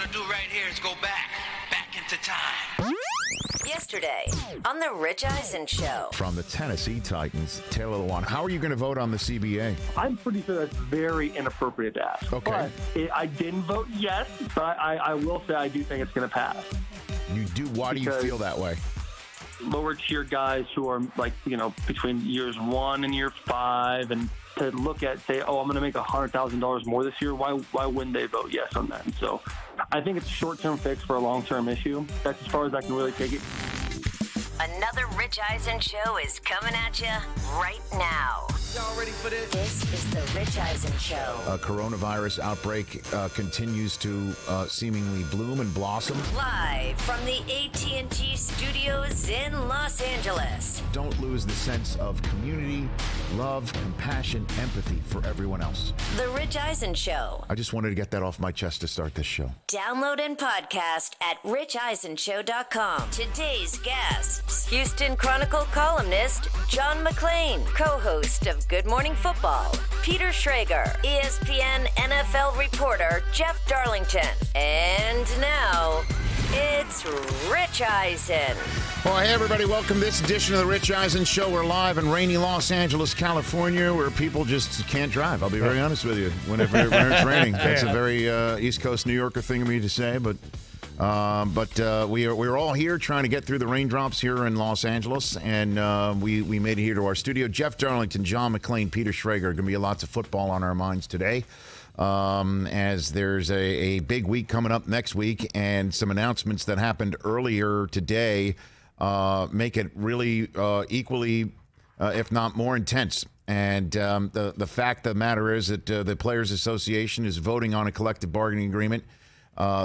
gonna do right here is go back into time. Yesterday on the Rich Eisen Show. From the Tennessee Titans, Taylor Lewan. How are you going to vote on the CBA? I'm pretty sure that's very inappropriate to ask. Okay. But I didn't vote yes, but I will say I do think it's going to pass. You do? Why do you feel that way? Lower tier guys who are between years 1 and year 5, and to look at, say, oh, I'm going to make $100,000 more this year. Why wouldn't they vote yes on that? And so I think it's a short-term fix for a long-term issue. That's as far as I can really take it. Another Rich Eisen Show is coming at you right now. Y'all ready for this? This is the Rich Eisen Show. A coronavirus outbreak continues to seemingly bloom and blossom. Live from the AT&T studios in Los Angeles. Don't lose the sense of community, love, compassion, empathy for everyone else. The Rich Eisen Show. I just wanted to get that off my chest to start this show. Download and podcast at richeisenshow.com. Today's guests, Houston Chronicle columnist John McClain, co-host of Good Morning Football, Peter Schrager, ESPN NFL reporter Jeff Darlington, and now it's Rich Eisen. Well, hey, everybody. Welcome to this edition of the Rich Eisen Show. We're live in rainy Los Angeles, California, where people just can't drive. I'll be very honest with you. Whenever it's raining, that's a very East Coast New Yorker thing of me to say, but we're all here trying to get through the raindrops here in Los Angeles, and we made it here to our studio. Jeff Darlington, John McClain, Peter Schrager. Going to be lots of football on our minds today, as there's a big week coming up next week, and some announcements that happened earlier today make it really equally, if not more intense. And the fact of the matter is that the Players Association is voting on a collective bargaining agreement.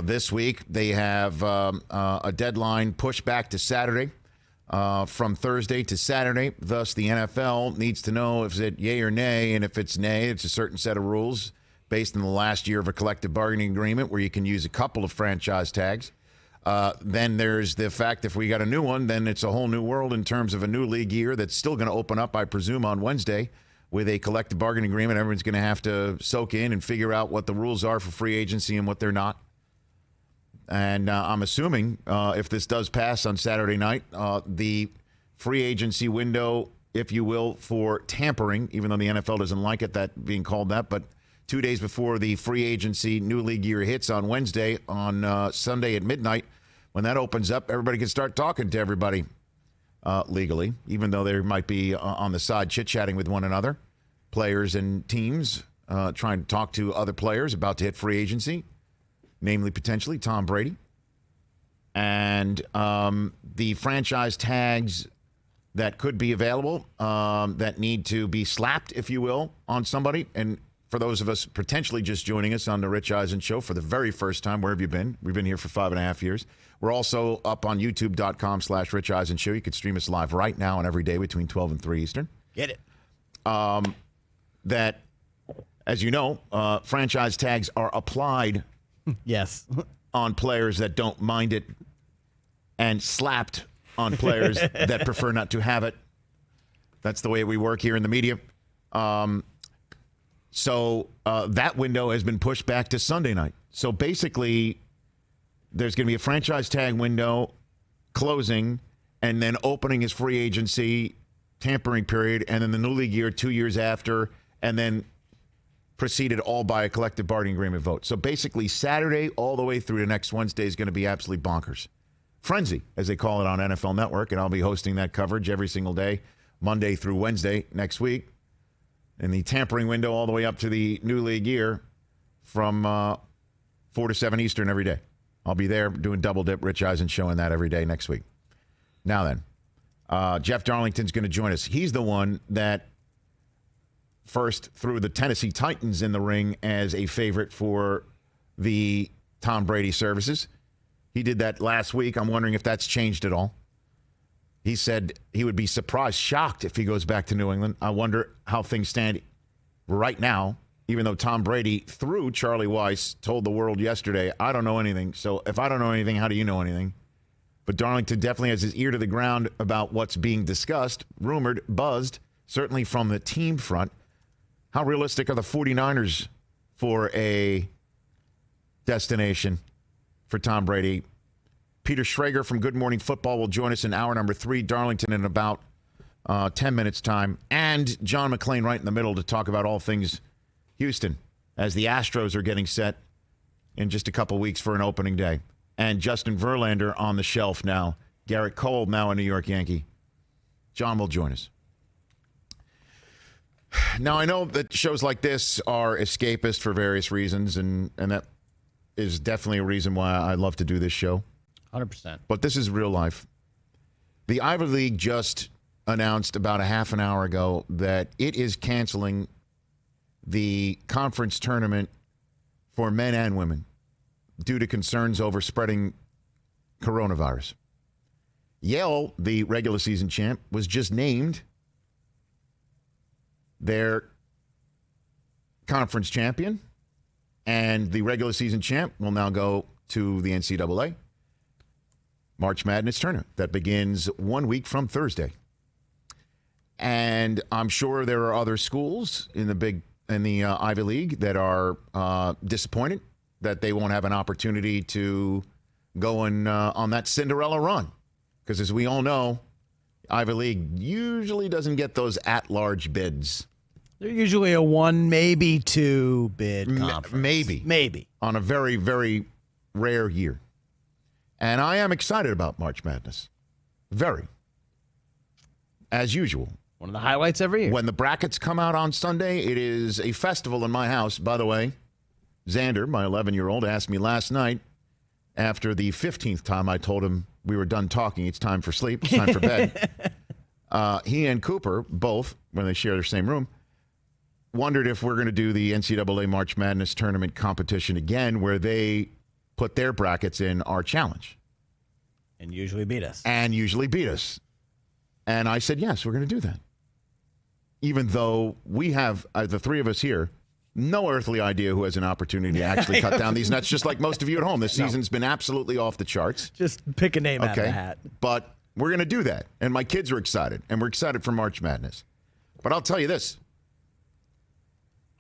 This week, they have a deadline pushed back to Saturday, from Thursday to Saturday. Thus, the NFL needs to know if it's yay or nay, and if it's nay, it's a certain set of rules based on the last year of a collective bargaining agreement where you can use a couple of franchise tags. Then there's the fact if we got a new one, then it's a whole new world in terms of a new league year that's still going to open up, I presume, on Wednesday with a collective bargaining agreement. Everyone's going to have to soak in and figure out what the rules are for free agency and what they're not. And I'm assuming if this does pass on Saturday night, the free agency window, if you will, for tampering, even though the NFL doesn't like it that being called that, but 2 days before the free agency new league year hits on Wednesday, on Sunday at midnight, when that opens up, everybody can start talking to everybody legally, even though they might be on the side chit-chatting with one another, players and teams trying to talk to other players about to hit free agency, namely potentially Tom Brady. And the franchise tags that could be available that need to be slapped, if you will, on somebody. And for those of us potentially just joining us on the Rich Eisen Show for the very first time, where have you been? We've been here for 5.5 years. We're also up on youtube.com/Rich Eisen Show. You could stream us live right now and every day between 12 and 3 Eastern. Get it. That, as you know, franchise tags are applied Yes. on players that don't mind it and slapped on players that prefer not to have it. That's the way we work here in the media. So that window has been pushed back to Sunday night. So basically, there's going to be a franchise tag window closing and then opening his free agency tampering period, and then the new league year 2 years after, and then preceded all by a collective bargaining agreement vote. So basically, Saturday all the way through to next Wednesday is going to be absolutely bonkers. Frenzy, as they call it on NFL Network, and I'll be hosting that coverage every single day, Monday through Wednesday next week. In the tampering window all the way up to the new league year from 4 to 7 Eastern every day. I'll be there doing Double Dip, Rich Eisen showing that every day next week. Now then, Jeff Darlington's going to join us. He's the one that first threw the Tennessee Titans in the ring as a favorite for the Tom Brady services. He did that last week. I'm wondering if that's changed at all. He said he would be surprised, shocked if he goes back to New England. I wonder how things stand right now, even though Tom Brady, through Charlie Weiss, told the world yesterday, I don't know anything. So if I don't know anything, how do you know anything? But Darlington definitely has his ear to the ground about what's being discussed, rumored, buzzed, certainly from the team front. How realistic are the 49ers for a destination for Tom Brady. Peter Schrager from Good Morning Football will join us in hour number 3, Darlington, in about 10 minutes' time. And John McClain right in the middle to talk about all things Houston as the Astros are getting set in just a couple weeks for an opening day. And Justin Verlander on the shelf now. Garrett Cole now a New York Yankee. John will join us. Now, I know that shows like this are escapist for various reasons, and that is definitely a reason why I love to do this show. 100%. But this is real life. The Ivy League just announced about a half an hour ago that it is canceling the conference tournament for men and women due to concerns over spreading coronavirus. Yale, the regular season champ, was just named their conference champion, and the regular season champ will now go to the NCAA March Madness tournament that begins 1 week from Thursday. And I'm sure there are other schools in the Ivy League that are disappointed that they won't have an opportunity to go on that Cinderella run. Because as we all know, Ivy League usually doesn't get those at-large bids. They're usually a 1, maybe 2 bid conference. Maybe. On a very, very rare year. And I am excited about March Madness. Very. As usual. One of the highlights every year. When the brackets come out on Sunday, it is a festival in my house. By the way, Xander, my 11-year-old, asked me last night, after the 15th time I told him we were done talking, it's time for sleep, it's time for bed. He and Cooper, both, when they share the same room, wondered if we're going to do the NCAA March Madness tournament competition again, where they put their brackets in our challenge. And usually beat us. And I said, yes, we're going to do that. Even though we have, the three of us here, no earthly idea who has an opportunity to actually cut down these nuts, just like most of you at home. This season's been absolutely off the charts. Just pick a name out of the hat. But we're going to do that. And my kids are excited. And we're excited for March Madness. But I'll tell you this.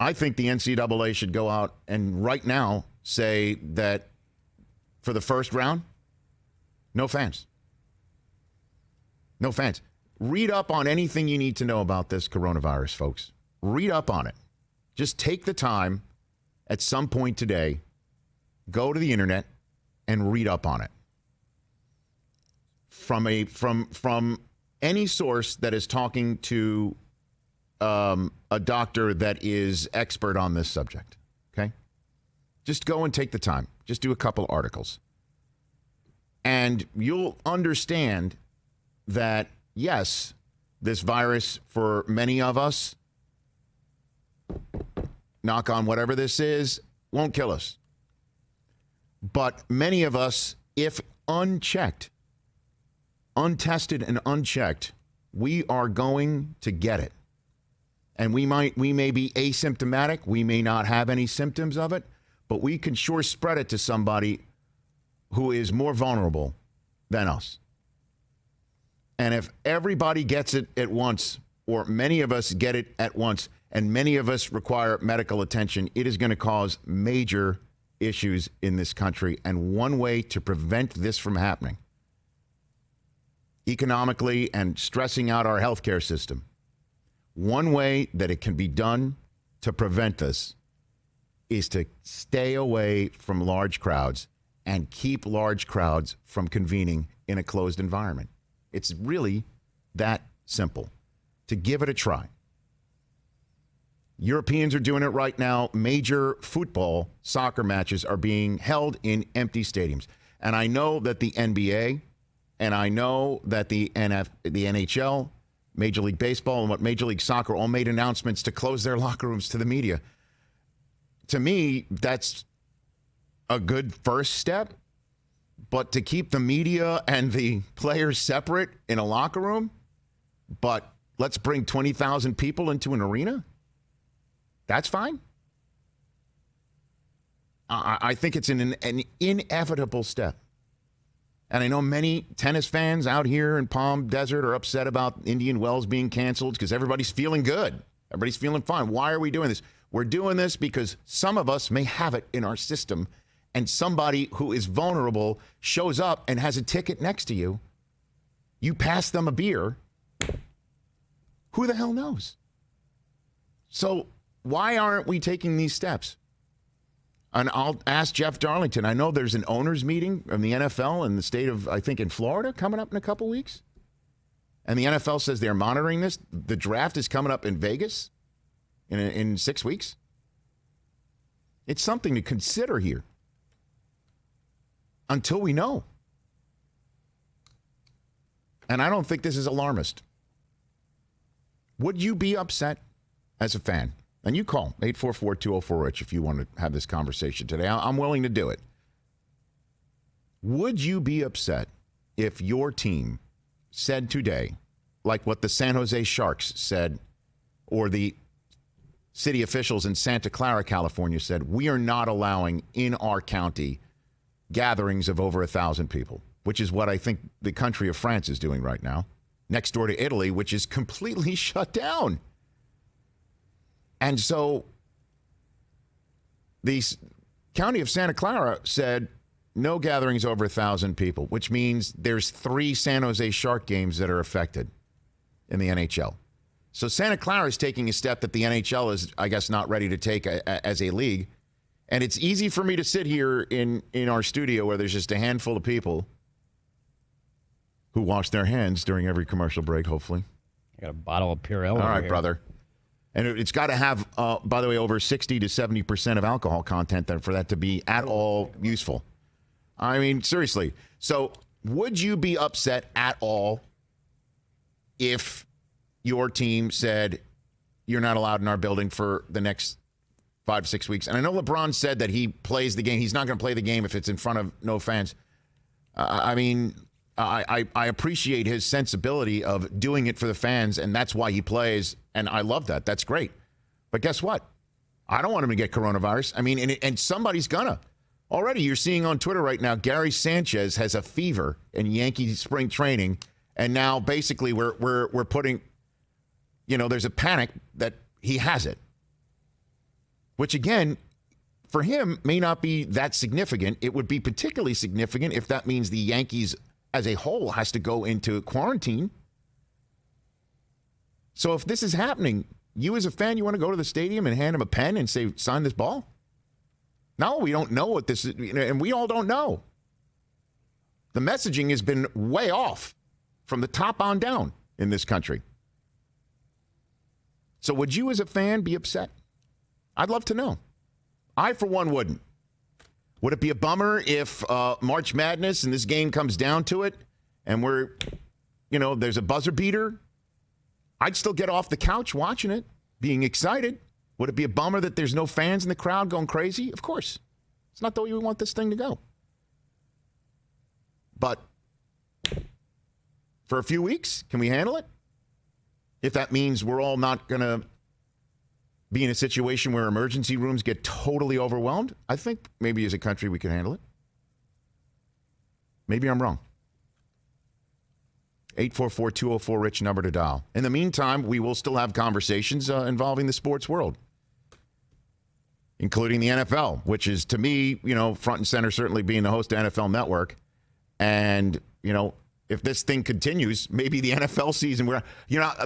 I think the NCAA should go out and right now say that for the first round, no fans. No fans. Read up on anything you need to know about this coronavirus, folks. Read up on it. Just take the time at some point today, go to the internet and read up on it. From any source that is talking to a doctor that is expert on this subject, okay? Just go and take the time. Just do a couple articles. And you'll understand that, yes, this virus, for many of us, knock on whatever this is, won't kill us. But many of us, if unchecked, untested and unchecked, we are going to get it. And we may be asymptomatic. We may not have any symptoms of it, but we can sure spread it to somebody who is more vulnerable than us. And if everybody gets it at once, or many of us get it at once, and many of us require medical attention, it is going to cause major issues in this country. And one way to prevent this from happening, economically and stressing out our healthcare system, one way that it can be done to prevent this is to stay away from large crowds and keep large crowds from convening in a closed environment. It's really that simple. To give it a try. Europeans are doing it right now. Major football, soccer matches are being held in empty stadiums. And I know that the NBA and I know that the NHL, Major League Baseball, and what Major League Soccer all made announcements to close their locker rooms to the media. To me, that's a good first step. But to keep the media and the players separate in a locker room, but let's bring 20,000 people into an arena, that's fine. I think it's an inevitable step. And I know many tennis fans out here in Palm Desert are upset about Indian Wells being canceled because everybody's feeling good. Everybody's feeling fine. Why are we doing this? We're doing this because some of us may have it in our system, and somebody who is vulnerable shows up and has a ticket next to you, you pass them a beer, who the hell knows? So why aren't we taking these steps? And I'll ask Jeff Darlington. I know there's an owners meeting in the NFL in the state of, I think, in Florida coming up in a couple weeks. And the NFL says they're monitoring this. The draft is coming up in Vegas in 6 weeks. It's something to consider here until we know. And I don't think this is alarmist. Would you be upset as a fan? And you call 844-204-RICH if you want to have this conversation today. I'm willing to do it. Would you be upset if your team said today, like what the San Jose Sharks said, or the city officials in Santa Clara, California said, we are not allowing in our county gatherings of over 1,000 people, which is what I think the country of France is doing right now, next door to Italy, which is completely shut down. And so the county of Santa Clara said no gatherings over 1,000 people, which means there's 3 San Jose Shark games that are affected in the NHL. So Santa Clara is taking a step that the NHL is, I guess, not ready to take as a league. And it's easy for me to sit here in our studio where there's just a handful of people who wash their hands during every commercial break, hopefully. I got a bottle of Purell. All right, brother. And it's got to have, by the way, over 60 to 70% of alcohol content for that to be at all useful. I mean, seriously. So would you be upset at all if your team said you're not allowed in our building for the next 5 to 6 weeks? And I know LeBron said that he plays the game. He's not going to play the game if it's in front of no fans. I mean, I appreciate his sensibility of doing it for the fans, and that's why he plays. And I love that. That's great. But guess what? I don't want him to get coronavirus. I mean, and somebody's gonna. Already, you're seeing on Twitter right now, Gary Sanchez has a fever in Yankee spring training, and now basically we're putting, there's a panic that he has it. Which again, for him, may not be that significant. It would be particularly significant if that means the Yankees as a whole has to go into quarantine. So if this is happening, you as a fan, you want to go to the stadium and hand him a pen and say, sign this ball? No, we don't know what this is, and we all don't know. The messaging has been way off from the top on down in this country. So would you as a fan be upset? I'd love to know. I, for one, wouldn't. Would it be a bummer if March Madness and this game comes down to it and there's a buzzer beater? I'd still get off the couch watching it, being excited. Would it be a bummer that there's no fans in the crowd going crazy? Of course. It's not the way we want this thing to go. But for a few weeks, can we handle it? If that means we're all not going to be in a situation where emergency rooms get totally overwhelmed, I think maybe as a country we can handle it. Maybe I'm wrong. 844-204-RICH number to dial. In the meantime, we will still have conversations involving the sports world, including the NFL, which is, to me, front and center, certainly being the host of NFL Network. And, if this thing continues, maybe the NFL season,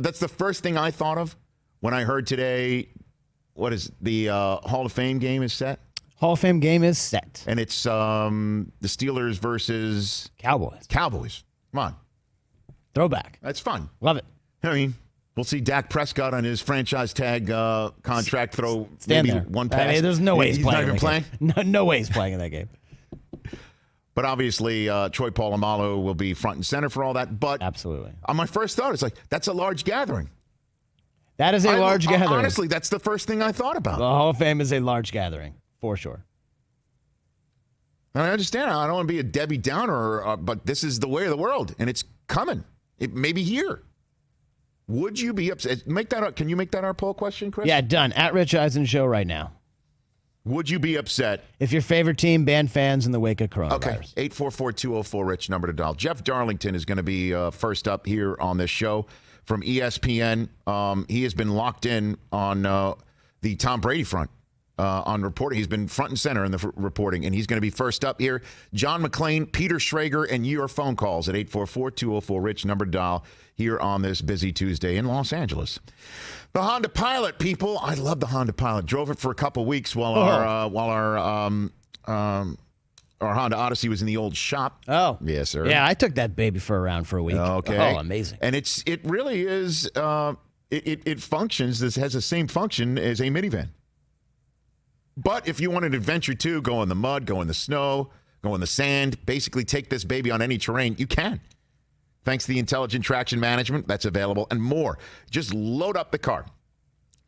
that's the first thing I thought of when I heard today, what is the Hall of Fame game is set? Hall of Fame game is set. And it's the Steelers versus Cowboys. Come on. Throwback. That's fun. Love it. I mean, we'll see Dak Prescott on his franchise tag contract throw Stand maybe there. one pass. I mean, there's no way he's not even playing. No way he's playing in that game. But obviously, Troy Polamalu will be front and center for all that. But absolutely, my first thought is that's a large gathering. That is a large gathering. Honestly, that's the first thing I thought about. The Hall of Fame is a large gathering, for sure. And I understand. I don't want to be a Debbie Downer, but this is the way of the world, and it's coming. It may be here. Would you be upset? Make that up. Can you make that our poll question, Chris? Yeah, done. At Rich Eisen Show right now. Would you be upset if your favorite team banned fans in the wake of coronavirus? Okay, 844-204-RICH number to dial. Jeff Darlington is going to be first up here on this show from ESPN. He has been locked in on the Tom Brady front. on reporting. He's been front and center in the reporting, and he's going to be first up here. John McClain, Peter Schrager, and your phone calls at 844-204-RICH, number to dial here on this busy Tuesday in Los Angeles. The Honda Pilot, people. I love the Honda Pilot. Drove it for a couple weeks while our Honda Odyssey was in the old shop. Oh. Yes, sir. Yeah, I took that baby for a round for a week. Okay. Oh, amazing. And it really is, it functions, this has the same function as a minivan. But if you want an adventure too, go in the mud, go in the snow, go in the sand, basically take this baby on any terrain, you can. Thanks to the intelligent traction management that's available and more. Just load up the car.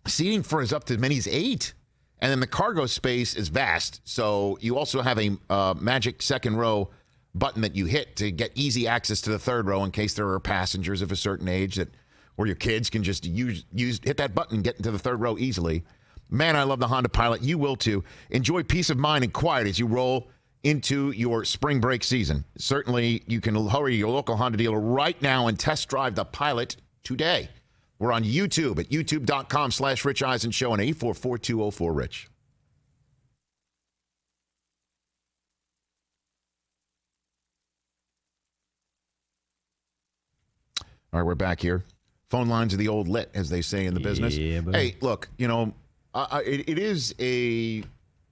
Seating for is up to as many as 8. And then the cargo space is vast. So you also have a magic second row button that you hit to get easy access to the third row in case there are passengers of a certain age that, or your kids can just hit that button and get into the third row easily. Man, I love the Honda Pilot. You will too. Enjoy peace of mind and quiet as you roll into your spring break season. Certainly, you can hurry to your local Honda dealer right now and test drive the Pilot today. We're on YouTube at youtube.com/Rich Eisen Show and 844-204-RICH. All right, we're back here. Phone lines are the old lit, as they say in the business. Yeah, hey, look, it is a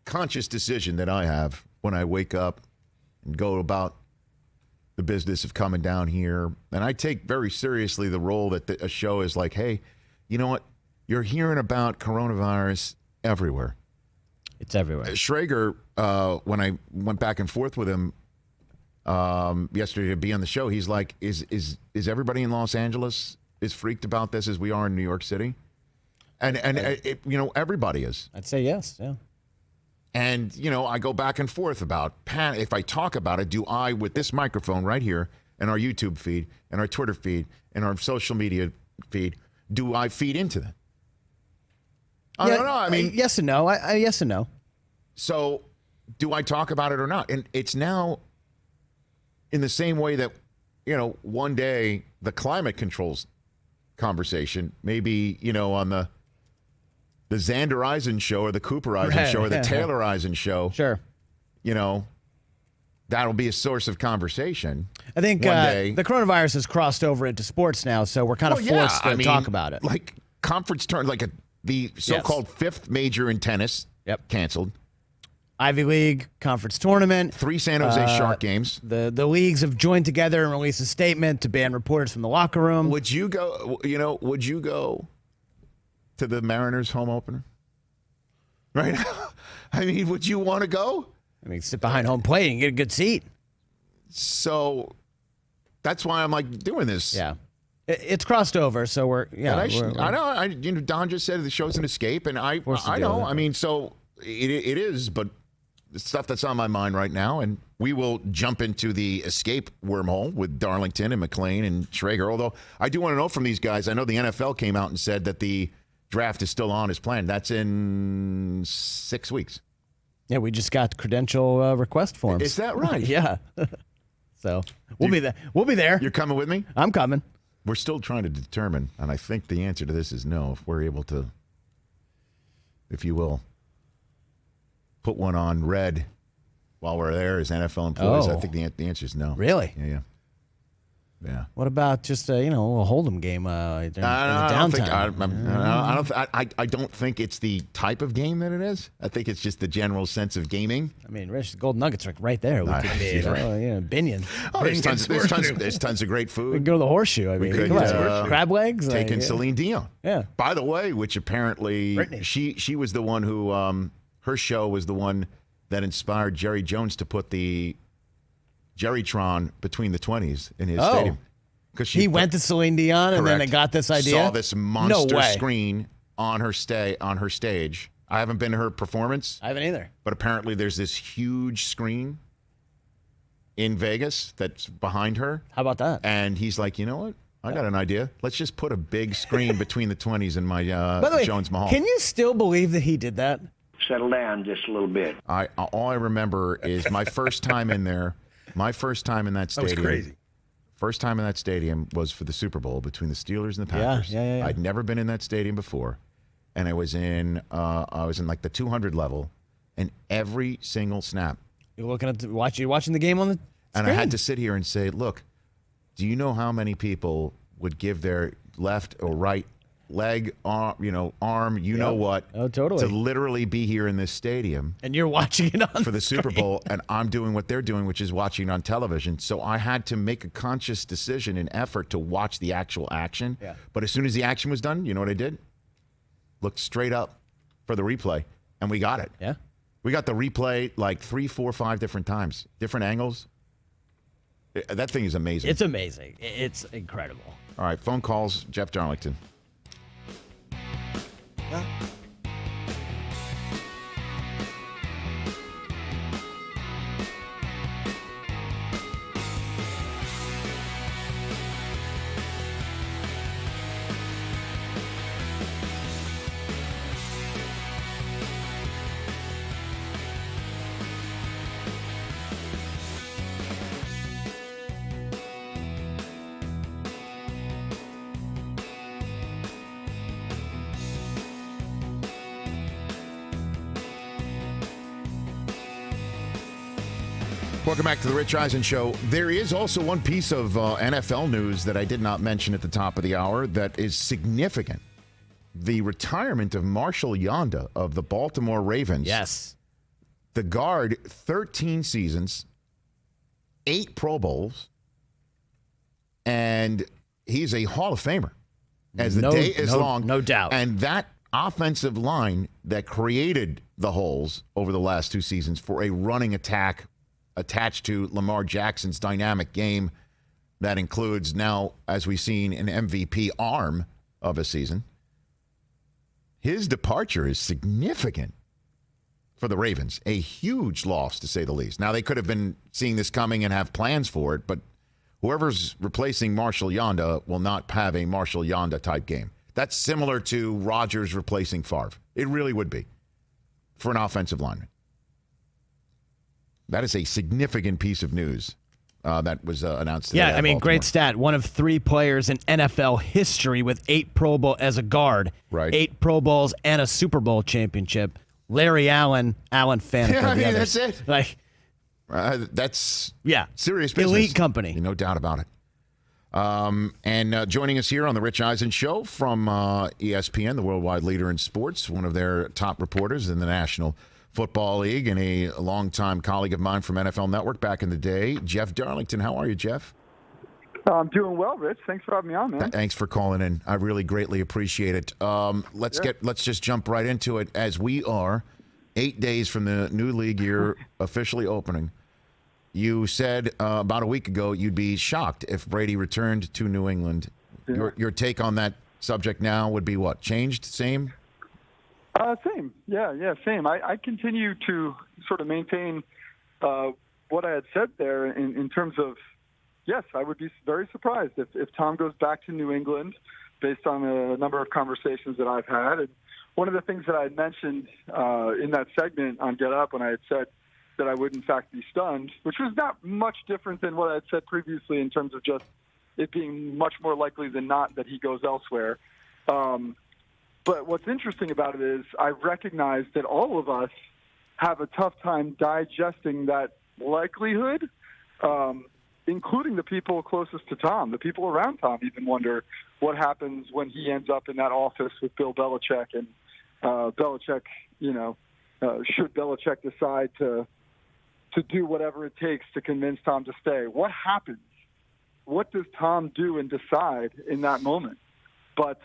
conscious decision that I have when I wake up and go about the business of coming down here. And I take very seriously the role that a show is like, hey, you know what? You're hearing about coronavirus everywhere. It's everywhere. Schrager, when I went back and forth with him yesterday to be on the show, he's like, is everybody in Los Angeles as freaked about this as we are in New York City? And everybody is. I'd say yes, yeah. And, I go back and forth about if I talk about it, do I, with this microphone right here and our YouTube feed and our Twitter feed and our social media feed, do I feed into that? I don't know. I mean, yes and no. Yes and no. So do I talk about it or not? And it's now in the same way that, one day the climate controls conversation, maybe, on the Xander Eisen show or the Cooper Eisen show or the Taylor Eisen show. Sure. That'll be a source of conversation. I think the coronavirus has crossed over into sports now, so we're kind of forced to talk about it. Like conference turn, like the so-called fifth major in tennis canceled. Ivy League conference tournament. 3 San Jose Shark games. The leagues have joined together and released a statement to ban reporters from the locker room. Would you go, would you go to the Mariners home opener? Right? I mean, would you want to go? I mean, sit behind home plate and get a good seat. So that's why I'm like doing this. Yeah. It's crossed over, so we're, I know. Don just said the show's an escape, and I know. I mean, so it is, but the stuff that's on my mind right now, and we will jump into the escape wormhole with Darlington and McClain and Schrager. Although I do want to know from these guys, I know the NFL came out and said that the draft is still on as planned. That's in 6 weeks. Yeah, we just got credential request forms. Is that right? Yeah. So we'll be there. We'll be there. You're coming with me? I'm coming. We're still trying to determine, and I think the answer to this is no, if we're able to, if you will, put one on red while we're there as NFL employees. I think the answer is no. Really? Yeah. What about just a little Hold'em game during the downtime? I don't think it's the type of game that it is. I think it's just the general sense of gaming. I mean, Rich, the Golden Nuggets are right there. We could be, Binion. Oh, there's tons of great food. We can go to the Horseshoe. I mean, crab legs. Taking Celine Dion. Yeah. By the way, which apparently she was the one who her show was the one that inspired Jerry Jones to put the Jerrytron between the 20s in his stadium. Because he went to Celine Dion and then they got this idea. Saw this monster screen on her stage. I haven't been to her performance. I haven't either. But apparently there's this huge screen in Vegas that's behind her. How about that? And he's like, you know what? I got an idea. Let's just put a big screen between the 20s and my By the way, Jones Mahal. Can you still believe that he did that? Settle down just a little bit. All I remember is my first time in there. My first time in that stadium. That was crazy. First time in that stadium was for the Super Bowl between the Steelers and the Packers. Yeah. I'd never been in that stadium before. and I was in like the 200 level, and every single snap. You're looking at watching the game on the screen. And I had to sit here and say, look, do you know how many people would give their left or right leg, arm, know what, totally, to literally be here in this stadium. And you're watching it on for the Super Bowl, and I'm doing what they're doing, which is watching it on television. So I had to make a conscious decision and effort to watch the actual action. Yeah. But as soon as the action was done, you know what I did? Looked straight up for the replay, and we got it. Yeah. We got the replay like 3, 4, 5 different times, different angles. That thing is amazing. It's amazing. It's incredible. All right, phone calls, Jeff Darlington. Yeah. Welcome back to the Rich Eisen Show. There is also one piece of NFL news that I did not mention at the top of the hour that is significant. The retirement of Marshall Yanda of the Baltimore Ravens. Yes. The guard, 13 seasons, 8 Pro Bowls, and he's a Hall of Famer as the day is long. No doubt. And that offensive line that created the holes over the last 2 seasons for a running attack attached to Lamar Jackson's dynamic game that includes now, as we've seen, an MVP arm of a season. His departure is significant for the Ravens. A huge loss, to say the least. Now, they could have been seeing this coming and have plans for it, but whoever's replacing Marshall Yanda will not have a Marshall Yanda type game. That's similar to Rodgers replacing Favre. It really would be for an offensive lineman. That is a significant piece of news that was announced today. Yeah, I mean, great stat. One of 3 players in NFL history with 8 Pro Bowl as a guard, right. 8 Pro Bowls and a Super Bowl championship. Larry Allen, Alan Faneca. Yeah, I mean, others. that's it. Like, that's serious business. Elite company. No doubt about it. And joining us here on the Rich Eisen Show from ESPN, the worldwide leader in sports, one of their top reporters in the National Football League and a longtime colleague of mine from NFL Network back in the day, Jeff Darlington. How are you, Jeff? I'm doing well, Rich. Thanks for having me on, man. Thanks for calling in. I really greatly appreciate it. Let's just jump right into it as we are 8 days from the new league year officially opening. You said about a week ago you'd be shocked if Brady returned to New England. Yeah. Your take on that subject now would be what? Changed? Same? Same. Yeah, same. I continue to sort of maintain what I had said there in terms of, yes, I would be very surprised if Tom goes back to New England based on a number of conversations that I've had. And one of the things that I had mentioned in that segment on Get Up when I had said that I would, in fact, be stunned, which was not much different than what I had said previously in terms of just it being much more likely than not that he goes elsewhere. But what's interesting about it is I recognize that all of us have a tough time digesting that likelihood, including the people closest to Tom. The people around Tom even wonder what happens when he ends up in that office with Bill Belichick. And Belichick, should Belichick decide to do whatever it takes to convince Tom to stay, what happens? What does Tom do and decide in that moment? But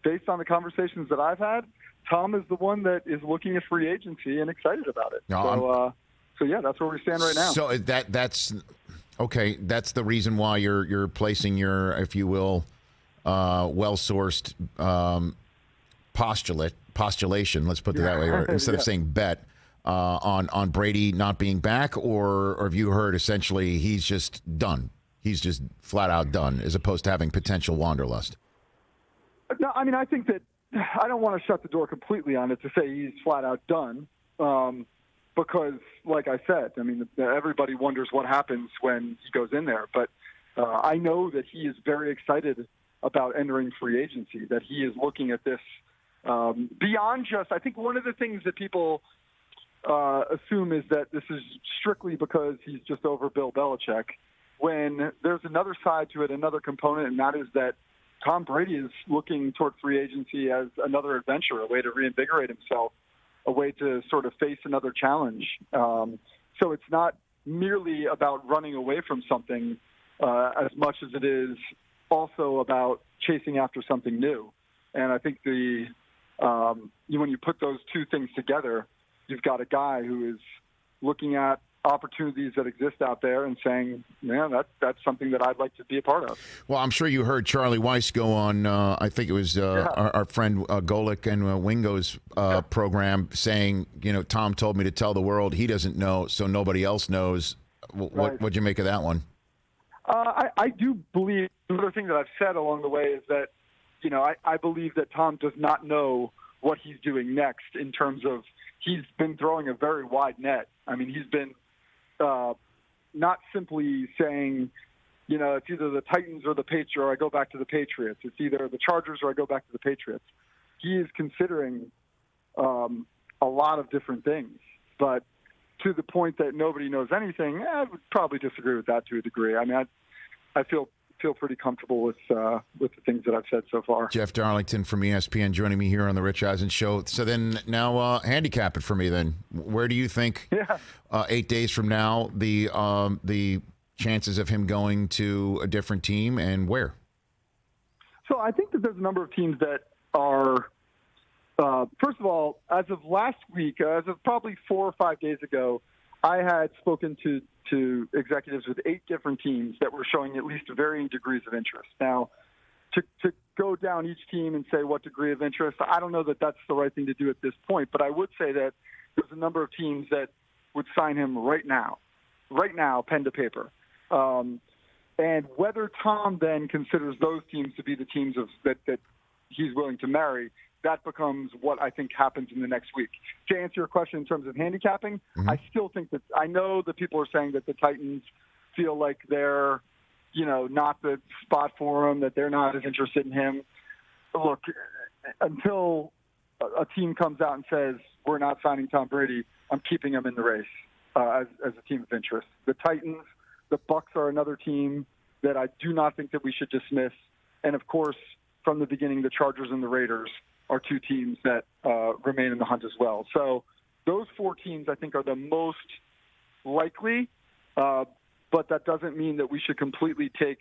based on the conversations that I've had, Tom is the one that is looking at free agency and excited about it. No, so yeah, that's where we stand right now. So that's okay. That's the reason why you're placing your, if you will, well-sourced postulation. Let's put it that way, or instead of saying bet on Brady not being back, or have you heard essentially he's just done? He's just flat out done, as opposed to having potential wanderlust. No, I mean, I think that I don't want to shut the door completely on it to say he's flat out done, because, like I said, I mean, everybody wonders what happens when he goes in there. But I know that he is very excited about entering free agency, that he is looking at this beyond just, I think one of the things that people assume is that this is strictly because he's just over Bill Belichick, when there's another side to it, another component, and that is that Tom Brady is looking toward free agency as another adventure, a way to reinvigorate himself, a way to sort of face another challenge. So it's not merely about running away from something as much as it is also about chasing after something new. And I think when you put those two things together, you've got a guy who is looking at opportunities that exist out there and saying, man, that's something that I'd like to be a part of. Well, I'm sure you heard Charlie Weiss go on, I think it was our friend Golick and Wingo's program saying, Tom told me to tell the world he doesn't know, so nobody else knows. What'd you make of that one? I do believe, another thing that I've said along the way is that, I believe that Tom does not know what he's doing next in terms of he's been throwing a very wide net. I mean, he's been not simply saying, it's either the Titans or the Patriots, or I go back to the Patriots. It's either the Chargers or I go back to the Patriots. He is considering a lot of different things, but to the point that nobody knows anything, I would probably disagree with that to a degree. I mean, I feel pretty comfortable with the things that I've said so far. Jeff Darlington from ESPN joining me here on the Rich Eisen Show. So then now handicap it for me then. Where do you think 8 days from now the chances of him going to a different team, and where? So I think that there's a number of teams that are, first of all, as of last week, as of probably 4 or 5 days ago, I had spoken to executives with 8 different teams that were showing at least varying degrees of interest. Now, to go down each team and say what degree of interest, I don't know that that's the right thing to do at this point, but I would say that there's a number of teams that would sign him right now, pen to paper. And whether Tom then considers those teams to be the teams that he's willing to marry, that becomes what I think happens in the next week. To answer your question in terms of handicapping, I still think that I know that people are saying that the Titans feel like they're, not the spot for him, that they're not as interested in him. Look, until a team comes out and says, we're not signing Tom Brady, I'm keeping him in the race as a team of interest. The Titans, the Bucks are another team that I do not think that we should dismiss. And, of course, from the beginning, the Chargers and the Raiders are 2 teams that remain in the hunt as well. So those 4 teams, I think, are the most likely, but that doesn't mean that we should completely take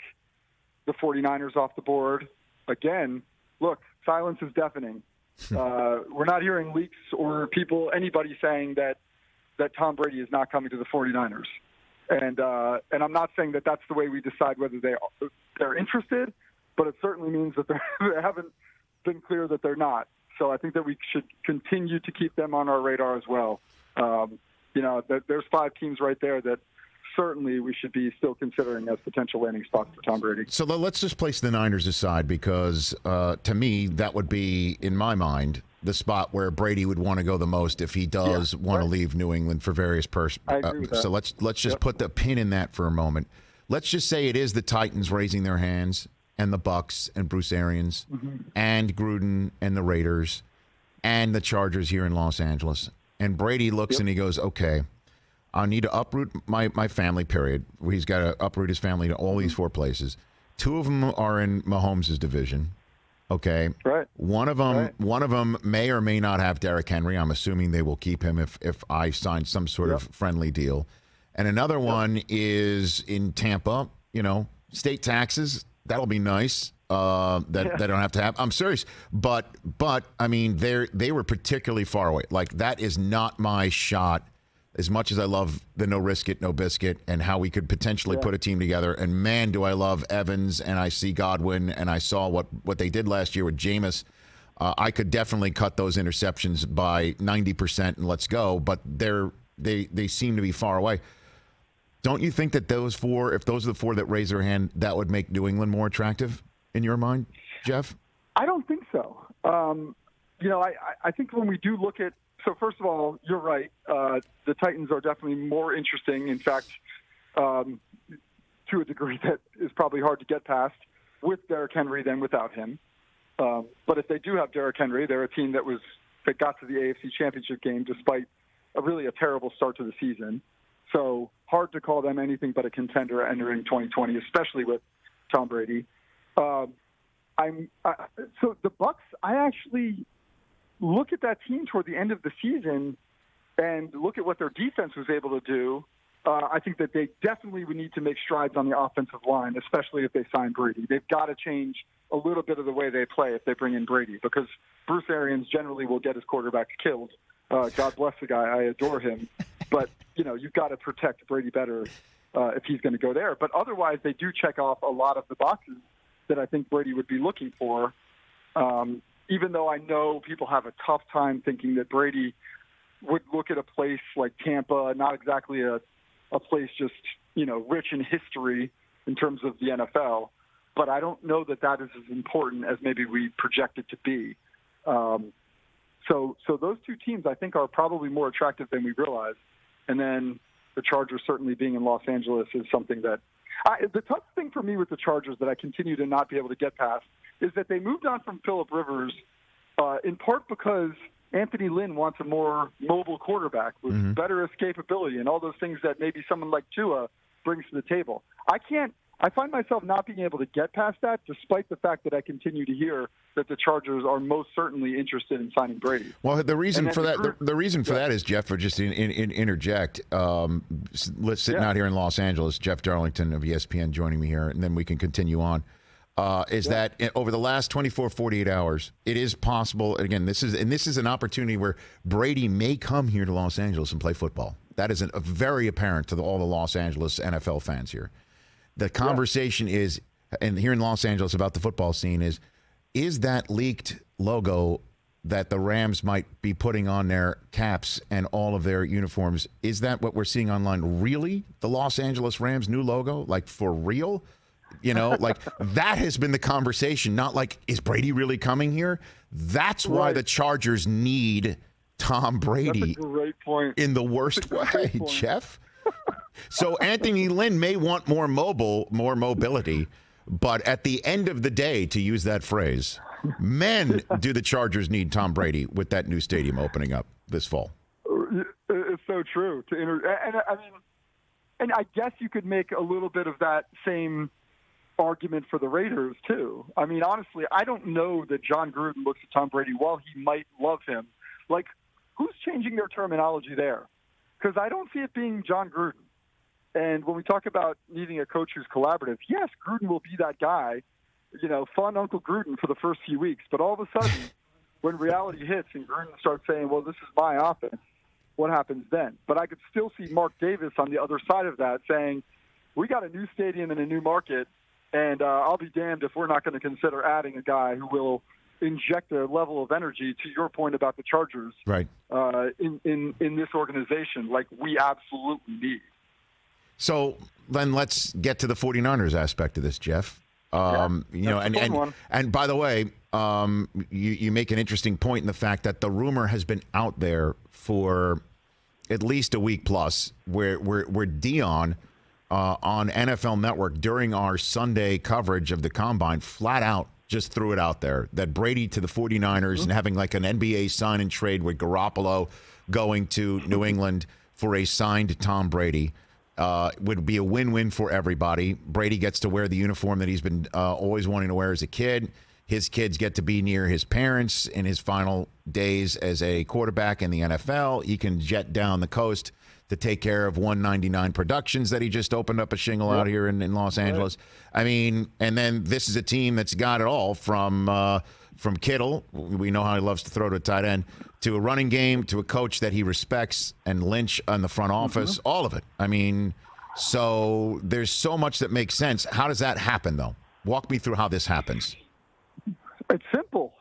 the 49ers off the board. Again, look, silence is deafening. We're not hearing leaks or anybody saying that Tom Brady is not coming to the 49ers. And I'm not saying that that's the way we decide whether they're interested, but it certainly means that they haven't been clear that they're not. So I think that we should continue to keep them on our radar as well. There's 5 teams right there that certainly we should be still considering as potential landing spots for Tom Brady. So let's just place the Niners aside because to me that would be, in my mind, the spot where Brady would want to go the most if he does want to leave New England for various purposes. So let's just put the pin in that for a moment. Let's just say it is the Titans raising their hands, and the Bucks and Bruce Arians and Gruden and the Raiders and the Chargers here in Los Angeles. And Brady looks and he goes, okay, I need to uproot my family, period. He's got to uproot his family to all these 4 places. 2 of them are in Mahomes' division. Okay. Right. One of them may or may not have Derrick Henry. I'm assuming they will keep him if I sign some sort of friendly deal. And another one is in Tampa, state taxes. That'll be nice. That they don't have to have. I'm serious, but I mean they were particularly far away. Like that is not my shot. As much as I love the no risk it, no biscuit, and how we could potentially put a team together. And man, do I love Evans, and I see Godwin, and I saw what they did last year with Jameis. I could definitely cut those interceptions by 90% and let's go. But they seem to be far away. Don't you think that those 4, if those are the 4 that raise their hand, that would make New England more attractive in your mind, Jeff? I don't think so. I think when we do look at, so first of all, you're right. The Titans are definitely more interesting. In fact, to a degree that is probably hard to get past. with Derrick Henry than without him. But if they do have Derrick Henry, they're a team that got to the AFC Championship game despite a terrible start to the season. So hard to call them anything but a contender entering 2020, especially with Tom Brady. So the Bucs, I actually look at that team toward the end of the season and look at what their defense was able to do. I think that they definitely would need to make strides on the offensive line, especially if they sign Brady. They've got to change a little bit of the way they play if they bring in Brady, because Bruce Arians generally will get his quarterbacks killed. God bless the guy. I adore him. But, you've got to protect Brady better if he's going to go there. But otherwise, they do check off a lot of the boxes that I think Brady would be looking for, even though I know people have a tough time thinking that Brady would look at a place like Tampa, not exactly a place just, rich in history in terms of the NFL. But I don't know that is as important as maybe we project it to be. So those two teams, I think, are probably more attractive than we realize. And then the Chargers certainly being in Los Angeles is something that the tough thing for me with the Chargers that I continue to not be able to get past is that they moved on from Phillip Rivers in part because Anthony Lynn wants a more mobile quarterback with better escapability and all those things that maybe someone like Tua brings to the table. I find myself not being able to get past that, despite the fact that I continue to hear that the Chargers are most certainly interested in signing Brady. Well, the reason for that is, Jeff, for just interject, sitting out here in Los Angeles, Jeff Darlington of ESPN joining me here, and then we can continue on, that over the last 24, 48 hours, it is possible, again, this is an opportunity where Brady may come here to Los Angeles and play football. That is very apparent to all the Los Angeles NFL fans here. The conversation is, and here in Los Angeles about the football scene is that leaked logo that the Rams might be putting on their caps and all of their uniforms, is that what we're seeing online? Really? The Los Angeles Rams new logo? Like, for real? Like, that has been the conversation. Not like, is Brady really coming here? That's why the Chargers need Tom Brady. That's a great point. In the worst way, Jeff. So Anthony Lynn may want more mobility, but at the end of the day, to use that phrase, do the Chargers need Tom Brady with that new stadium opening up this fall? It's so true. And I guess you could make a little bit of that same argument for the Raiders too. I mean, honestly, I don't know that John Gruden looks at Tom Brady while he might love him. Like, who's changing their terminology there? Because I don't see it being John Gruden. And when we talk about needing a coach who's collaborative, yes, Gruden will be that guy, fun Uncle Gruden for the first few weeks. But all of a sudden, when reality hits and Gruden starts saying, well, this is my offense, what happens then? But I could still see Mark Davis on the other side of that saying, we got a new stadium and a new market, and I'll be damned if we're not going to consider adding a guy who will inject a level of energy, to your point about the Chargers, right? In this organization, like we absolutely need. So then let's get to the 49ers aspect of this, Jeff. And by the way, you make an interesting point in the fact that the rumor has been out there for at least a week plus, where Dion on NFL Network during our Sunday coverage of the Combine flat out just threw it out there that Brady to the 49ers and having like an NBA sign and trade with Garoppolo going to New England for a signed Tom Brady would be a win-win for everybody. Brady gets to wear the uniform that he's been always wanting to wear as a kid. His kids get to be near his parents in his final days as a quarterback in the NFL. He can jet down the coast to take care of 199 Productions that he just opened up a shingle out here in Los Angeles. I mean, and then this is a team that's got it all from Kittle, we know how he loves to throw to a tight end, to a running game, to a coach that he respects, and Lynch on the front office, all of it. I mean, so there's so much that makes sense. How does that happen, though? Walk me through how this happens. It's simple.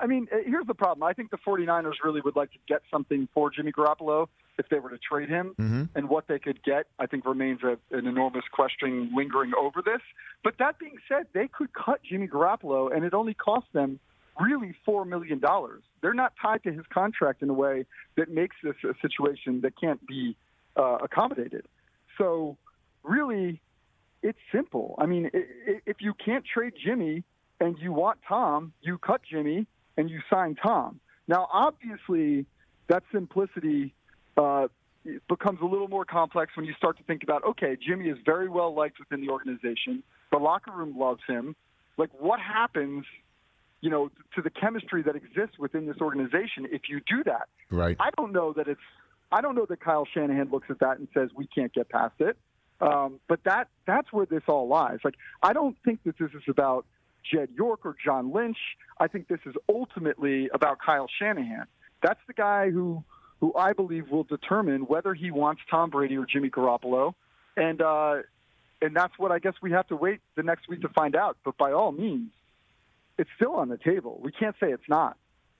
I mean, here's the problem. I think the 49ers really would like to get something for Jimmy Garoppolo if they were to trade him. And what they could get, I think, remains an enormous question lingering over this. But that being said, they could cut Jimmy Garoppolo, and it only cost them really $4 million. They're not tied to his contract in a way that makes this a situation that can't be accommodated. So really, it's simple. I mean, if you can't trade Jimmy and you want Tom, you cut Jimmy and you sign Tom. Now, obviously, that simplicity becomes a little more complex when you start to think about, okay, Jimmy is very well liked within the organization. The locker room loves him. Like, what happens, to the chemistry that exists within this organization if you do that? Right. I don't know that Kyle Shanahan looks at that and says we can't get past it. But that's where this all lies. Like, I don't think that this is about Jed York or John Lynch. I think this is ultimately about Kyle Shanahan. That's the guy who I believe will determine whether he wants Tom Brady or Jimmy Garoppolo. And that's what I guess we have to wait the next week to find out. But by all means, it's still on the table. We can't say it's not.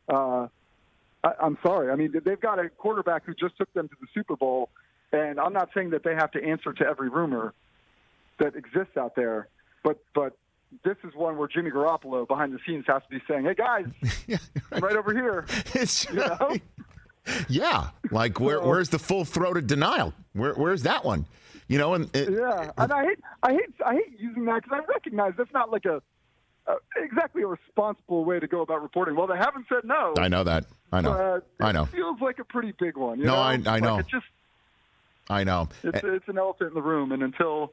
I'm sorry. I mean, they've got a quarterback who just took them to the Super Bowl, and I'm not saying that they have to answer to every rumor that exists out there, but this is one where Jimmy Garoppolo behind the scenes has to be saying, "Hey guys, I'm right over here." It's right. Yeah, like where's the full-throated denial? Where's that one? And I hate using that because I recognize that's not like exactly a responsible way to go about reporting. Well, they haven't said no. I know that. I know. I know. It feels like a pretty big one. No, I know. Like I know. It's an elephant in the room, and until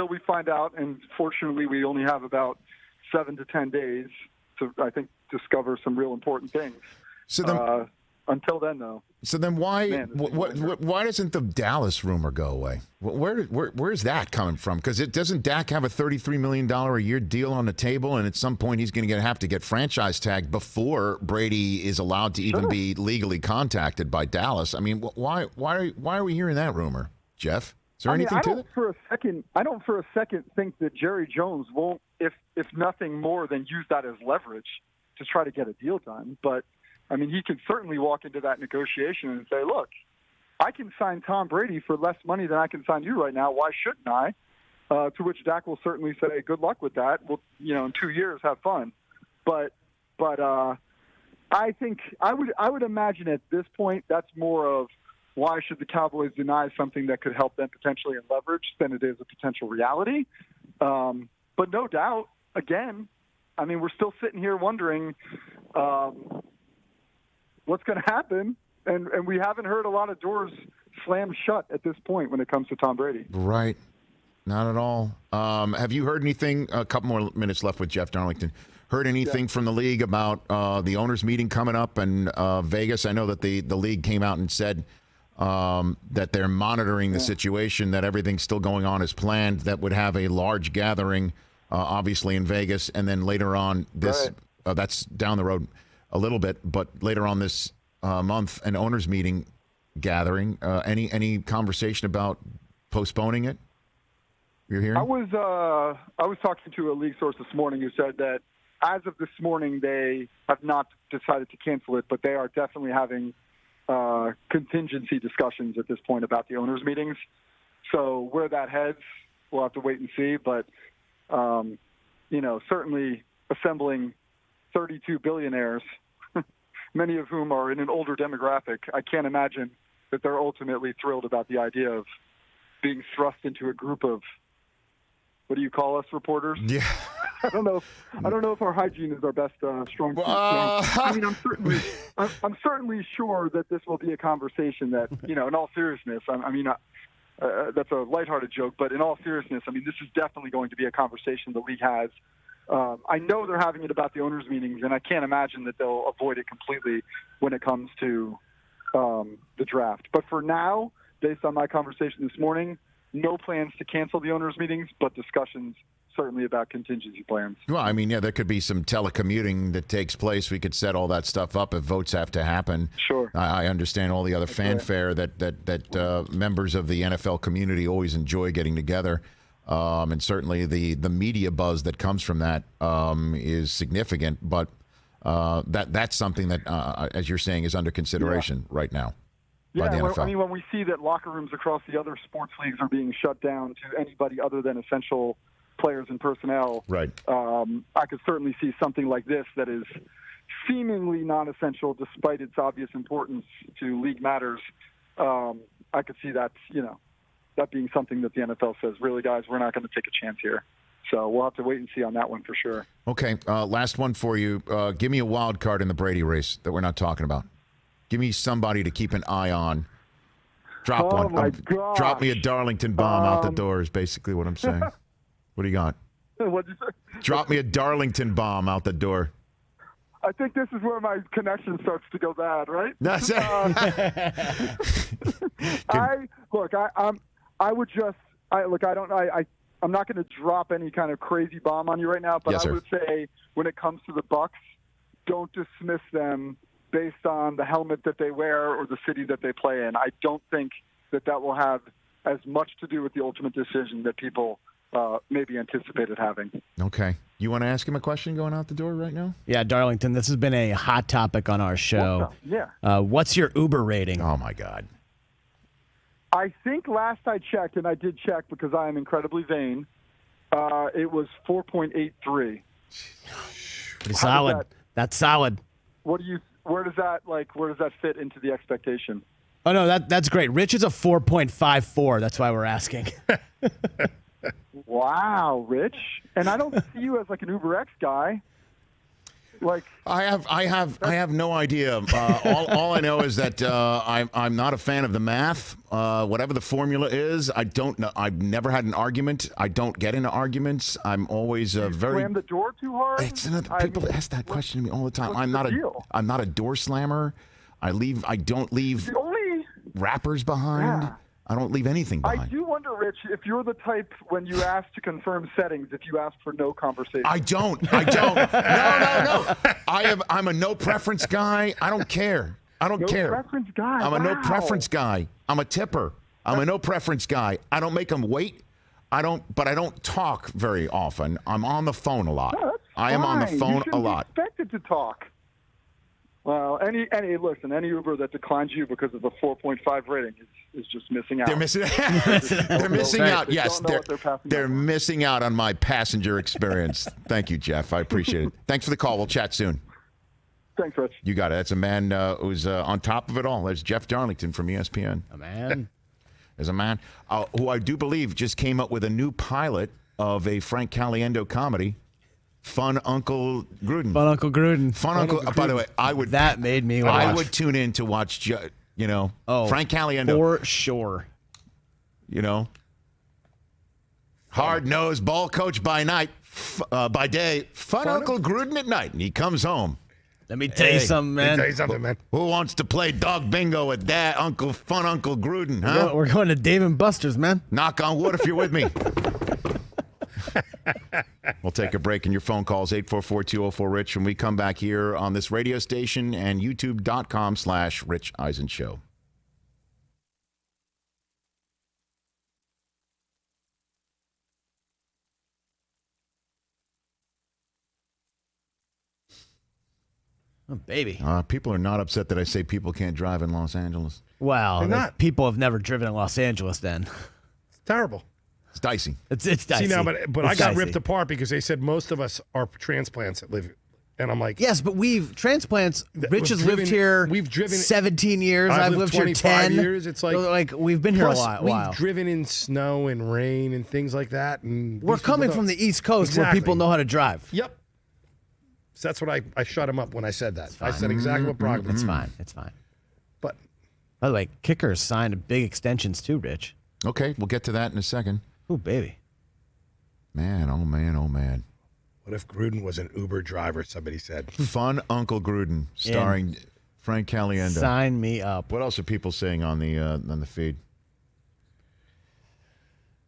we find out, and fortunately we only have about 7 to 10 days to, I think, discover some real important things. So then, until then, though. So then, why doesn't the Dallas rumor go away? Where's that coming from? Because doesn't Dak have a $33 million a year deal on the table, and at some point he's going to have to get franchise tagged before Brady is allowed to even be legally contacted by Dallas? I mean, why are we hearing that rumor, Jeff? Is there anything to it? I don't for a second think that Jerry Jones won't, if nothing more than use that as leverage to try to get a deal done. But I mean, he can certainly walk into that negotiation and say, look, I can sign Tom Brady for less money than I can sign you right now. Why shouldn't I? To which Dak will certainly say, good luck with that. We'll, in 2 years, have fun. But I think I would imagine at this point that's more of why should the Cowboys deny something that could help them potentially in leverage than it is a potential reality. But no doubt, again, I mean, we're still sitting here wondering what's going to happen, and we haven't heard a lot of doors slammed shut at this point when it comes to Tom Brady. Right. Not at all. Have you heard anything, a couple more minutes left with Jeff Darlington, heard anything from the league about the owners' meeting coming up in Vegas? I know that the league came out and said that they're monitoring the situation, that everything's still going on as planned, that would have a large gathering, obviously in Vegas, and then later on this, that's down the road a little bit, but later on this month, an owners meeting gathering. Any conversation about postponing it? You're hearing? I was talking to a league source this morning who said that as of this morning, they have not decided to cancel it, but they are definitely having contingency discussions at this point about the owners meetings. So where that heads, we'll have to wait and see. But certainly assembling 32 billionaires, many of whom are in an older demographic, I can't imagine that they're ultimately thrilled about the idea of being thrust into a group of, what do you call us, reporters? Yeah. I don't know if our hygiene is our best strong suit. I mean, I'm certainly sure that this will be a conversation that, in all seriousness, that's a lighthearted joke, but in all seriousness, I mean, this is definitely going to be a conversation the league has. I know they're having it about the owners' meetings, and I can't imagine that they'll avoid it completely when it comes to the draft. But for now, based on my conversation this morning, no plans to cancel the owners' meetings, but discussions certainly about contingency plans. Well, I mean, there could be some telecommuting that takes place. We could set all that stuff up if votes have to happen. Sure. I understand all the other fanfare that members of the NFL community always enjoy getting together. And certainly the media buzz that comes from that is significant. But that's something that, as you're saying, is under consideration right now by the NFL. When we see that locker rooms across the other sports leagues are being shut down to anybody other than essential players and personnel, right? I could certainly see something like this that is seemingly non-essential despite its obvious importance to league matters. I could see that, that being something that the NFL says, really, guys, we're not going to take a chance here. So we'll have to wait and see on that one for sure. Okay, last one for you. Give me a wild card in the Brady race that we're not talking about. Give me somebody to keep an eye on. Drop one. My gosh. Drop me a Darlington bomb out the door is basically what I'm saying. What do you got? What'd you say? Drop me a Darlington bomb out the door. I think this is where my connection starts to go bad, right? That's it. I'm not going to drop any kind of crazy bomb on you right now, but Yes, I sir. would say when it comes to the Bucks, don't dismiss them based on the helmet that they wear or the city that they play in. I don't think that will have as much to do with the ultimate decision that people maybe anticipated having. Okay. You want to ask him a question going out the door right now? Yeah, Darlington, this has been a hot topic on our show. Yeah. What's your Uber rating? Oh, my God. I think last I checked, and I did check because I am incredibly vain, it was 4.83. Pretty solid. That's solid. Where does that fit into the expectation? Oh, no, that's great. Rich is a 4.54. That's why we're asking. Wow, Rich. And I don't see you as like an Uber X guy. Like I have no idea. All I know is that I'm not a fan of the math. Whatever the formula is, I don't know. I've never had an argument. I don't get into arguments. I'm always very. Slam the door too hard. People ask that question to me all the time. I'm not a door slammer. I don't leave The only wrappers behind. Yeah. I don't leave anything behind. I do wonder, Rich, if you're the type when you ask to confirm settings, if you ask for no conversation. I don't. No. I'm a no preference guy. I don't care. No preference guy. I'm a no Wow. preference guy. I'm a tipper. I'm a no preference guy. I don't make them wait. But I don't talk very often. I'm on the phone a lot. No, that's I am on the fine. phone You a shouldn't lot. be expected to talk. Well, any Uber that declines you because of a 4.5 rating is just missing out. They're missing. They're missing out. They Yes, don't know what they're passing they're up on. missing out on my passenger experience. Thank you, Jeff. I appreciate it. Thanks for the call. We'll chat soon. Thanks, Rich. You got it. That's a man who's on top of it all. There's Jeff Darlington from ESPN. Oh, man. There's a man who I do believe just came up with a new pilot of a Frank Caliendo comedy, Fun Uncle Gruden. Fun Uncle Gruden. Fun Uncle. By the way, That made me watch. I would tune in to watch. Frank Caliendo For sure. Hard-nosed ball coach by night, by day, fun Uncle Gruden at night, and he comes home. Let me tell you something, man. Who wants to play dog bingo with Dad, Fun Uncle Gruden, huh? We're going to Dave and Buster's, man. Knock on wood if you're with me. We'll take a break in your phone calls, 844-204-RICH, when we come back here on this radio station and youtube.com/Rich Eisen Show. Oh, baby. People are not upset that I say people can't drive in Los Angeles. Well, They're not. people have never driven in Los Angeles then. It's terrible. It's dicey. It's dicey. See now, but It's I got dicey. ripped apart because they said most of us are transplants that live, and I'm like, Yes, but transplants. Rich has driven- lived here. we've driven 17 years. I've I've lived lived here 25 10 years. It's like we've been here a plus, while. We've driven in snow and rain and things like that. And We're these people coming don't- from the East Coast Exactly. where people know how to drive. Yep. So that's what I shut him up when I said that. I said exactly what Brock. It's fine. It's fine. But By the way, kickers signed big extensions too, Rich. Okay, we'll get to that in a second. Oh, baby. Man, oh man, oh man. what if Gruden was an Uber driver? Somebody said. Fun Uncle Gruden, starring Frank Caliendo. Sign me up. What else are people saying on the feed?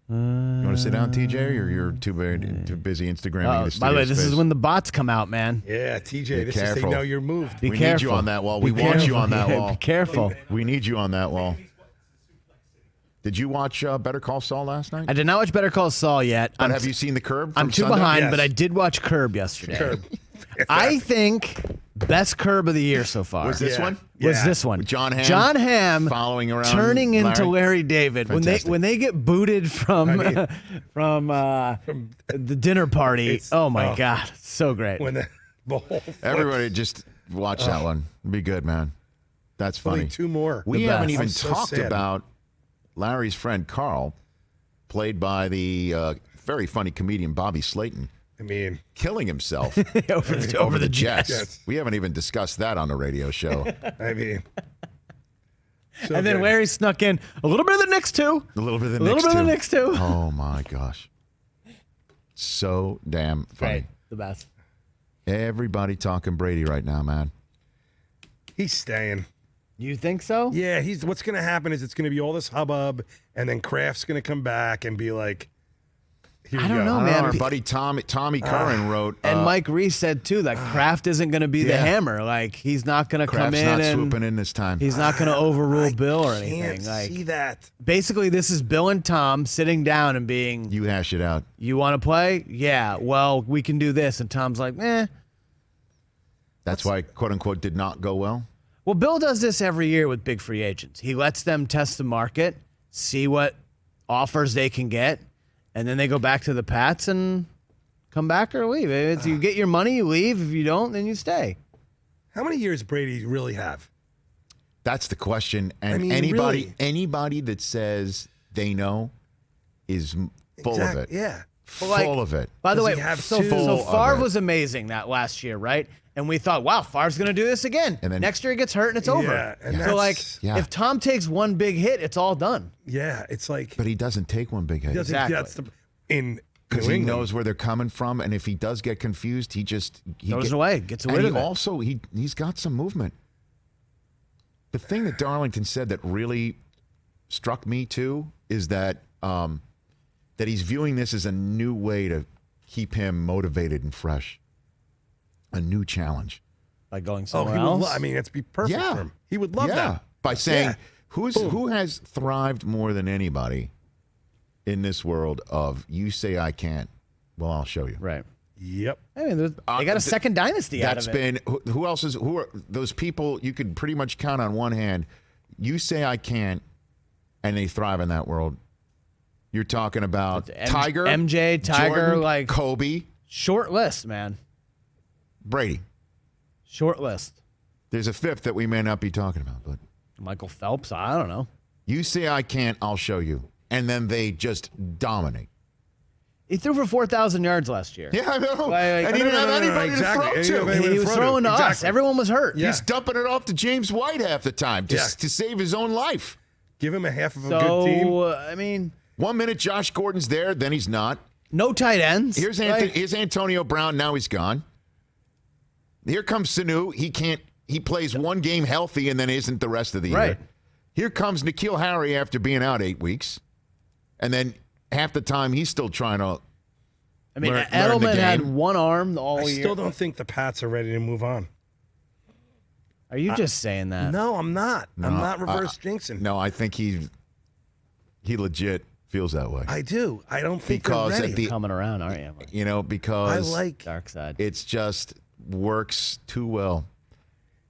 You want to sit down, TJ, or you're too busy Instagramming the By the way, studio this space? is when the bots come out, man. Yeah, TJ, Be this is careful. they know you're moved. Be We careful. need you on that wall. Be We want you careful. on that Yeah, wall. Be careful. We need you on that wall. Did you watch Better Call Saul last night? I did not watch Better Call Saul yet. But have you seen The Curb? I'm from too Sunday? behind, Yes. but I did watch Curb yesterday. Curb. I think best Curb of the year so far. Was this one? Was Yeah. this one? With John Hamm John Hamm following around turning into Larry? Larry David Fantastic. when they get booted from from the dinner party. Oh my God, so great. When the whole Everybody just watch that one. It'd be good, man. That's funny. Only two more. We The haven't best. even I'm so talked sad. about Larry's friend Carl, played by the very funny comedian Bobby Slayton, I mean, killing himself over the Jets. Yes. We haven't even discussed that on the radio show. I mean. So And then good. Larry snuck in a little bit of the Knicks, too. A little bit of the A little Knicks, bit too. of the Knicks, too. Oh, my gosh. So damn funny. Right. The best. Everybody talking Brady right now, man. He's staying. You think so? Yeah, what's going to happen is it's going to be all this hubbub, and then Kraft's going to come back and be like, here I you don't go. know, I don't man. know, our buddy Tommy Curran wrote. And Mike Reese said, too, that Kraft isn't going to be the Yeah. hammer. Like, he's not going to come Kraft's in not and swooping in this time. he's not going to overrule Bill or anything. Can't Like, see that. basically, this is Bill and Tom sitting down and being, You hash it out. you want to play? Yeah, well, we can do this. And Tom's like, That's why, quote unquote, did not go well. Well, Bill does this every year with big free agents. He lets them test the market, see what offers they can get, and then they go back to the Pats and come back or leave. If you get your money, you leave. If you don't, then you stay. How many years Brady really have? That's the question. And I mean, anybody that says they know is full of it. Yeah. Full of it. By the Does way, he have so two? Full of Favre it. was amazing that last year, right? And we thought, wow, Favre's going to do this again. And then- next year he gets hurt and it's over. Yeah, and So, like, that's- Yeah. if Tom takes one big hit, it's all done. Yeah, it's like But he doesn't take one big hit. he doesn't- Exactly. that's in Because New he England. knows where they're coming from, and if he does get confused, he just Throws it away, gets rid and of he it. also he's got some movement. The thing that Darlington said that really struck me too is that that he's viewing this as a new way to keep him motivated and fresh, a new challenge. By going Oh, somewhere he would. else. I mean, it's be perfect Yeah. for him. He would love Yeah, that. by saying Yeah. who has thrived more than anybody in this world of you say I can't, well I'll show you. right. Yep. I mean, they got a second dynasty out That's of it. been who else is who are those people you could pretty much count on one hand. You say I can't, and they thrive in that world. You're talking about Tiger, MJ, Tiger, Jordan, like Kobe, short list, man. Brady. Short list. There's a fifth that we may not be talking about, but Michael Phelps. I don't know. you say I can't, I'll show you, and then they just dominate. He threw for 4,000 yards last year. Yeah, I know. Like- and he didn't have anybody exactly. to And he throw didn't to. have He was throwing to us. Exactly. Everyone was hurt. Yeah. He's dumping it off to James White half the time to save his own life. Give him a half of a good team. So, I mean, 1 minute Josh Gordon's there, then he's not. no tight ends. Here's Antonio Brown. Now he's gone. Here comes Sanu. He can't. He plays one game healthy and then isn't the rest of the year. Right. Here comes N'Keal Harry after being out 8 weeks, and then half the time he's still trying to. I mean, learn the Edelman had game. one arm all I year. still don't think the Pats are ready to move on. Are you just saying that? No, I'm not. I'm not reverse jinxing. No, I think he legit feels that way. I do. I don't think Because they're at ready. the- Coming around, aren't you? Because I like. Dark side. it's just works too well.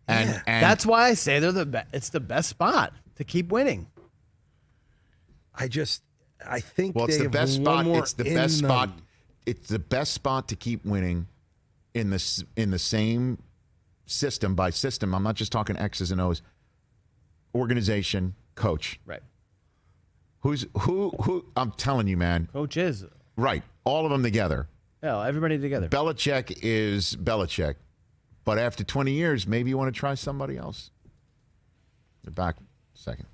And, Yeah. and That's why I say it's the best spot to keep winning. I think well, it's they the have best one spot. more It's the in best them. spot. It's the best spot to keep winning in the same system. By system, I'm not just talking X's and O's. Organization, coach. Right. Who? I'm telling you, man. Coach is. Right, all of them together. Yeah, everybody together. Belichick is Belichick, but after 20 years, maybe you want to try somebody else. They're back. Second.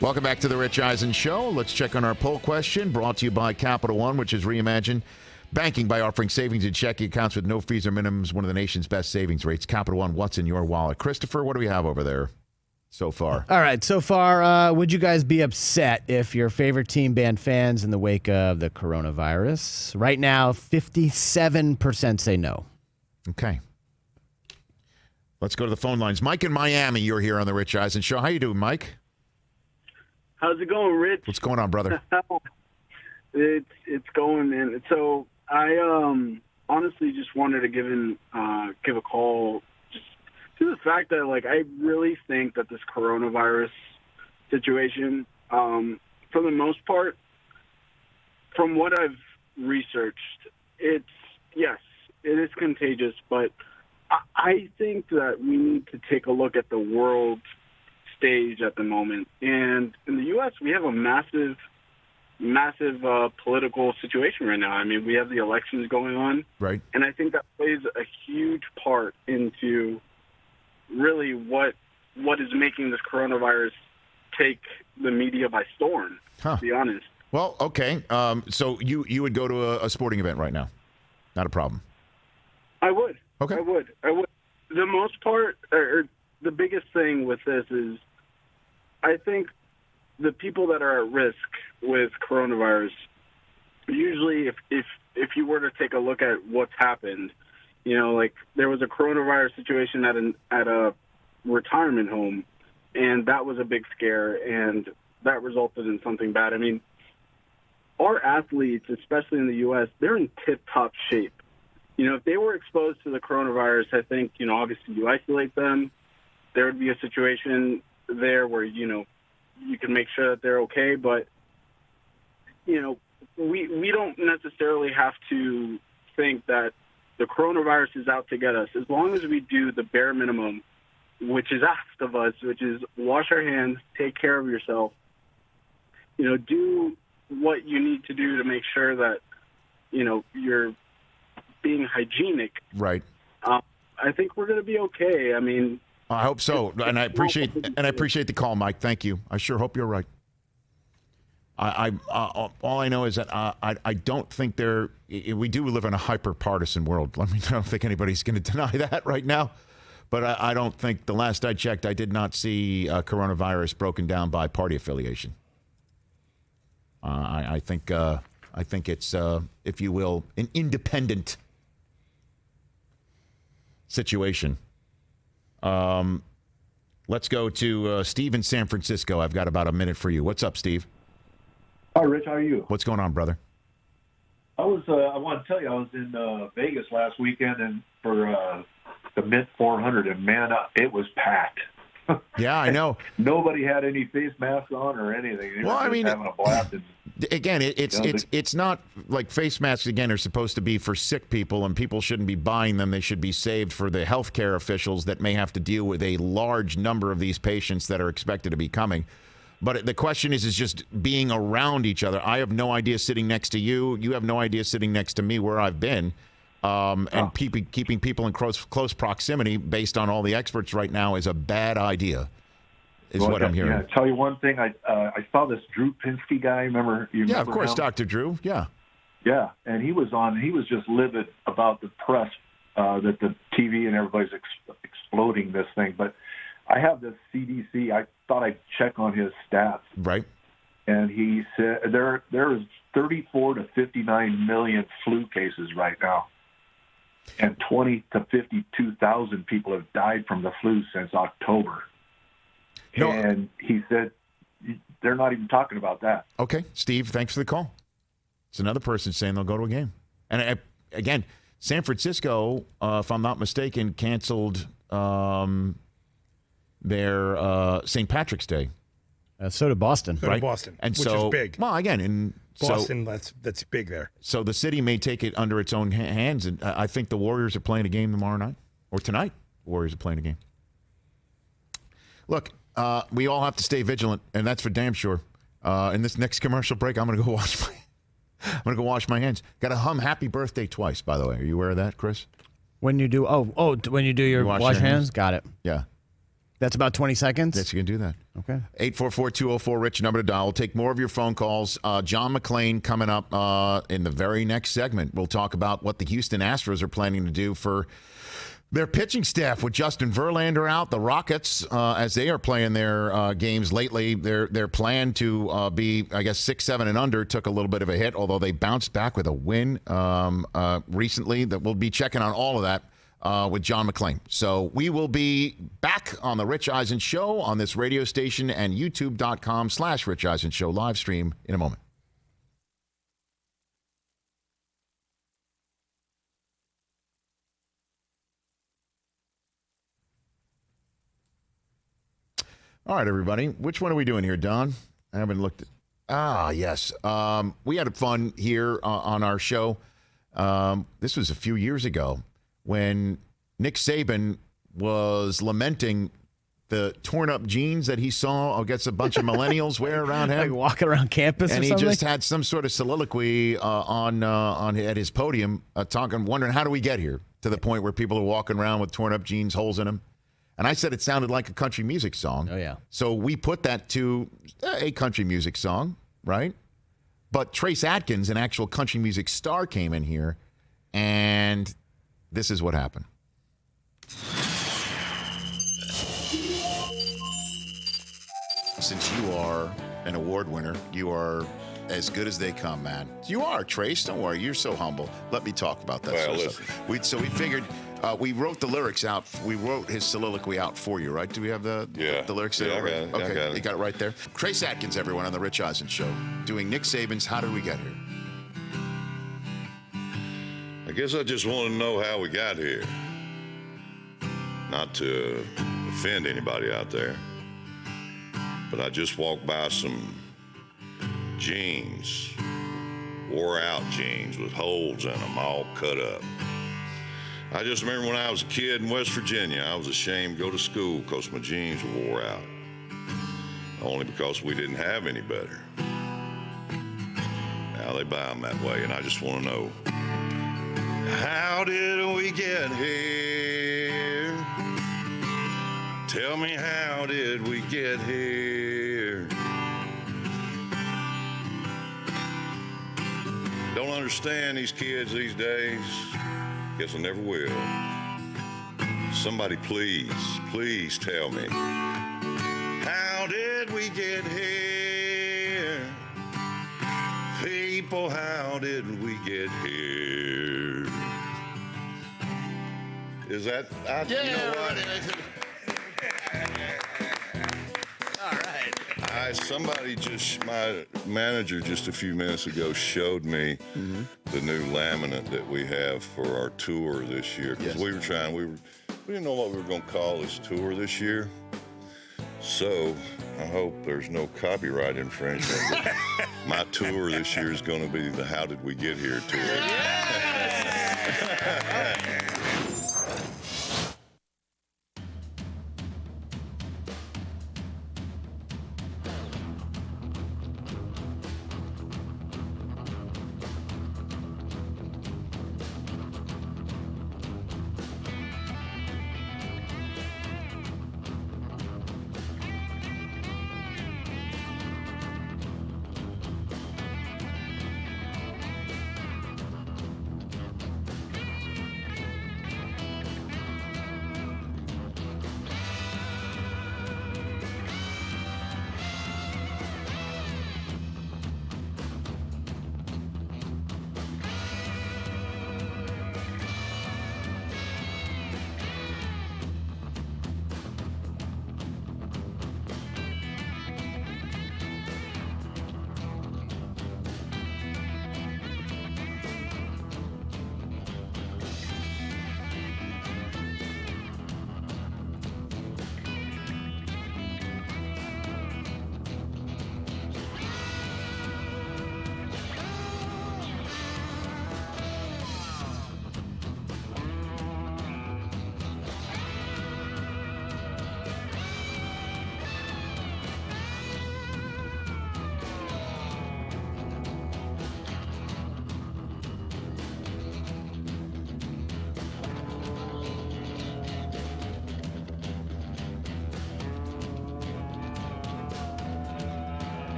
Welcome back to the Rich Eisen Show. Let's check on our poll question brought to you by Capital One, which has reimagined banking by offering savings and checking accounts with no fees or minimums, one of the nation's best savings rates. Capital One, what's in your wallet? Christopher, what do we have over there so far? All right, so far, would you guys be upset if your favorite team banned fans in the wake of the coronavirus? Right now, 57% say no. Okay. Let's go to the phone lines. Mike in Miami, you're here on the Rich Eisen Show. How you doing, Mike? How's it going, Rich? What's going on, brother? It's going, man. So I honestly just wanted to give a call just to the fact that, like, I really think that this coronavirus situation, for the most part, from what I've researched, it is contagious, but I think that we need to take a look at the world stage at the moment. And in the U.S., we have a massive political situation right now. I mean, we have the elections going on. Right. And I think that plays a huge part into really what is making this coronavirus take the media by storm, to be honest. Well, okay. So you would go to a sporting event right now? Not a problem. I would. Okay. I would. The most part, or the biggest thing with this is, I think the people that are at risk with coronavirus, usually if you were to take a look at what's happened, you know, like there was a coronavirus situation at a retirement home, and that was a big scare, and that resulted in something bad. I mean, our athletes, especially in the U.S., they're in tip-top shape. You know, if they were exposed to the coronavirus, I think, you know, obviously you isolate them. There would be a situation there where, you know, you can make sure that they're okay. But, you know, we don't necessarily have to think that the coronavirus is out to get us. As long as we do the bare minimum, which is asked of us, which is wash our hands, take care of yourself, you know, do what you need to do to make sure that, you know, you're being hygienic. Right. I think we're going to be okay. I mean, I hope so, and I appreciate the call, Mike. Thank you. I sure hope you're right. All I know is that I don't think we do live in a hyper-partisan world. I don't think anybody's going to deny that right now. But I don't think, the last I checked, I did not see coronavirus broken down by party affiliation. I think it's, if you will, an independent situation. Let's go to Steve in San Francisco. I've got about a minute for you. What's up, Steve? Hi, Rich. How are you? What's going on, brother? I want to tell you, I was in Vegas last weekend and for the Mint 400, and man, it was packed. Yeah, I know. Nobody had any face masks on or anything. They well, were I mean, having a blast. And, again, it's not like face masks, again, are supposed to be for sick people, and people shouldn't be buying them. They should be saved for the healthcare officials that may have to deal with a large number of these patients that are expected to be coming. But the question is just being around each other. I have no idea sitting next to you. You have no idea sitting next to me where I've been. And keeping people in close proximity based on all the experts right now is a bad idea, what I'm hearing. Yeah, tell you one thing. I saw this Drew Pinsky guy. Remember of course, him? Dr. Drew. Yeah. Yeah, and he was just livid about the press, that the TV and everybody's exploding this thing. But I have this CDC. I thought I'd check on his stats. Right. And he said there is 34 to 59 million flu cases right now. And 20 to 52,000 people have died from the flu since October. No. And he said they're not even talking about that. Okay, Steve, thanks for the call. It's another person saying they'll go to a game. And again, San Francisco, if I'm not mistaken, canceled their St. Patrick's Day. So did Boston. So did Boston, and which is big. Well, again, Boston, that's big there. So the city may take it under its own hands, and I think the Warriors are playing a game tomorrow night, or tonight. The Warriors are playing a game. Look, we all have to stay vigilant, and that's for damn sure. In this next commercial break, I'm going to go wash my hands. Got to hum "Happy Birthday" twice, by the way. Are you aware of that, Chris? When you do when you do your wash hands? Got it. Yeah. That's about 20 seconds? Yes, you can do that. Okay. 844-204-RICH, number to dial. We'll take more of your phone calls. John McClain coming up in the very next segment. We'll talk about what the Houston Astros are planning to do for their pitching staff with Justin Verlander out. The Rockets, as they are playing their games lately, their plan to be, I guess, 6-7 and under took a little bit of a hit, although they bounced back with a win recently. That we'll be checking on all of that with John McClain. So we will be back on the Rich Eisen Show on this radio station and youtube.com/Rich Eisen Show live stream in a moment. All right, everybody. Which one are we doing here, Don? I haven't looked at... yes. We had fun here on our show. This was a few years ago when Nick Saban was lamenting the torn-up jeans that he saw, I guess, a bunch of millennials wear around him. Like walking around campus and or something? he just had some sort of soliloquy at his podium, wondering, how do we get here? To the point where people are walking around with torn-up jeans, holes in them. And I said it sounded like a country music song. Oh, yeah. So we put that to a country music song, right? But Trace Adkins, an actual country music star, came in here, and this is what happened. Since you are an award winner, you are as good as they come, man. You are, Trace. Don't worry. You're so humble. Let me talk about that. Well, sort of stuff. So we figured... we wrote the lyrics out. We wrote his soliloquy out for you, right? Do we have the lyrics there? Yeah, I got it. Okay, I got it. You got it right there. Trace Adkins, everyone, on the Rich Eisen Show, doing Nick Saban's "How Did We Get Here?" I guess I just want to know how we got here. Not to offend anybody out there, but I just walked by some jeans, wore out jeans with holes in them, all cut up. I just remember when I was a kid in West Virginia, I was ashamed to go to school because my jeans wore out. Only because we didn't have any better. Now they buy them that way, and I just want to know, how did we get here? Tell me, how did we get here? Don't understand these kids these days. Guess I never will. Somebody please tell me, how did we get here? People, how did we get here? Is that, you know what? All right. My manager just a few minutes ago showed me the new laminate that we have for our tour this year. Because we didn't know what we were going to call this tour this year. So I hope there's no copyright infringement. My tour this year is going to be the How Did We Get Here tour.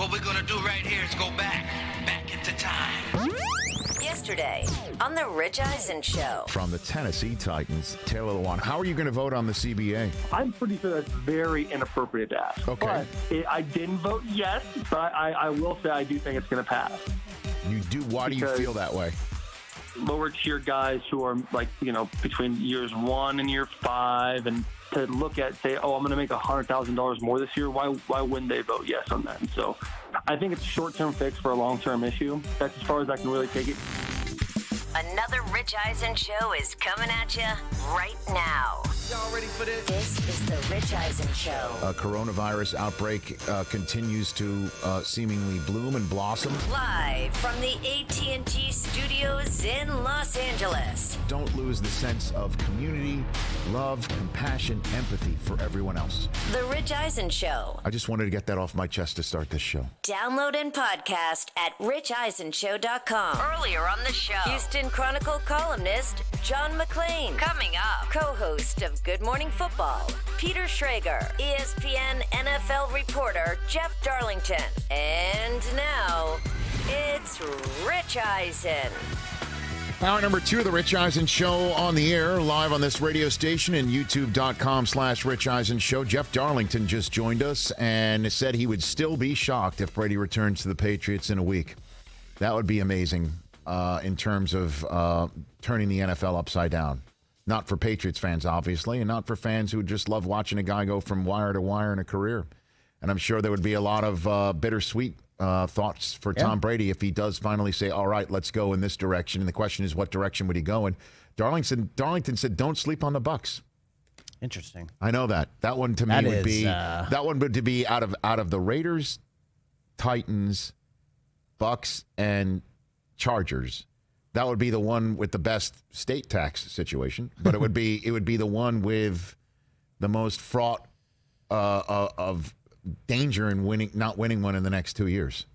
What we're gonna do right here is go back into time. Yesterday on the Rich Eisen Show. From the Tennessee Titans, Taylor Lewan. How are you going to vote on the CBA? I'm pretty sure that's very inappropriate to ask. Okay. But I didn't vote yes, but I will say I do think it's going to pass. You do? Why do you feel that way? Lower tier guys who are between years 1 and year 5, and to look at say, oh, I'm going to make $100,000 more this year. Why wouldn't they vote yes on that? And so I think it's a short-term fix for a long-term issue. That's as far as I can really take it. Another Rich Eisen Show is coming at you right now. Y'all ready for this? This is the Rich Eisen Show. A coronavirus outbreak continues to seemingly bloom and blossom. Live from the AT&T studios in Los Angeles. Don't lose the sense of community, love, compassion, empathy for everyone else. The Rich Eisen Show. I just wanted to get that off my chest to start this show. Download and podcast at richeisenshow.com. Earlier on the show, Houston Chronicle columnist John McClain. Coming up, co-host of Good Morning Football, Peter Schrager. ESPN NFL reporter Jeff Darlington. And now, it's Rich Eisen. Hour number 2 of the Rich Eisen Show on the air, live on this radio station and youtube.com/Rich Eisen Show. Jeff Darlington just joined us and said he would still be shocked if Brady returns to the Patriots in a week. That would be amazing in terms of turning the NFL upside down. Not for Patriots fans, obviously, and not for fans who just love watching a guy go from wire to wire in a career. And I'm sure there would be a lot of bittersweet thoughts for Tom Brady if he does finally say, all right, let's go in this direction. And the question is, what direction would he go in? Darlington said, don't sleep on the Bucs. Interesting. I know that. That one to me would be that one would be out of the Raiders, Titans, Bucs, and Chargers. That would be the one with the best state tax situation, but it would be the one with the most fraught of danger in not winning one in the next 2 years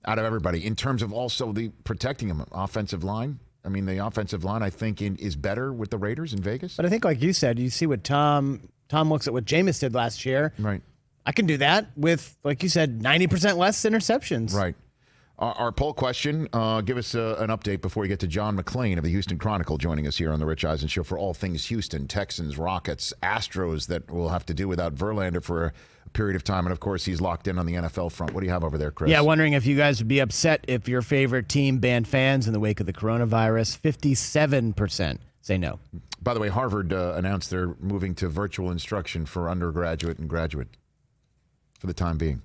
out of everybody. In terms of also the protecting them, offensive line. I mean, the offensive line I think is better with the Raiders in Vegas. But I think, like you said, you see what Tom looks at what Jameis did last year. Right. I can do that with, like you said, 90% less interceptions. Right. Our poll question, give us an update before we get to John McClain of the Houston Chronicle joining us here on the Rich Eisen Show for all things Houston, Texans, Rockets, Astros that will have to do without Verlander for a period of time. And, of course, he's locked in on the NFL front. What do you have over there, Chris? Yeah, wondering if you guys would be upset if your favorite team banned fans in the wake of the coronavirus. 57% say no. By the way, Harvard announced they're moving to virtual instruction for undergraduate and graduate for the time being.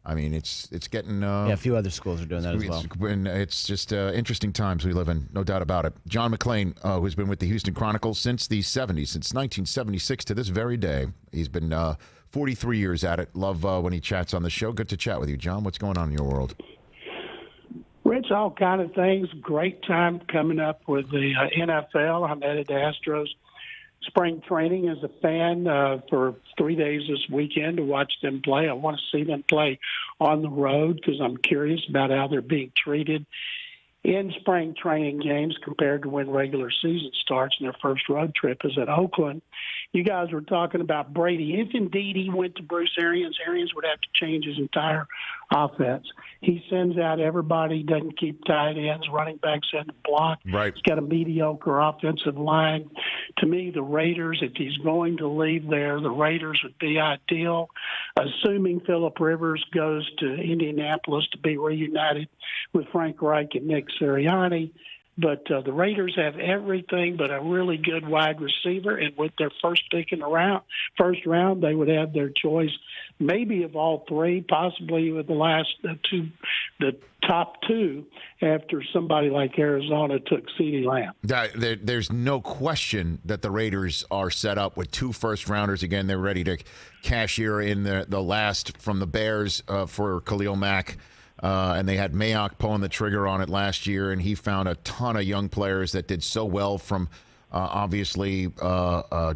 I mean, it's getting... a few other schools are doing that as well. It's just interesting times we live in, no doubt about it. John McClain, who's been with the Houston Chronicle since the 70s, since 1976 to this very day. He's been 43 years at it. Love when he chats on the show. Good to chat with you, John. What's going on in your world? Rich, all kind of things. Great time coming up with the NFL. I'm headed to Astros spring training as a fan for 3 days this weekend to watch them play. I want to see them play on the road because I'm curious about how they're being treated in spring training games compared to when regular season starts, and their first road trip is at Oakland. You guys were talking about Brady. If indeed he went to Bruce Arians, Arians would have to change his entire offense. He sends out everybody, doesn't keep tight ends, running backs in the block. Right. He's got a mediocre offensive line. To me, the Raiders, if he's going to leave there, the Raiders would be ideal, assuming Phillip Rivers goes to Indianapolis to be reunited with Frank Reich and Nick Sirianni. But the Raiders have everything but a really good wide receiver, and with their first pick in the first round, they would have their choice maybe of all three, possibly with the top two after somebody like Arizona took CeeDee Lamb. There's no question that the Raiders are set up with 2 first-rounders. Again, they're ready to cashier in the last from the Bears for Khalil Mack. And they had Mayock pulling the trigger on it last year, and he found a ton of young players that did so well from obviously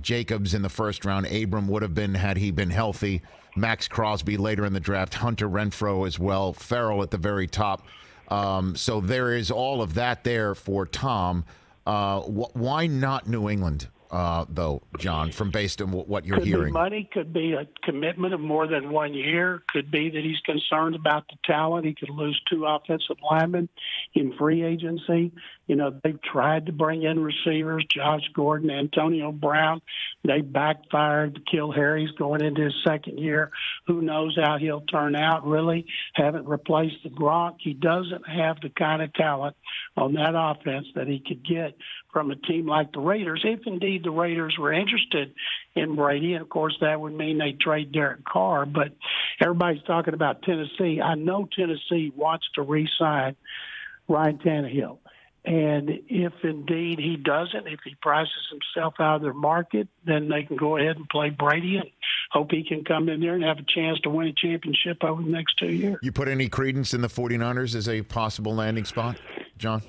Jacobs in the first round. Abram would have been had he been healthy. Max Crosby later in the draft. Hunter Renfrow as well. Farrell at the very top. So there is all of that there for Tom. Why not New England? though, John, from based on what you're Could hearing? be money, could be a commitment of more than 1 year, could be that he's concerned about the talent. He could lose 2 offensive linemen in free agency. You know, they've tried to bring in receivers, Josh Gordon, Antonio Brown. They backfired. Kill Harry's going into his second year. Who knows how he'll turn out, really. Haven't replaced the Gronk. He doesn't have the kind of talent on that offense that he could get from a team like the Raiders, if indeed the Raiders were interested in Brady. And, of course, that would mean they trade Derek Carr. But everybody's talking about Tennessee. I know Tennessee wants to re-sign Ryan Tannehill. And if indeed he doesn't, if he prices himself out of their market, then they can go ahead and play Brady and hope he can come in there and have a chance to win a championship over the next 2 years. You put any credence in the 49ers as a possible landing spot, John?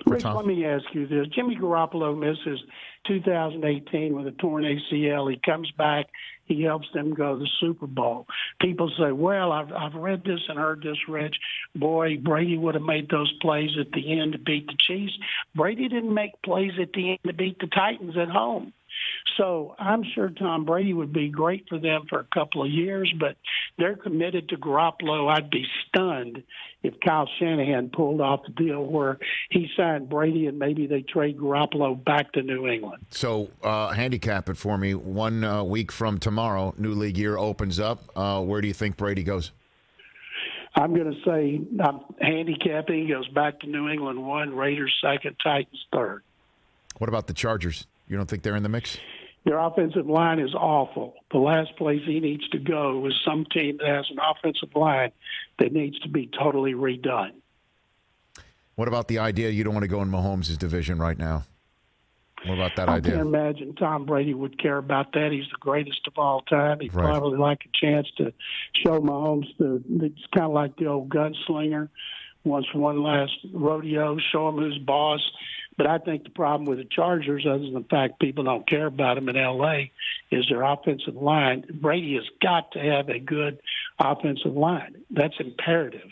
Rick, let me ask you this. Jimmy Garoppolo misses 2018 with a torn ACL. He comes back. He helps them go to the Super Bowl. People say, well, I've read this and heard this, Rich. Boy, Brady would have made those plays at the end to beat the Chiefs. Brady didn't make plays at the end to beat the Titans at home. So I'm sure Tom Brady would be great for them for a couple of years, but they're committed to Garoppolo. I'd be stunned if Kyle Shanahan pulled off the deal where he signed Brady and maybe they trade Garoppolo back to New England. So handicap it for me. 1 week from tomorrow, new league year opens up. Where do you think Brady goes? I'm going to say I'm handicapping. He goes back to New England 1, Raiders 2nd, Titans 3rd. What about the Chargers? You don't think they're in the mix? Their offensive line is awful. The last place he needs to go is some team that has an offensive line that needs to be totally redone. What about the idea you don't want to go in Mahomes' division right now? What about that idea? I can't imagine Tom Brady would care about that. He's the greatest of all time. He'd Right. probably like a chance to show Mahomes it's kind of like the old gunslinger. Wants one last rodeo, show him who's boss. But I think the problem with the Chargers, other than the fact people don't care about them in L.A., is their offensive line. Brady has got to have a good offensive line. That's imperative.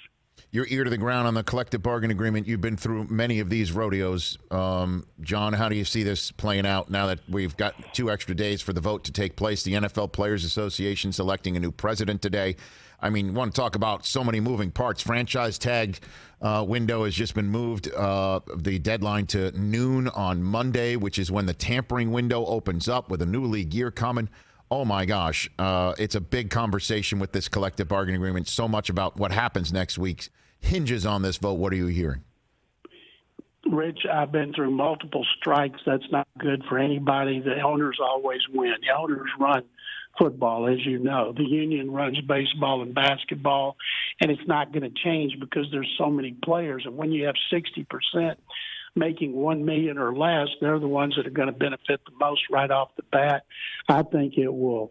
Your ear to the ground on the collective bargaining agreement. You've been through many of these rodeos. John, how do you see this playing out now that we've got 2 extra days for the vote to take place? The NFL Players Association selecting a new president today. I mean, want to talk about so many moving parts. Franchise tag window has just been moved. The deadline to noon on Monday, which is when the tampering window opens up with a new league year coming. Oh, my gosh. It's a big conversation with this collective bargaining agreement. So much about what happens next week hinges on this vote. What are you hearing? Rich, I've been through multiple strikes. That's not good for anybody. The owners always win. The owners run football, as you know. The union runs baseball and basketball, and it's not going to change because there's so many players. And when you have 60% making $1 million or less, they're the ones that are going to benefit the most right off the bat. I think it will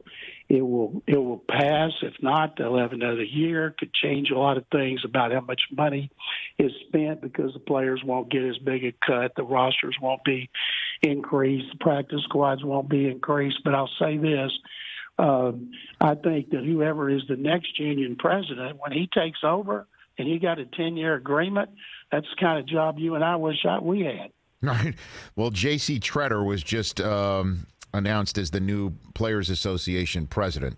pass. If not, they'll have another year. Could change a lot of things about how much money is spent because the players won't get as big a cut. The rosters won't be increased. The practice squads won't be increased. But I'll say this. I think that whoever is the next union president, when he takes over and he got a 10-year agreement, that's the kind of job you and I wish we had. Right. Well, J.C. Tretter was just announced as the new Players Association president.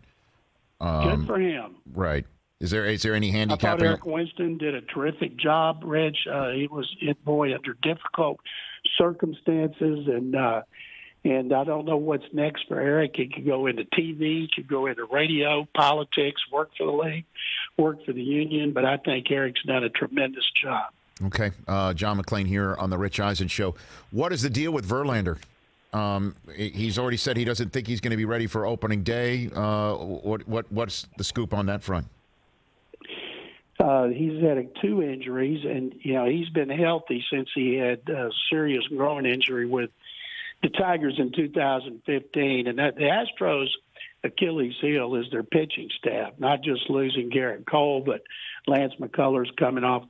Good for him. Right. Is there any I handicapping? thought Eric Winston did a terrific job, Rich. He was, under difficult circumstances, and I don't know what's next for Eric. He could go into TV, he could go into radio, politics, work for the league, work for the union, but I think Eric's done a tremendous job. Okay. John McClain here on the Rich Eisen Show. What is the deal with Verlander? He's already said he doesn't think he's going to be ready for opening day. What's the scoop on that front? He's had 2 injuries, and he's been healthy since he had a serious groin injury with the Tigers in 2015. And the Astros' Achilles heel is their pitching staff, not just losing Garrett Cole, but Lance McCullers coming off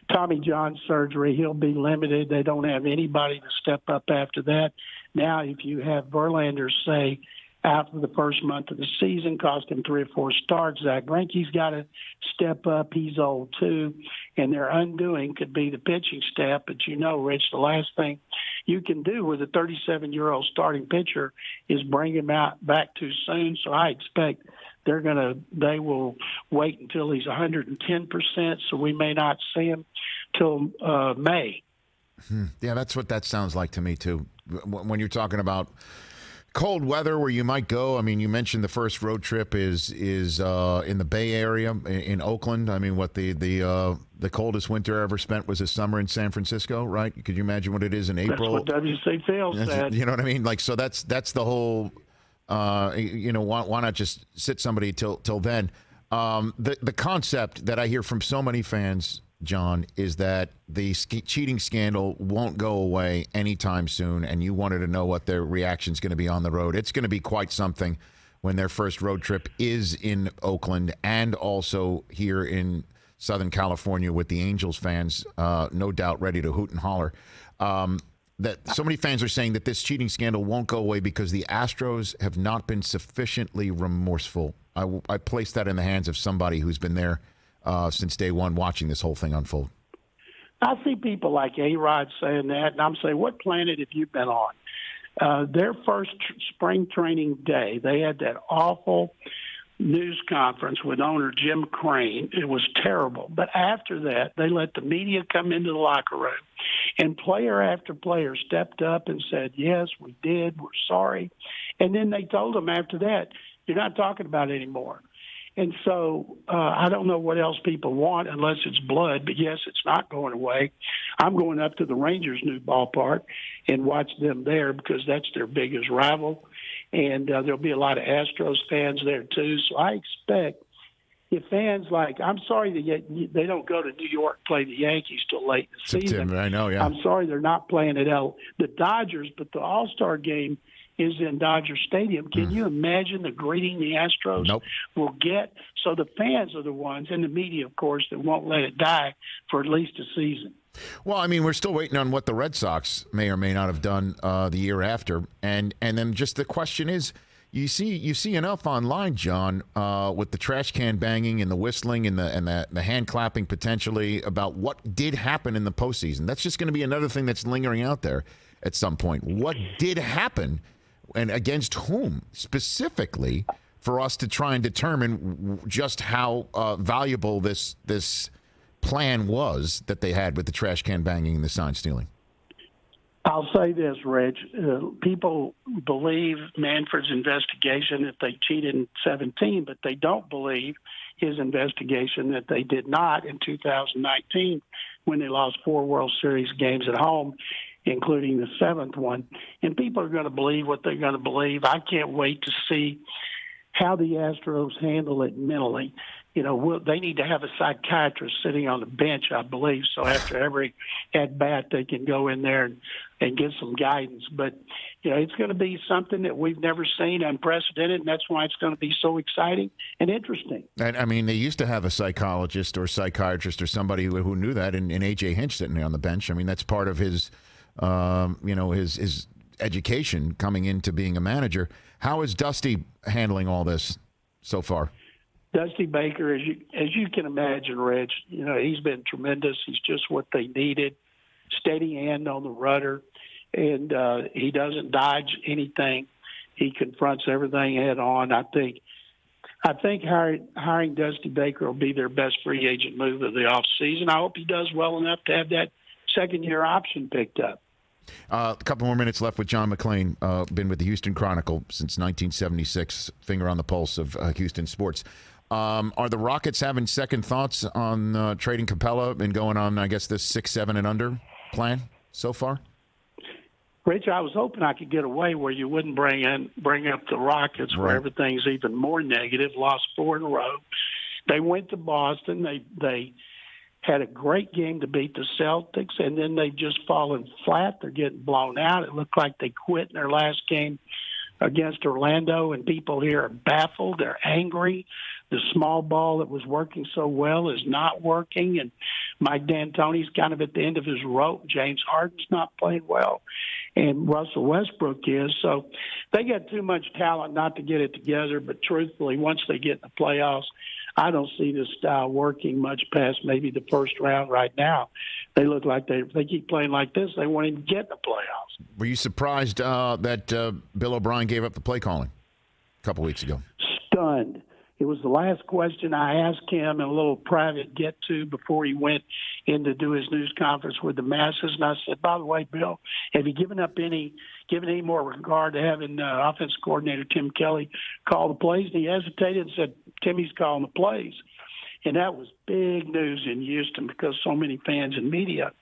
Tommy John surgery. He'll be limited. They don't have anybody to step up after that. Now, if you have Verlander, say, out for the first month of the season, cost him 3 or 4 starts, Zach Greinke's got to step up. He's old, too. And their undoing could be the pitching staff. But, Rich, the last thing you can do with a 37-year-old starting pitcher is bring him out back too soon. So I expect they will wait until he's 110%, so we may not see him till May. Yeah, that's what that sounds like to me too. When you're talking about cold weather where you might go, I mean, you mentioned the first road trip is in the Bay Area in Oakland. I mean, what the coldest winter I ever spent was a summer in San Francisco, right? Could you imagine what it is in April? That's what WC Phil said. You know what I mean? Like, so that's the whole. Why not just sit somebody till then? The concept that I hear from so many fans, John, is that the cheating scandal won't go away anytime soon, and you wanted to know what their reaction is going to be on the road. It's going to be quite something when their first road trip is in Oakland and also here in Southern California with the Angels fans, no doubt ready to hoot and holler. That so many fans are saying that this cheating scandal won't go away because the Astros have not been sufficiently remorseful. I place that in the hands of somebody who's been there since day one watching this whole thing unfold. I see people like A-Rod saying that, and I'm saying, what planet have you been on? Their first spring training day, they had that awful news conference with owner Jim McClain. It was terrible. But after that, they let the media come into the locker room, and player after player stepped up and said, yes, we did, we're sorry. And then they told them after that, you're not talking about it anymore. And so I don't know what else people want unless it's blood, but yes, it's not going away. I'm going up to the Rangers' new ballpark and watch them there because that's their biggest rival. And there'll be a lot of Astros fans there too. So I expect if fans I'm sorry they don't go to New York play the Yankees till late in the season. I know, yeah. I'm sorry they're not playing at the Dodgers, but the All-Star game is in Dodger Stadium. Can you imagine the greeting the Astros will get? So the fans are the ones, and the media, of course, that won't let it die for at least a season. Well, I mean, we're still waiting on what the Red Sox may or may not have done the year after, and then just the question is, you see enough online, John, with the trash can banging and the whistling and the hand clapping potentially about what did happen in the postseason. That's just going to be another thing that's lingering out there at some point. What did happen, and against whom specifically, for us to try and determine just how valuable this plan was that they had with the trash can banging and the sign stealing? I'll say this, Rich. People believe Manfred's investigation that they cheated in 2017, but they don't believe his investigation that they did not in 2019 when they lost 4 World Series games at home, including the 7th one. And people are going to believe what they're going to believe. I can't wait to see how the Astros handle it mentally. You know, they need to have a psychiatrist sitting on the bench, I believe, so after every at-bat they can go in there and get some guidance. But, you know, it's going to be something that we've never seen, unprecedented, and that's why it's going to be so exciting and interesting. And, I mean, they used to have a psychologist or psychiatrist or somebody who knew that, and A.J. Hinch sitting there on the bench. I mean, that's part of his, his education coming into being a manager. How is Dusty handling all this so far? Dusty Baker, as you can imagine, Rich, you know, he's been tremendous. He's just what they needed. Steady hand on the rudder, and he doesn't dodge anything. He confronts everything head on. I think hiring Dusty Baker will be their best free agent move of the offseason. I hope he does well enough to have that second-year option picked up. A couple more minutes left with John McClain, been with the Houston Chronicle since 1976, finger on the pulse of Houston sports. Are the Rockets having second thoughts on trading Capella and going on, I guess, this 6, 7, and under plan so far? Rich, I was hoping I could get away where you wouldn't bring up the Rockets, where everything's even more negative. Lost 4 in a row. They went to Boston. They had a great game to beat the Celtics, and then they've just fallen flat. They're getting blown out. It looked like they quit in their last game against Orlando, and people here are baffled. They're angry. The small ball that was working so well is not working, and Mike D'Antoni's kind of at the end of his rope. James Harden's not playing well, and Russell Westbrook is. So they got too much talent not to get it together, but truthfully, once they get in the playoffs, I don't see this style working much past maybe the first round right now. They look like if they keep playing like this, they won't even get in the playoffs. Were you surprised that Bill O'Brien gave up the play calling a couple weeks ago? Stunned. It was the last question I asked him in a little private get-to before he went in to do his news conference with the masses. And I said, by the way, Bill, have you given any more regard to having offensive coordinator Tim Kelly call the plays? And he hesitated and said, Timmy's calling the plays. And that was big news in Houston because so many fans and media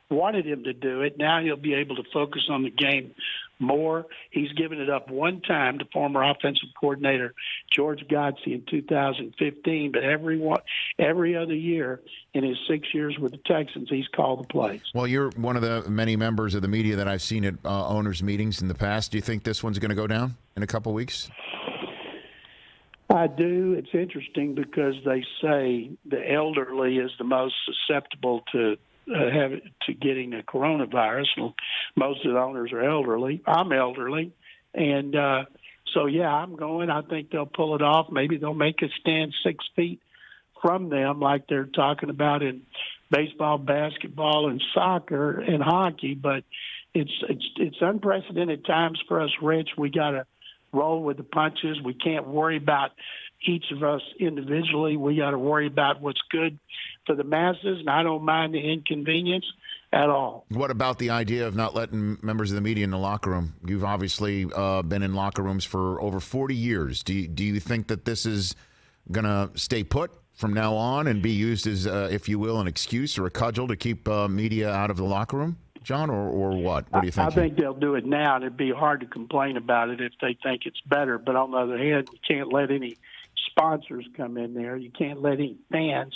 wanted him to do it. Now he'll be able to focus on the game more. He's given it up one time to former offensive coordinator George Godsey in 2015, but every other year in his 6 years with the Texans, he's called the plays. Well, you're one of the many members of the media that I've seen at owners' meetings in the past. Do you think this one's going to go down in a couple weeks? I do. It's interesting because they say the elderly is the most susceptible to getting the coronavirus. Most of the owners are elderly. I'm elderly, and so I'm going. I think they'll pull it off. Maybe they'll make it stand 6 feet from them, like they're talking about in baseball, basketball, and soccer and hockey. But it's unprecedented times for us, Rich. We got to roll with the punches. We can't worry about each of us individually. We got to worry about what's good for the masses, and I don't mind the inconvenience at all. What about the idea of not letting members of the media in the locker room? You've obviously been in locker rooms for over 40 years. Do you think that this is going to stay put from now on and be used as, if you will, an excuse or a cudgel to keep media out of the locker room? John, or what? What do you think? I think they'll do it now, and it'd be hard to complain about it if they think it's better. But on the other hand, you can't let any sponsors come in there. You can't let any fans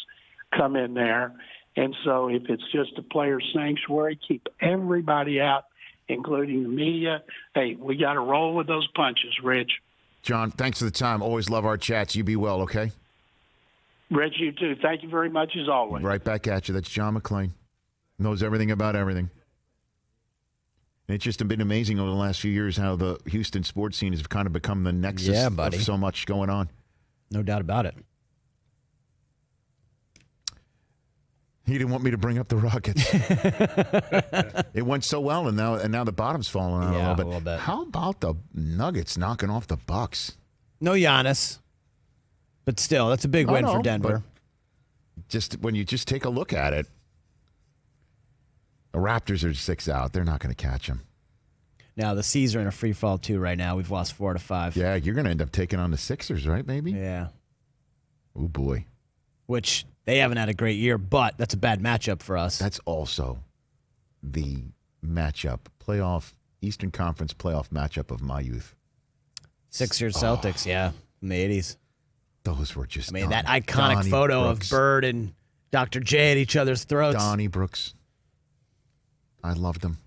come in there. And so if it's just a player sanctuary, keep everybody out, including the media. Hey, we got to roll with those punches, Rich. John, thanks for the time. Always love our chats. You be well, okay? Rich, you too. Thank you very much, as always. Right back at you. That's John McClain. Knows everything about everything. It's just been amazing over the last few years how the Houston sports scene has kind of become the nexus of so much going on. No doubt about it. He didn't want me to bring up the Rockets. It went so well, and now the bottom's falling out a little bit. How about the Nuggets knocking off the Bucks? No Giannis, but still, that's a big win for Denver. Just when you just take a look at it, the Raptors are 6 out. They're not going to catch them. Now, the C's are in a free fall, too, right now. We've lost 4 to 5. Yeah, you're going to end up taking on the Sixers, right, maybe? Yeah. Oh, boy. Which they haven't had a great year, but that's a bad matchup for us. That's also the matchup, Eastern Conference playoff matchup of my youth. Sixers, Celtics, yeah, in the 80s. Those were just that iconic photo Brooks. of Bird and Dr. J at each other's throats. Donnie Brooks. I loved them.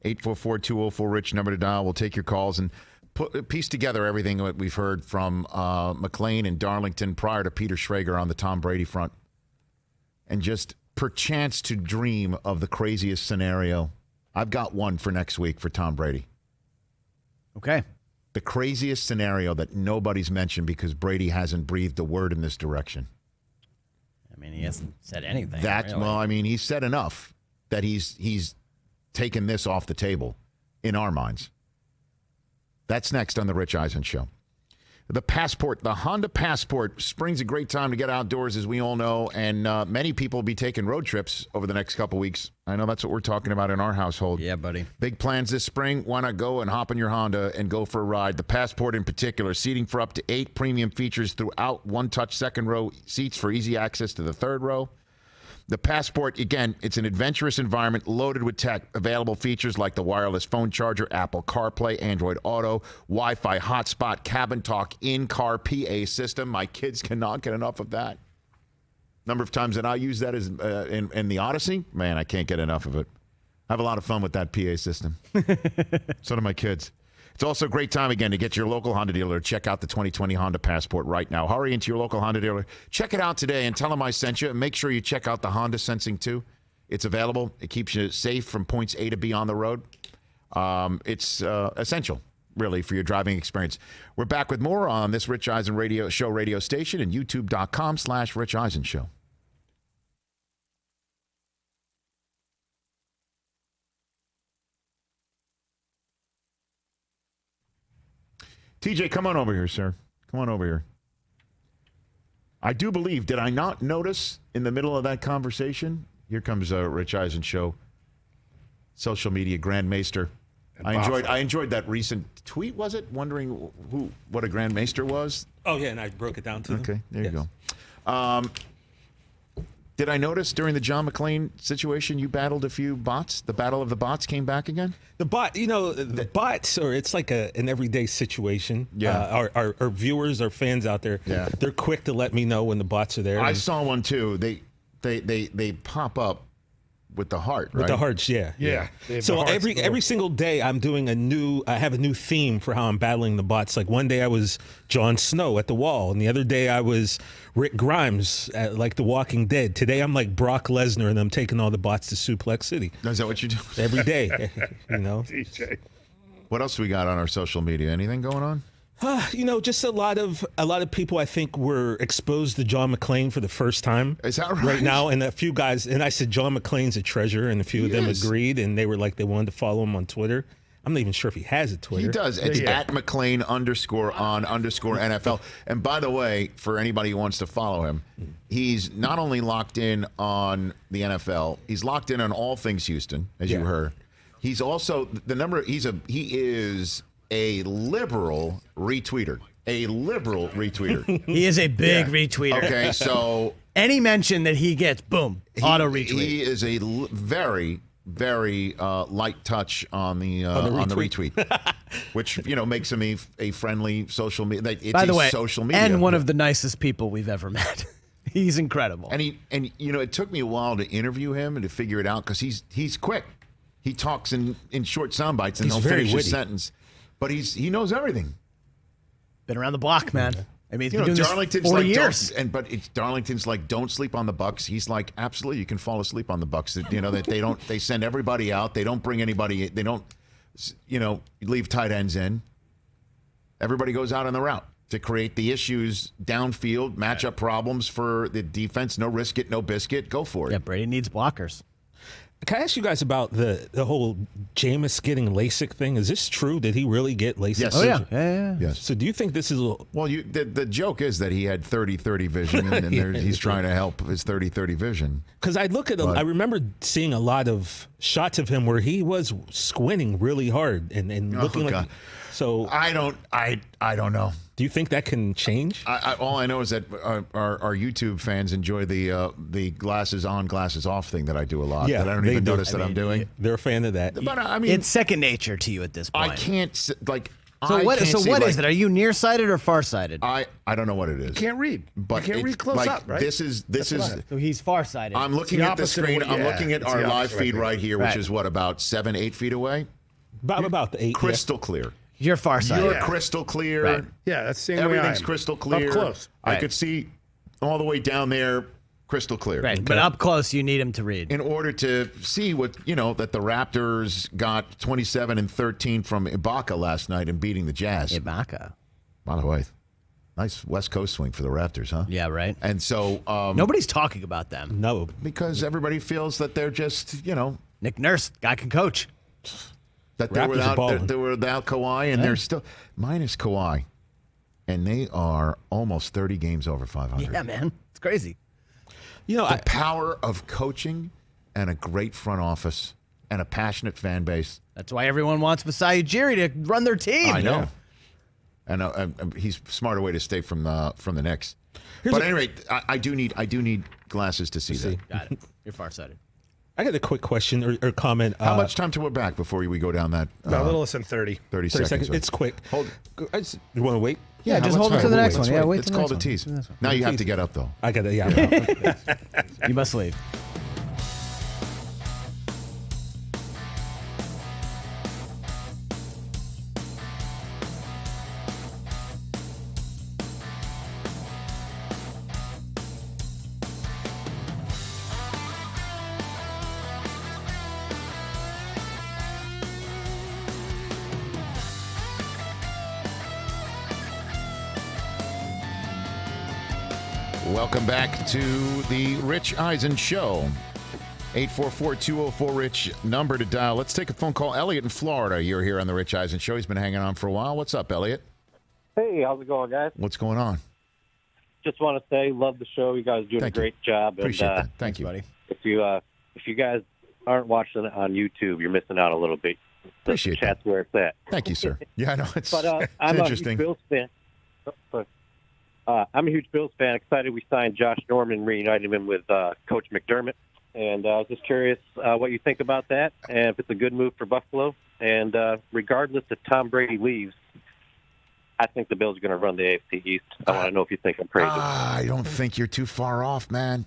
844-204-RICH, number to dial. We'll take your calls and piece together everything that we've heard from McClain and Darlington prior to Peter Schrager on the Tom Brady front. And just perchance to dream of the craziest scenario. I've got one for next week for Tom Brady. Okay. The craziest scenario that nobody's mentioned because Brady hasn't breathed a word in this direction. I mean, he hasn't said anything. Well, I mean, he's said enough that he's taken this off the table in our minds. That's next on the Rich Eisen Show. The Honda Passport. Spring's a great time to get outdoors, as we all know, and many people will be taking road trips over the next couple weeks. I know that's what we're talking about in our household. Yeah, buddy. Big plans this spring. Why not go and hop in your Honda and go for a ride? The Passport in particular, seating for up to 8 premium features throughout, one-touch second row seats for easy access to the third row. The Passport, again, it's an adventurous environment loaded with tech. Available features like the wireless phone charger, Apple CarPlay, Android Auto, Wi-Fi hotspot, cabin talk, in-car PA system. My kids cannot get enough of that. Number of times that I use that is in the Odyssey, man, I can't get enough of it. I have a lot of fun with that PA system. So do my kids. It's also a great time, again, to get your local Honda dealer to check out the 2020 Honda Passport right now. Hurry into your local Honda dealer. Check it out today and tell them I sent you. And make sure you check out the Honda Sensing 2. It's available. It keeps you safe from points A to B on the road. It's essential really, for your driving experience. We're back with more on this Rich Eisen radio station and youtube.com/Rich Eisen Show. TJ, come on over here, sir. Come on over here. I do believe, did I not notice in the middle of that conversation? Here comes Rich Eisen Show, social media grandmaster. I enjoyed that recent tweet, was it? Wondering what a grandmaster was? Oh, yeah, and I broke it down to them. Okay, there you go. Did I notice during the John McClain situation you battled a few bots? The battle of the bots came back again? The bots, or it's like an everyday situation. Yeah. Our viewers, our fans out there, they're quick to let me know when the bots are there. I saw one too. They pop up with the heart, right? With the hearts, yeah. So every single day I'm doing I have a new theme for how I'm battling the bots. Like one day I was Jon Snow at the wall, and the other day I was Rick Grimes at like The Walking Dead. Today I'm like Brock Lesnar, and I'm taking all the bots to Suplex City. Is that what you do? Every day, you know. DJ. What else we got on our social media? Anything going on? Just a lot of people I think were exposed to John McClain for the first time. Is that right? Right now, and a few guys, and I said John McClain's a treasure, and a few of them agreed, and they were like they wanted to follow him on Twitter. I'm not even sure if he has a Twitter. He does. It's at McClain _on_NFL. And by the way, for anybody who wants to follow him, he's not only locked in on the NFL, he's locked in on all things Houston, as you heard. He's also he is a liberal retweeter. He is a big retweeter. Okay, so any mention that he gets, boom, auto retweet. He is a very, very light touch on the retweet, which makes him a friendly social media. By the way, social media, and one of the nicest people we've ever met. He's incredible. And it took me a while to interview him and to figure it out because he's quick. He talks in short sound bites and he'll finish his sentence. But he knows everything. Been around the block, man. I mean, he's been doing this 40 years. Darlington's like, don't sleep on the Bucks. He's like, absolutely, you can fall asleep on the Bucks. That they send everybody out. They don't bring anybody. They don't, leave tight ends in. Everybody goes out on the route to create the issues downfield, matchup problems for the defense. No risk it, no biscuit. Go for it. Yeah, Brady needs blockers. Can I ask you guys about the whole Jameis getting LASIK thing? Is this true? Did he really get LASIK? Yes. Oh, yeah. Yes. So do you think this is the joke is that he had 30-30 vision, and he's trying to help his 30-30 vision. Because I remember seeing a lot of shots of him where he was squinting really hard and looking like. God. So I don't know. Do you think that can change? All I know is that our YouTube fans enjoy the glasses on, glasses off thing that I do a lot. Yeah, that I don't even notice that I'm doing. They're a fan of that. But I mean, it's second nature to you at this point. I can't like. So what is it? Are you nearsighted or farsighted? I don't know what it is. Can't read. But you can't read close up, right? This is. So he's farsighted. I'm looking at the screen. I'm looking at our live feed right here, which is what, about 7-8 feet away. About the 8. Crystal clear. You're farsighted. You're crystal clear. Right. Yeah, that's the same Everything's way crystal clear. Up close. I could see all the way down there, crystal clear. Right, but up close, you need him to read. In order to see what, that the Raptors got 27-13 from Ibaka last night and beating the Jazz. Ibaka. By the way, nice West Coast swing for the Raptors, huh? Yeah, right. And so nobody's talking about them. No. Because everybody feels that they're just, Nick Nurse, guy can coach. That they were without Kawhi, and they're still minus Kawhi, and they are almost 30 games over 500. Yeah, man, it's crazy. The power of coaching and a great front office and a passionate fan base. That's why everyone wants Masai Ujiri to run their team. I know, and he's a smarter way to stay from the Knicks. But at any rate, I do need glasses to see that. Got it. You're farsighted. I got a quick question or comment. How much time till we're back before we go down that? About a little less than 30. 30 seconds. It's quick. Hold. You want to wait? Yeah, just hold it to the next one. Yeah, wait. It's called a tease. Now you have to get up, though. I got it. Yeah. You must leave. Welcome back to the Rich Eisen Show. 844-204-RICH, number to dial. Let's take a phone call. Elliot in Florida, you're here on the Rich Eisen Show. He's been hanging on for a while. What's up, Elliot? Hey, how's it going, guys? What's going on? Just want to say, love the show. You guys are doing a great job. Appreciate that. Thank you, buddy. If you guys aren't watching it on YouTube, you're missing out a little bit. Appreciate That's where it's at. Thank you, sir. Yeah, I know. It's, but I'm interesting. a huge Bills fan. I'm a huge Bills fan. Excited we signed Josh Norman, reunited him with Coach McDermott. And I was just curious what you think about that, and if it's a good move for Buffalo. And regardless if Tom Brady leaves, I think the Bills are going to run the AFC East. I want to know if you think I'm crazy. I don't think you're too far off, man.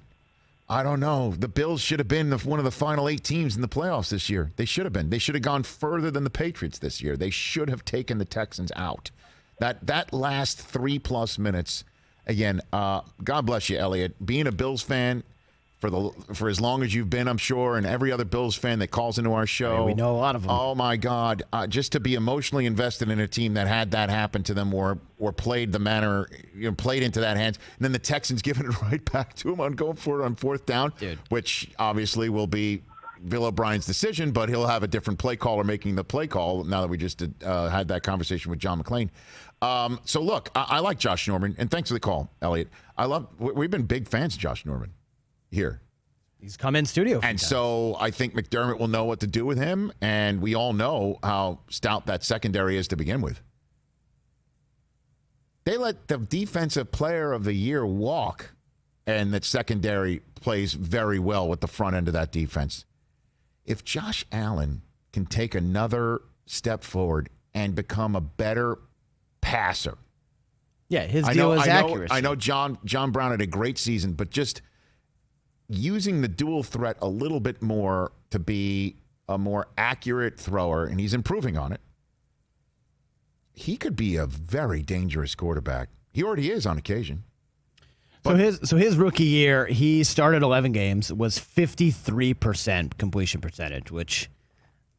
I don't know. The Bills should have been one of the final 8 teams in the playoffs this year. They should have been. They should have gone further than the Patriots this year. They should have taken the Texans out. That last 3+ minutes, again, God bless you, Elliot. Being a Bills fan for as long as you've been, I'm sure, and every other Bills fan that calls into our show. Yeah, we know a lot of them. Oh, my God. Just to be emotionally invested in a team that had that happen to them or played the manner, played into that hands, and then the Texans giving it right back to them on going for it on 4th down, which obviously will be Bill O'Brien's decision, but he'll have a different play caller making the play call now that we just had that conversation with John McClain. So, look, I like Josh Norman, and thanks for the call, Elliot. We've been big fans of Josh Norman here. He's come in studio. And so I think McDermott will know what to do with him, and we all know how stout that secondary is to begin with. They let the defensive player of the year walk, and that secondary plays very well with the front end of that defense. If Josh Allen can take another step forward and become a better passer. Yeah, his deal is accuracy. I know John Brown had a great season, but just using the dual threat a little bit more to be a more accurate thrower, and he's improving on it, he could be a very dangerous quarterback. He already is on occasion. So his rookie year, he started 11 games, was 53% completion percentage, which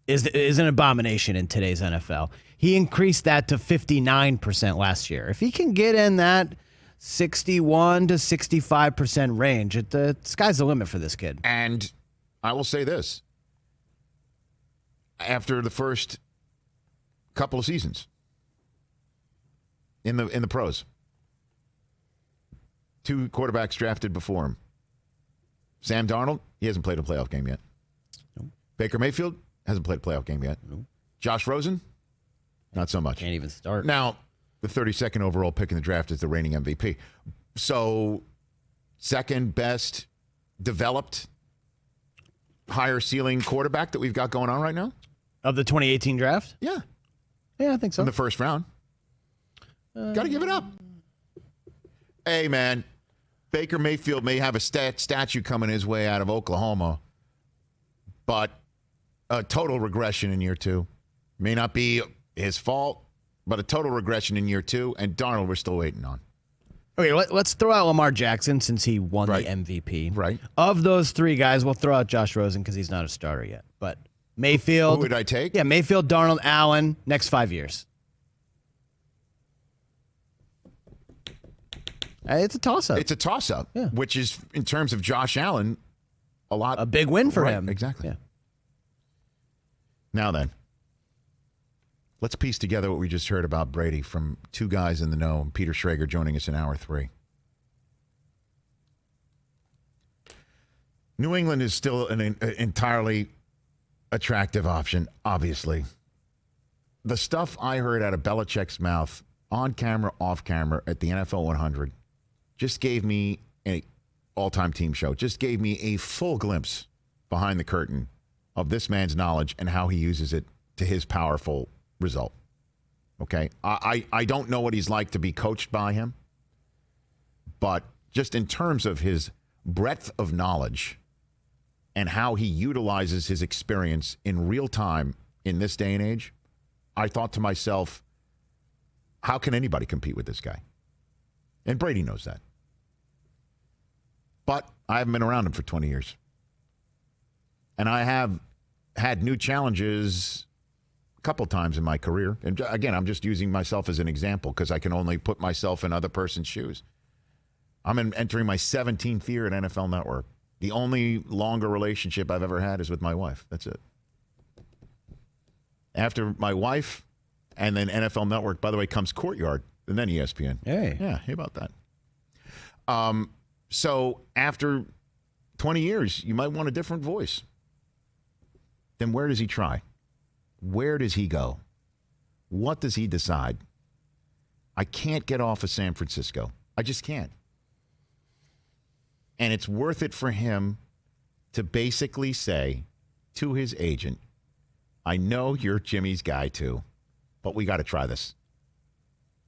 is an abomination in today's NFL. He increased that to 59% last year. If he can get in that 61 to 65% range, the sky's the limit for this kid. And I will say this. After the first couple of seasons in the pros, 2 quarterbacks drafted before him. Sam Darnold, he hasn't played a playoff game yet. Nope. Baker Mayfield hasn't played a playoff game yet. Nope. Josh Rosen, not so much. Can't even start. Now, the 32nd overall pick in the draft is the reigning MVP. So, second best developed, higher ceiling quarterback that we've got going on right now? Of the 2018 draft? Yeah. Yeah, I think so. In the first round. Got to give it up. Hey, man, Baker Mayfield may have a statue coming his way out of Oklahoma, but a total regression in year 2. May not be his fault, but a total regression in year 2, and Darnold we're still waiting on. Okay, let's throw out Lamar Jackson since he won the MVP. Right. Of those 3 guys, we'll throw out Josh Rosen because he's not a starter yet. But Mayfield. Who would I take? Yeah, Mayfield, Darnold, Allen, next 5 years. It's a toss-up. It's a toss-up, yeah. Which is, in terms of Josh Allen, a big win for him. Exactly. Yeah. Now then, let's piece together what we just heard about Brady from 2 guys in the know, and Peter Schrager joining us in hour 3. New England is still an entirely attractive option, obviously. The stuff I heard out of Belichick's mouth, on camera, off camera, at the NFL 100, just gave me an all-time team show, just gave me a full glimpse behind the curtain of this man's knowledge and how he uses it to his powerful result. Okay? I don't know what he's like to be coached by him, but just in terms of his breadth of knowledge and how he utilizes his experience in real time in this day and age, I thought to myself, how can anybody compete with this guy? And Brady knows that. But I haven't been around him for 20 years. And I have had new challenges a couple times in my career. And again, I'm just using myself as an example because I can only put myself in other person's shoes. I'm entering my 17th year at NFL Network. The only longer relationship I've ever had is with my wife. That's it. After my wife and then NFL Network, by the way, comes Courtyard and then ESPN. Hey. Yeah, how about that? So after 20 years, you might want a different voice. Then where does he try? Where does he go? What does he decide? I can't get off of San Francisco. I just can't. And it's worth it for him to basically say to his agent, I know you're Jimmy's guy too, but we got to try this.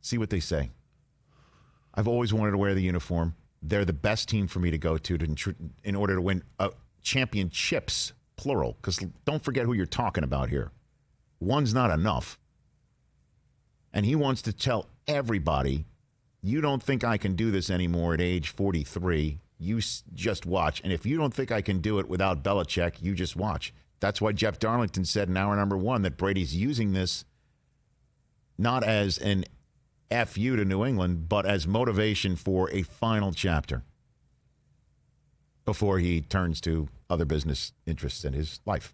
See what they say. I've always wanted to wear the uniform. They're the best team for me to go to in order to win championships, plural, because don't forget who you're talking about here. One's not enough. And he wants to tell everybody, you don't think I can do this anymore at age 43. You just watch. And if you don't think I can do it without Belichick, you just watch. That's why Jeff Darlington said in hour number 1 that Brady's using this not as an FU to New England, but as motivation for a final chapter before he turns to other business interests in his life.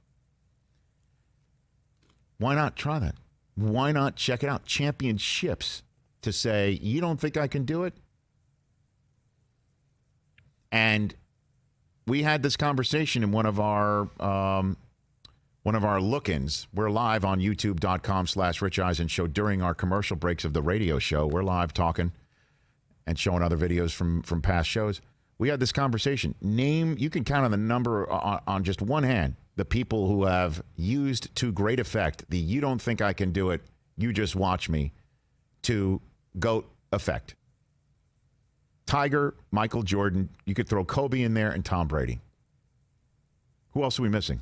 Why not try that? Why not check it out? Championships to say, you don't think I can do it? And we had this conversation in one of our look-ins. We're live on youtube.com/Rich Eisen Show during our commercial breaks of the radio show. We're live talking and showing other videos from past shows. We had this conversation. You can count on the number on just one hand, the people who have used to great effect the you don't think I can do it, you just watch me, to GOAT effect. Tiger, Michael Jordan, you could throw Kobe in there, and Tom Brady. Who else are we missing?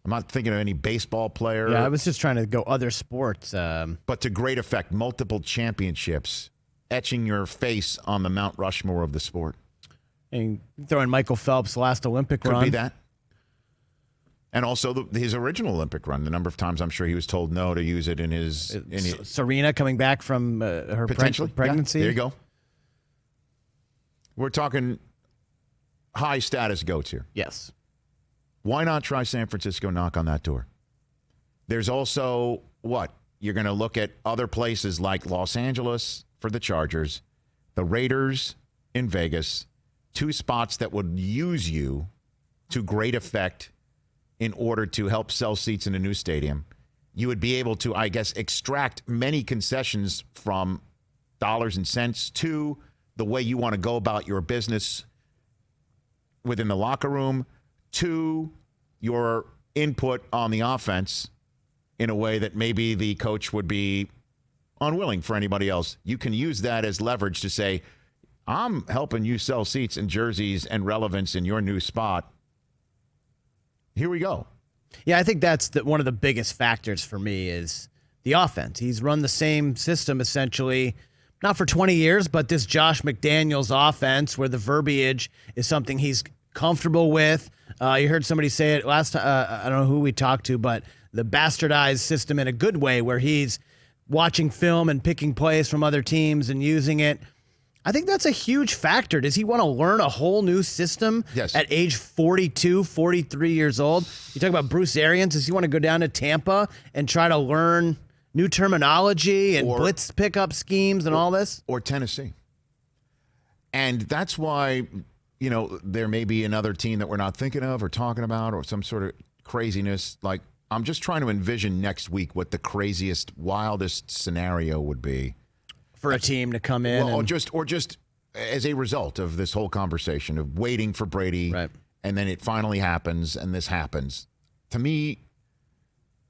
I'm not thinking of any baseball player. Yeah, I was just trying to go other sports. But to great effect, multiple championships, etching your face on the Mount Rushmore of the sport. And throwing Michael Phelps' last Olympic run. Could be that. And also his original Olympic run, the number of times I'm sure he was told no to use it in his... Serena coming back from her pregnancy. Yeah, there you go. We're talking high status goats here. Yes. Why not try San Francisco, knock on that door? There's also, what? You're going to look at other places like Los Angeles for the Chargers, the Raiders in Vegas, 2 spots that would use you to great effect in order to help sell seats in a new stadium. You would be able to, I guess, extract many concessions from dollars and cents to the way you want to go about your business within the locker room, to your input on the offense in a way that maybe the coach would be unwilling for anybody else. You can use that as leverage to say, I'm helping you sell seats and jerseys and relevance in your new spot. Here we go. Yeah, I think that's one of the biggest factors for me is the offense. He's run the same system essentially, not for 20 years, but this Josh McDaniels offense where the verbiage is something he's comfortable with. You heard somebody say it last time. I don't know who we talked to, but the bastardized system in a good way where he's watching film and picking plays from other teams and using it. I think that's a huge factor. Does he want to learn a whole new system at age 42, 43 years old? You talk about Bruce Arians. Does he want to go down to Tampa and try to learn new terminology and blitz pickup schemes and all this? Or Tennessee. And that's why, there may be another team that we're not thinking of or talking about or some sort of craziness. Like, I'm just trying to envision next week what the craziest, wildest scenario would be. For a team to come in, or just as a result of this whole conversation of waiting for Brady, and then it finally happens, and this happens. To me,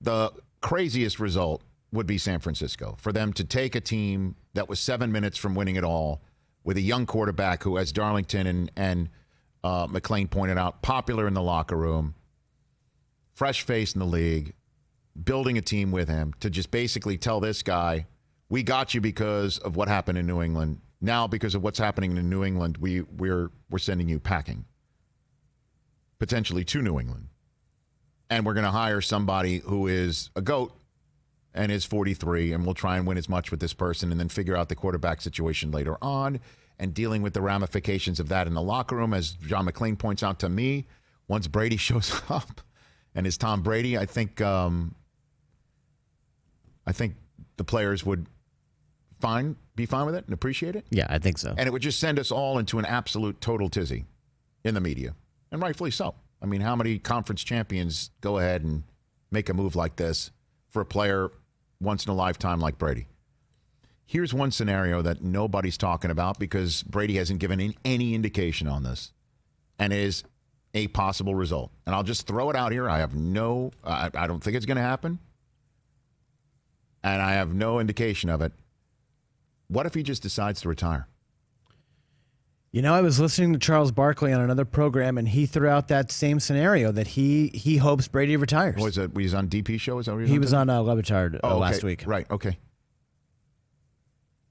the craziest result would be San Francisco, for them to take a team that was 7 minutes from winning it all with a young quarterback who, as Darlington and McClain pointed out, popular in the locker room, fresh face in the league, building a team with him, to just basically tell this guy, we got you because of what happened in New England. Now, because of what's happening in New England, we're sending you packing, potentially to New England. And we're going to hire somebody who is a GOAT and is 43, and we'll try and win as much with this person and then figure out the quarterback situation later on and dealing with the ramifications of that in the locker room, as John McClain points out to me. Once Brady shows up and is Tom Brady, I think the players would be fine with it and appreciate it. Yeah, I think so. And it would just send us all into an absolute total tizzy in the media, and rightfully so. I mean, how many conference champions go ahead and make a move like this for a player once in a lifetime like Brady? Here's one scenario that nobody's talking about because Brady hasn't given any indication on this, and is a possible result. And I'll just throw it out here. I don't think it's going to happen, and I have no indication of it. What if he just decides to retire? You know, I was listening to Charles Barkley on another program, and he threw out that same scenario that he hopes Brady retires. Was it? He was on DP show? Is that what he was on Levitard last week. Right. Okay.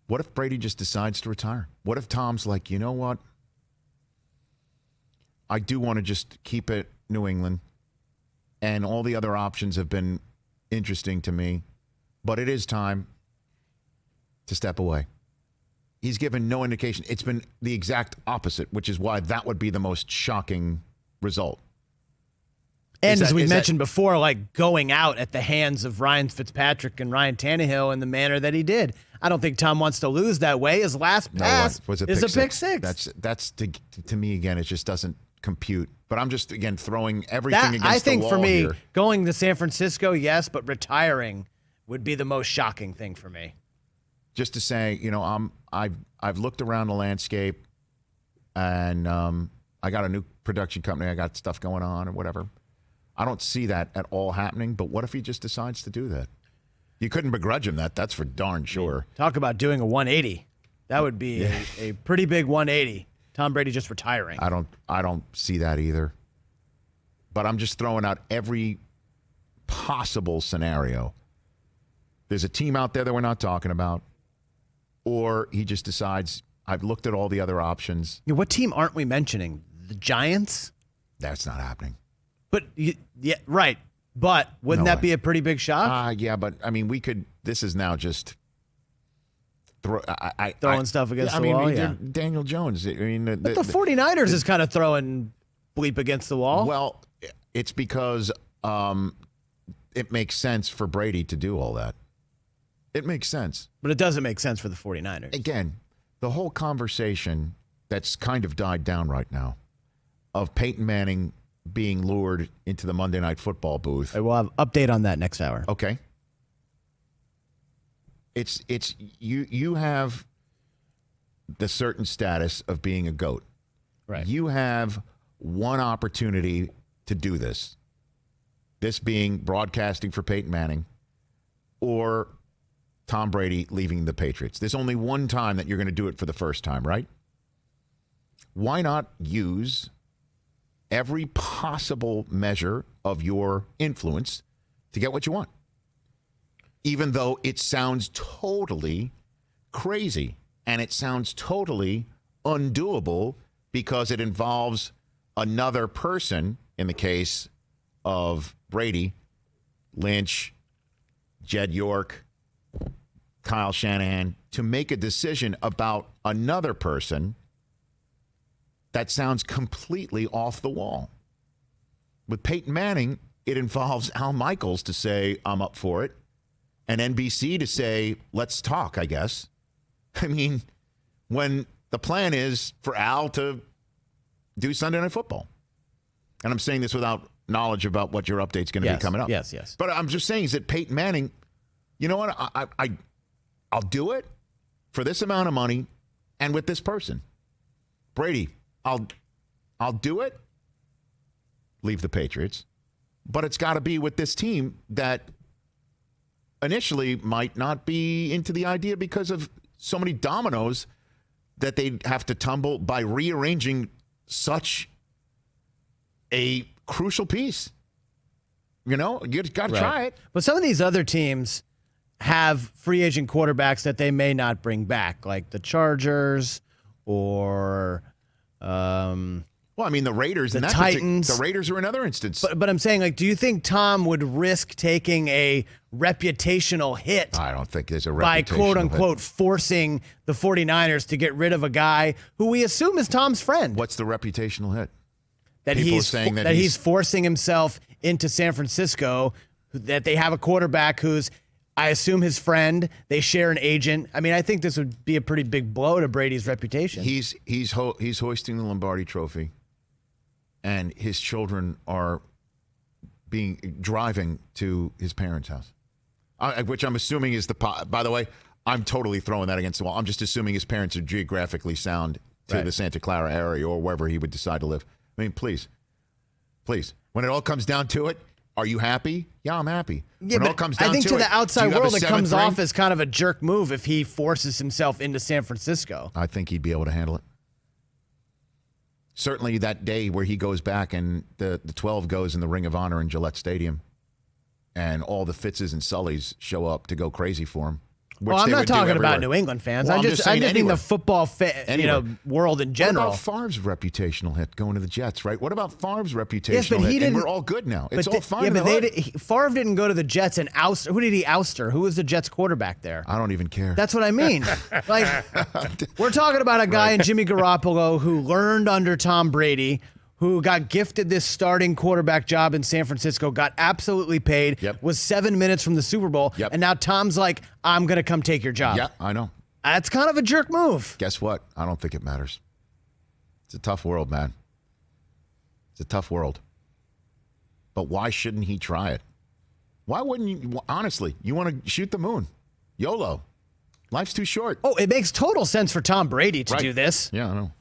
What if Brady just decides to retire? What if Tom's like, you know what? I do want to just keep it New England, and all the other options have been interesting to me, but it is time to step away. He's given no indication. It's been the exact opposite, which is why that would be the most shocking result. And as we mentioned before, like going out at the hands of Ryan Fitzpatrick and Ryan Tannehill in the manner that he did. I don't think Tom wants to lose that way. His last pass is a pick six. That's to me, again, it just doesn't compute. But I'm just, again, throwing everything against the wall. I think for me, here. Going to San Francisco, yes, but retiring would be the most shocking thing for me. Just to say, you know, I've looked around the landscape, and I got a new production company. I got stuff going on or whatever. I don't see that at all happening. But what if he just decides to do that? You couldn't begrudge him that. That's for darn sure. Talk about doing a 180. That would be a pretty big 180. Tom Brady just retiring. I don't see that either. But I'm just throwing out every possible scenario. There's a team out there that we're not talking about. Or he just decides, I've looked at all the other options. Yeah, what team aren't we mentioning? The Giants? That's not happening. But, yeah, right. But wouldn't that be a pretty big shock? Yeah, but, I mean, we could, this is now just throwing stuff against the wall, yeah. Daniel Jones. I mean, but the 49ers is kind of throwing bleep against the wall. Well, it's because it makes sense for Brady to do all that. It makes sense. But it doesn't make sense for the 49ers. Again, the whole conversation that's kind of died down right now of Peyton Manning being lured into the Monday Night Football booth. We'll have update on that next hour. Okay. It's you have the certain status of being a GOAT. Right. You have one opportunity to do this. This being broadcasting for Peyton Manning or Tom Brady leaving the Patriots. There's only one time that you're going to do it for the first time, right? Why not use every possible measure of your influence to get what you want? Even though it sounds totally crazy and it sounds totally undoable because it involves another person, in the case of Brady, Lynch, Jed York, Kyle Shanahan, to make a decision about another person that sounds completely off the wall. With Peyton Manning, it involves Al Michaels to say, I'm up for it, and NBC to say, let's talk, I guess. I mean, when the plan is for Al to do Sunday Night Football. And I'm saying this without knowledge about what your update's going to be coming up. Yes. But I'm just saying is that Peyton Manning, you know what? I'll do it for this amount of money and with this person. Brady, I'll do it. Leave the Patriots. But it's got to be with this team that initially might not be into the idea because of so many dominoes that they'd have to tumble by rearranging such a crucial piece. You know, you got to try it. But some of these other teams have free agent quarterbacks that they may not bring back, like the Chargers or Well, I mean, the Raiders, the and Titans. the Raiders are another instance. But I'm saying, like, do you think Tom would risk taking a reputational hit? I don't think there's a reputational by quote unquote hit. forcing the 49ers to get rid of a guy who we assume is Tom's friend. What's the reputational hit? That People he's are saying that he's forcing himself into San Francisco. That they have a quarterback who's, I assume, his friend. They share an agent. I mean, I think this would be a pretty big blow to Brady's reputation. He's hoisting the Lombardi Trophy, and his children are driving to his parents' house, which I'm assuming is by the way, I'm totally throwing that against the wall. I'm just assuming his parents are geographically sound to the Santa Clara area or wherever he would decide to live. I mean, please. When it all comes down to it, are you happy? Yeah, I'm happy. Yeah, when it all comes down I think to to it, the outside do you have world, a it comes seventh ring? off as kind of a jerk move if he forces himself into San Francisco. I think he'd be able to handle it. Certainly that day where he goes back and the 12 goes in the Ring of Honor in Gillette Stadium and all the Fitzes and Sullys show up to go crazy for him. Well, I'm not talking about New England fans. Well, I just mean the football world in general. What about Favre's reputational hit going to the Jets, right? What about Favre's reputational Yes, but he hit? didn't. And we're all good now. It's all fine. Yeah, in but the hood. Favre didn't go to the Jets and oust. Who did he ouster? Who was the Jets quarterback there? I don't even care. That's what I mean. Like, we're talking about a guy in Jimmy Garoppolo who learned under Tom Brady, who got gifted this starting quarterback job in San Francisco, got absolutely paid, was 7 minutes from the Super Bowl, and now Tom's like, I'm going to come take your job. Yeah, I know. That's kind of a jerk move. Guess what? I don't think it matters. It's a tough world, man. It's a tough world. But why shouldn't he try it? Why wouldn't you? Honestly, you want to shoot the moon. YOLO. Life's too short. Oh, it makes total sense for Tom Brady to do this. Yeah, I know.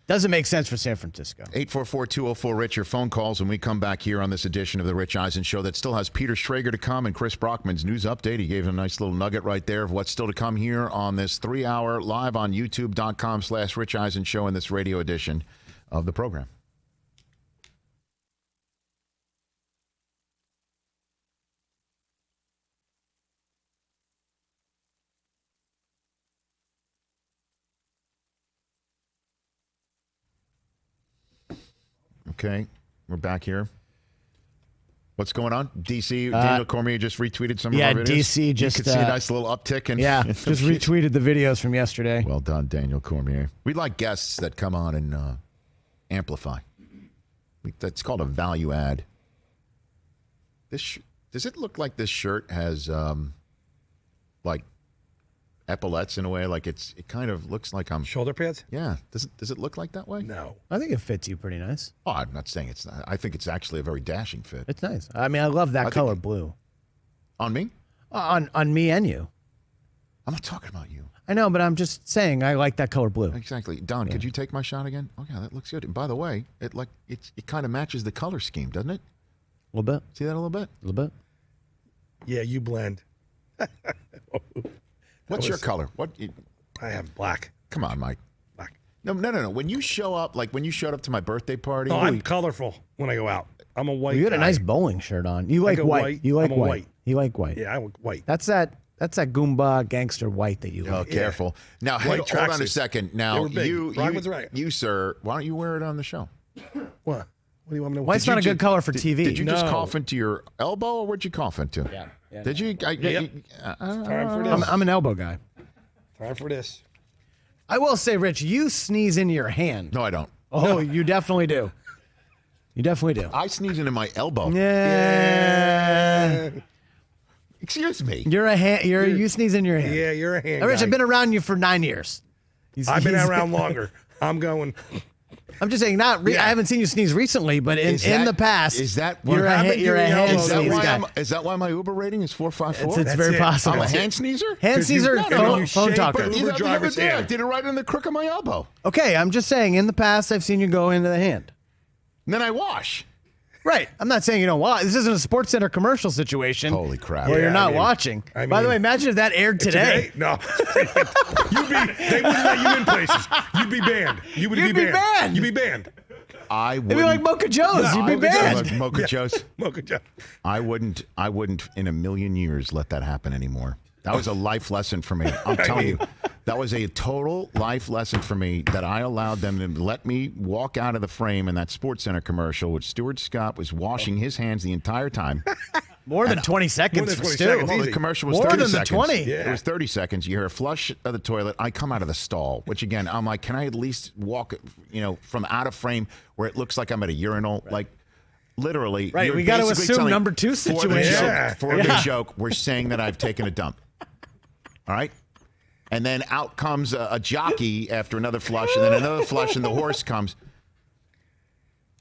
Doesn't make sense for San Francisco. 844-204-RICH, your phone calls when we come back here on this edition of the Rich Eisen Show that still has Peter Schrager to come and Chris Brockman's news update. He gave a nice little nugget right there of what's still to come here on this 3-hour live on youtube.com/Rich Eisen Show in this radio edition of the program. Okay, we're back here. What's going on? DC, Daniel Cormier just retweeted some of our videos. DC just... You can see a nice little uptick. Just retweeted the videos from yesterday. Well done, Daniel Cormier. We like guests that come on and amplify. That's called a value add. Does it look like this shirt has, like, epaulets in a way? Like it kind of looks like I'm... Shoulder pads? Yeah. Does it look like that way? No. I think it fits you pretty nice. Oh, I'm not saying it's not. I think it's actually a very dashing fit. It's nice. I mean, I love that color blue. On me? On me and you. I'm not talking about you. I know, but I'm just saying I like that color blue. Exactly. Don, could you take my shot again? Oh, yeah, that looks good. And by the way, it kind of matches the color scheme, doesn't it? A little bit. See that a little bit? A little bit. Yeah, you blend. What's your color? I have black. Come on, Mike. Black. No. When you show up, like when you showed up to my birthday party. No, I'm colorful when I go out. I'm a white guy. You got a nice bowling shirt on. You like white. You like white. You like white. Yeah, I like white. That's that Goomba gangster white that you like. Oh, careful. Now, hold on a second. Now, you, sir, why don't you wear it on the show? What? What do you want me to? Why it's not a good color for TV? Did you just cough into your elbow, or what'd you cough into? Yeah. Did you? Time for this. I'm an elbow guy. Time for this. I will say, Rich, you sneeze into your hand. No, I don't. Oh, you definitely do. You definitely do. I sneeze into my elbow. Yeah. Excuse me. You sneeze in your hand. Yeah, you're a hand Rich, guy. I've been around you for 9 years. I've been around longer. I'm going. I'm just saying, I haven't seen you sneeze recently, but in the past, you're a hand sneeze guy. Is that why my Uber rating is 454? It's very possible. I'm a hand sneezer? Hand sneezer, phone talker. Uber driver's hand. I did it right in the crook of my elbow. Okay, I'm just saying, in the past, I've seen you go into the hand. And then I wash. Right. I'm not saying you don't watch. This isn't a Sports Center commercial situation. Holy crap. Where you're not watching. By the way, imagine if that aired today. No. They wouldn't let you in places. You'd be banned. You'd be banned. You'd be banned. I would. It'd be like Mocha Joe's. You'd be banned. Like Mocha Joe's. Mocha Joe. I wouldn't in a million years let that happen anymore. That was a life lesson for me. I'm telling you. That was a total life lesson for me that I allowed them to let me walk out of the frame in that SportsCenter commercial, which Stuart Scott was washing his hands the entire time. More than 20 seconds for Stu. Well, the commercial was More 30 than seconds. the 20. It was 30 seconds. You hear a flush of the toilet. I come out of the stall, which again, I'm like, can I at least walk, from out of frame where it looks like I'm at a urinal? Right. Like, literally. Right, we got to assume number 2 situation. For the joke, we're saying that I've taken a dump. All right? And then out comes a jockey after another flush, and then another flush, and the horse comes.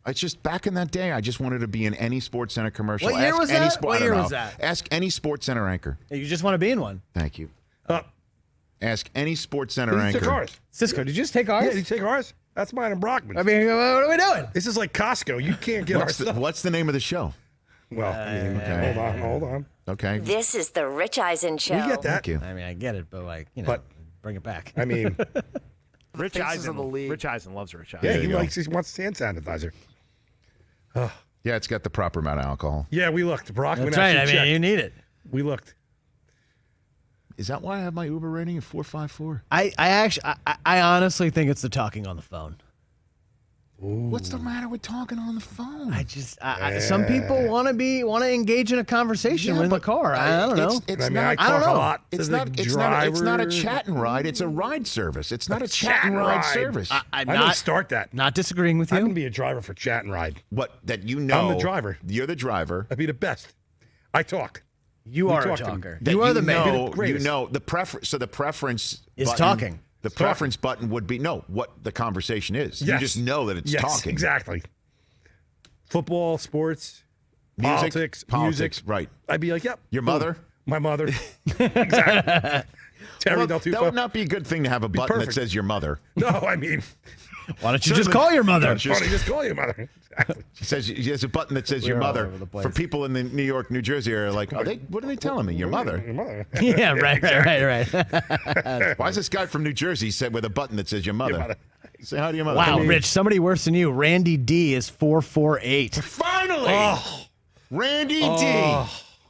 It's just back in that day, I just wanted to be in any SportsCenter commercial. What year was that? What year was that? Ask any SportsCenter anchor. You just want to be in one. Thank you. Ask any SportsCenter anchor. Took ours. Cisco, did you just take ours? Yeah, did you take ours? That's mine and Brockman's. I mean, what are we doing? This is like Costco. You can't get our stuff. What's the name of the show? Well, okay. Hold on. Okay. This is the Rich Eisen Show. We get that. Thank you. I mean, I get it, but bring it back. I mean, Rich Eisen loves Rich Eisen. Yeah, he wants hand sanitizer. Yeah, it's got the proper amount of alcohol. Yeah, we looked. Brockman. That's right. I mean, you need it. We looked. Is that why I have my Uber rating of 4.54? I honestly think it's the talking on the phone. Ooh. What's the matter with talking on the phone? Some people want to engage in a conversation in the car. I don't know. It's not a chat and ride. It's a ride service. It's not a chat and ride service. I may start that. Not disagreeing with you. I'm gonna be a driver for chat and ride. What? That I'm the driver. You're the driver. I'd be the best. I talk. You are a talker. You are the man. You know the preference. So the preference is button, talking. The preference button would be what the conversation is. Yes. You just know that it's talking. Exactly. Football, sports, politics, music. Right. I'd be like, yep. Your mother? My mother. Exactly. Terry Del Tufo. That would not be a good thing to have a button that says your mother. No, I mean. Why don't you just call your mother? Why don't you just call your mother? Exactly. She has a button that says your mother. For people in the New York, New Jersey area, like, what are they telling me? Your mother. Your mother. Yeah, right. Why is this guy from New Jersey with a button that says your mother? Your mother. Say hi to your mother. Wow, Rich, somebody worse than you. Randy D is 448. Finally! Randy D.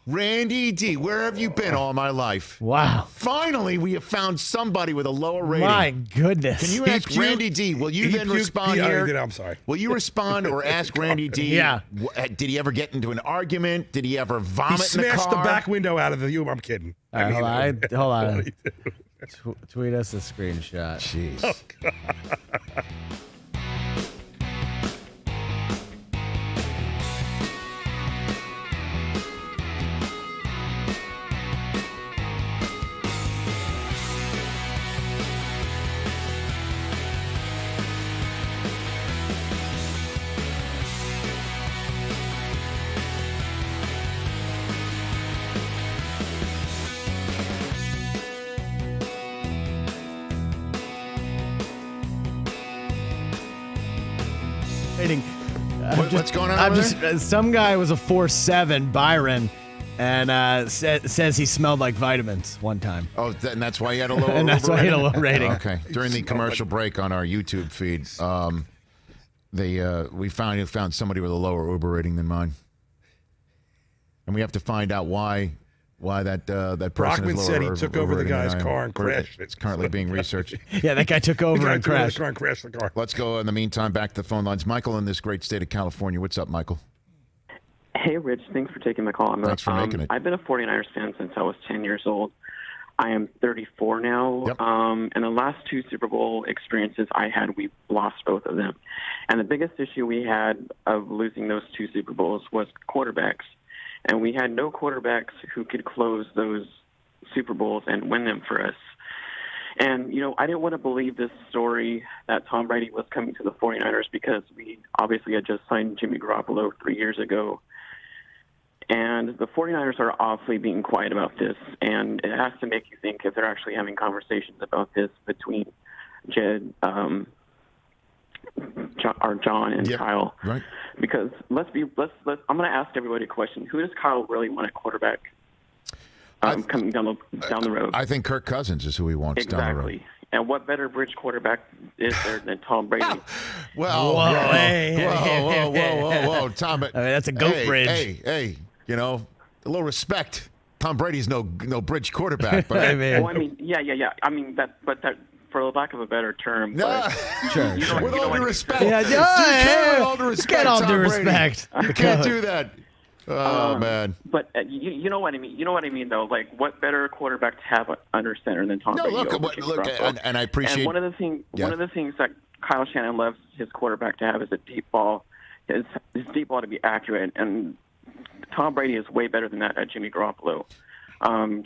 Randy D, where have you been all my life? Wow. Finally, we have found somebody with a lower rating. My goodness. Can you ask Randy D? Will you then respond here? I'm sorry. Will you respond or ask Randy D? Yeah. Did he ever get into an argument? Did he ever vomit He in the car? smashed the back window out of the Uber. I'm kidding. All right, hold on. Tweet us a screenshot. Jeez. Oh, God. What's going on? Some guy was a 4.7, Byron, and says he smelled like vitamins one time. Oh, and that's why he had a low and that's why he had a low rating. Okay. During the commercial break on our YouTube feed, we found somebody with a lower Uber rating than mine, and we have to find out why that person Brockman is lower. said he took over the guy's car and crashed it. It's currently being researched. Yeah, that guy took over and crashed. The car. Let's go in the meantime back to the phone lines. Michael in this great state of California. What's up, Michael? Hey, Rich. Thanks for taking my call. Thanks for making it. I've been a 49ers fan since I was 10 years old. I am 34 now. Yep. And the last two Super Bowl experiences I had, we lost both of them. And the biggest issue we had of losing those two Super Bowls was quarterbacks. And we had no quarterbacks who could close those Super Bowls and win them for us. And, I didn't want to believe this story that Tom Brady was coming to the 49ers because we obviously had just signed Jimmy Garoppolo 3 years ago. And the 49ers are awfully being quiet about this. And it has to make you think if they're actually having conversations about this between Jed, John and Kyle. Right. Because I'm going to ask everybody a question. Who does Kyle really want at quarterback coming down the road? I think Kirk Cousins is who he wants down the road. Exactly. And what better bridge quarterback is there than Tom Brady? Whoa, Tom. I mean, that's a goat bridge. Hey, a little respect. Tom Brady's no bridge quarterback, but yeah. I mean that, for lack of a better term. But Sure. With all due respect. Yeah, with all due respect. Get all due Tom Brady. respect. You can't do that. Oh man. But you know what I mean. You know what I mean, though. Like, what better quarterback to have under center than Tom Brady? Look, and I appreciate. And one of the things that Kyle Shanahan loves his quarterback to have is a deep ball. His deep ball to be accurate, and Tom Brady is way better than that at Jimmy Garoppolo.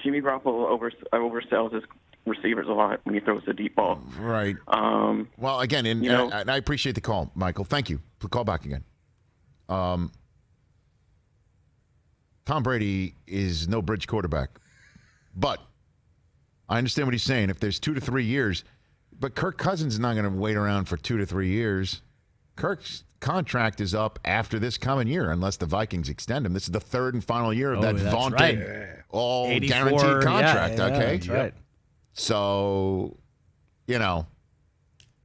Jimmy Garoppolo oversells his receivers a lot when he throws the deep ball. Right. Well, again, and I appreciate the call, Michael. Thank you. Call back again. Tom Brady is no bridge quarterback, but I understand what he's saying. If there's 2 to 3 years, but Kirk Cousins is not going to wait around for 2 to 3 years. Kirk's contract is up after this coming year, unless the Vikings extend him. This is the third and final year of that vaunted, all guaranteed contract. Okay, that's right. So,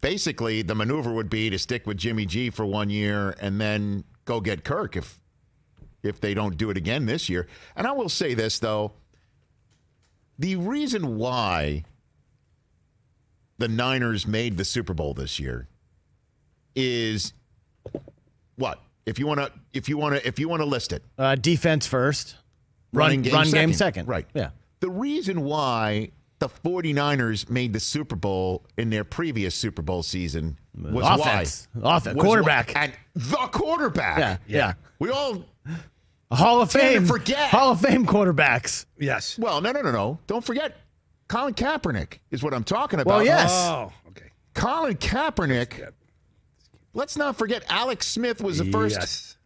basically the maneuver would be to stick with Jimmy G for 1 year and then go get Kirk if they don't do it again this year. And I will say this, though. The reason why the Niners made the Super Bowl this year is what? If you want to list it. Defense first. Run game second. Right. Yeah. The reason why the 49ers made the Super Bowl in their previous Super Bowl season was offense. Quarterback. And the quarterback. Yeah. We all Hall of Fame. Forget. Hall of Fame quarterbacks. Yes. Well, no. Don't forget. Colin Kaepernick is what I'm talking about. Well, yes. Oh, okay. Colin Kaepernick. Let's not forget Alex Smith was the first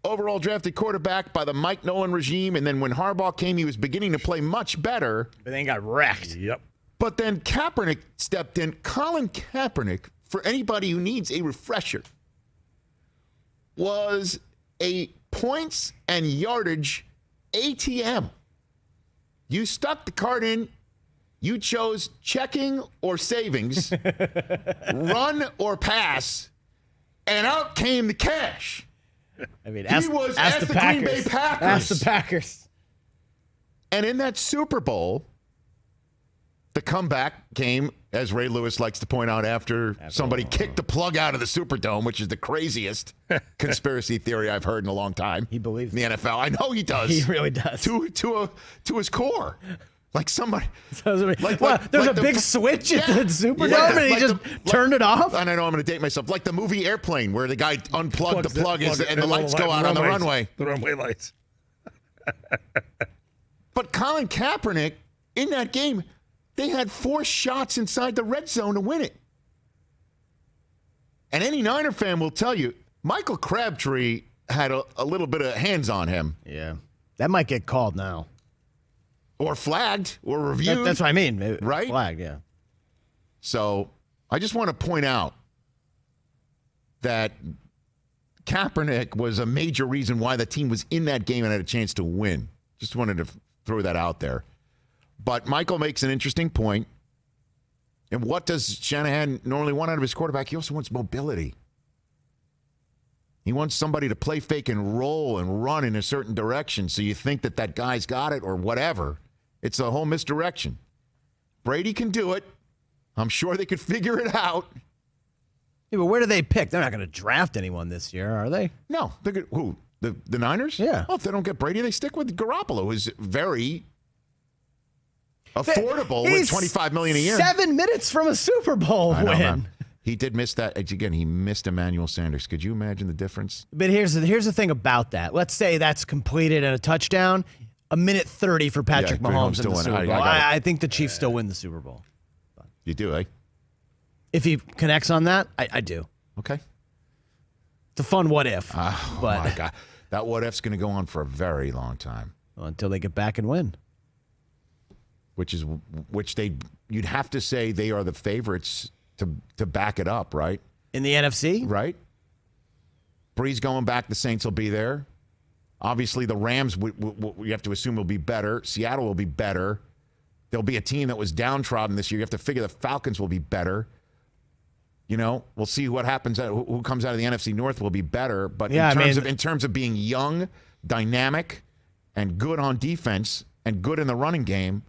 overall drafted quarterback by the Mike Nolan regime. And then when Harbaugh came, he was beginning to play much better. But then got wrecked. Yep. But then Kaepernick stepped in. Colin Kaepernick, for anybody who needs a refresher, was a points and yardage ATM. You stuck the card in. You chose checking or savings, run or pass, and out came the cash. I mean, ask the Green Bay Packers. Ask the Packers. And in that Super Bowl, the comeback came, as Ray Lewis likes to point out, after somebody kicked the plug out of the Superdome, which is the craziest conspiracy theory I've heard in a long time. He believes in the NFL. I know he does. He really does. To his core. Like somebody. There's a big switch at the Superdome and he just turned it off? And I know I'm going to date myself. Like the movie Airplane, where the guy unplugged the plug and the lights go out on the runway. The runway lights. But Colin Kaepernick, in that game, they had 4 shots inside the red zone to win it. And any Niner fan will tell you, Michael Crabtree had a little bit of hands on him. Yeah. That might get called now. Or flagged or reviewed. That's what I mean. Right? Flagged, yeah. So I just want to point out that Kaepernick was a major reason why the team was in that game and had a chance to win. Just wanted to throw that out there. But Michael makes an interesting point. And what does Shanahan normally want out of his quarterback? He also wants mobility. He wants somebody to play fake and roll and run in a certain direction so you think that guy's got it or whatever. It's a whole misdirection. Brady can do it. I'm sure they could figure it out. Yeah, but where do they pick? They're not going to draft anyone this year, are they? No. Who? The Niners? Yeah. Well, if they don't get Brady, they stick with Garoppolo, who's very affordable with $25 million a year. 7 minutes from a Super Bowl win. Man. He did miss that. Again, he missed Emmanuel Sanders. Could you imagine the difference? But here's the thing about that. Let's say that's completed and a touchdown. 1:30 for Patrick Mahomes in the Super Bowl. I think the Chiefs still win the Super Bowl. You do, eh? If he connects on that, I do. Okay. It's a fun what if. Oh, my God. That what if's going to go on for a very long time. Well, until they get back and win. You'd have to say they are the favorites to back it up, right? In the NFC? Right. Breeze going back, the Saints will be there. Obviously, the Rams, we have to assume, will be better. Seattle will be better. There'll be a team that was downtrodden this year. You have to figure the Falcons will be better. We'll see what happens. Who comes out of the NFC North will be better. But in terms of being young, dynamic, and good on defense, and good in the running game,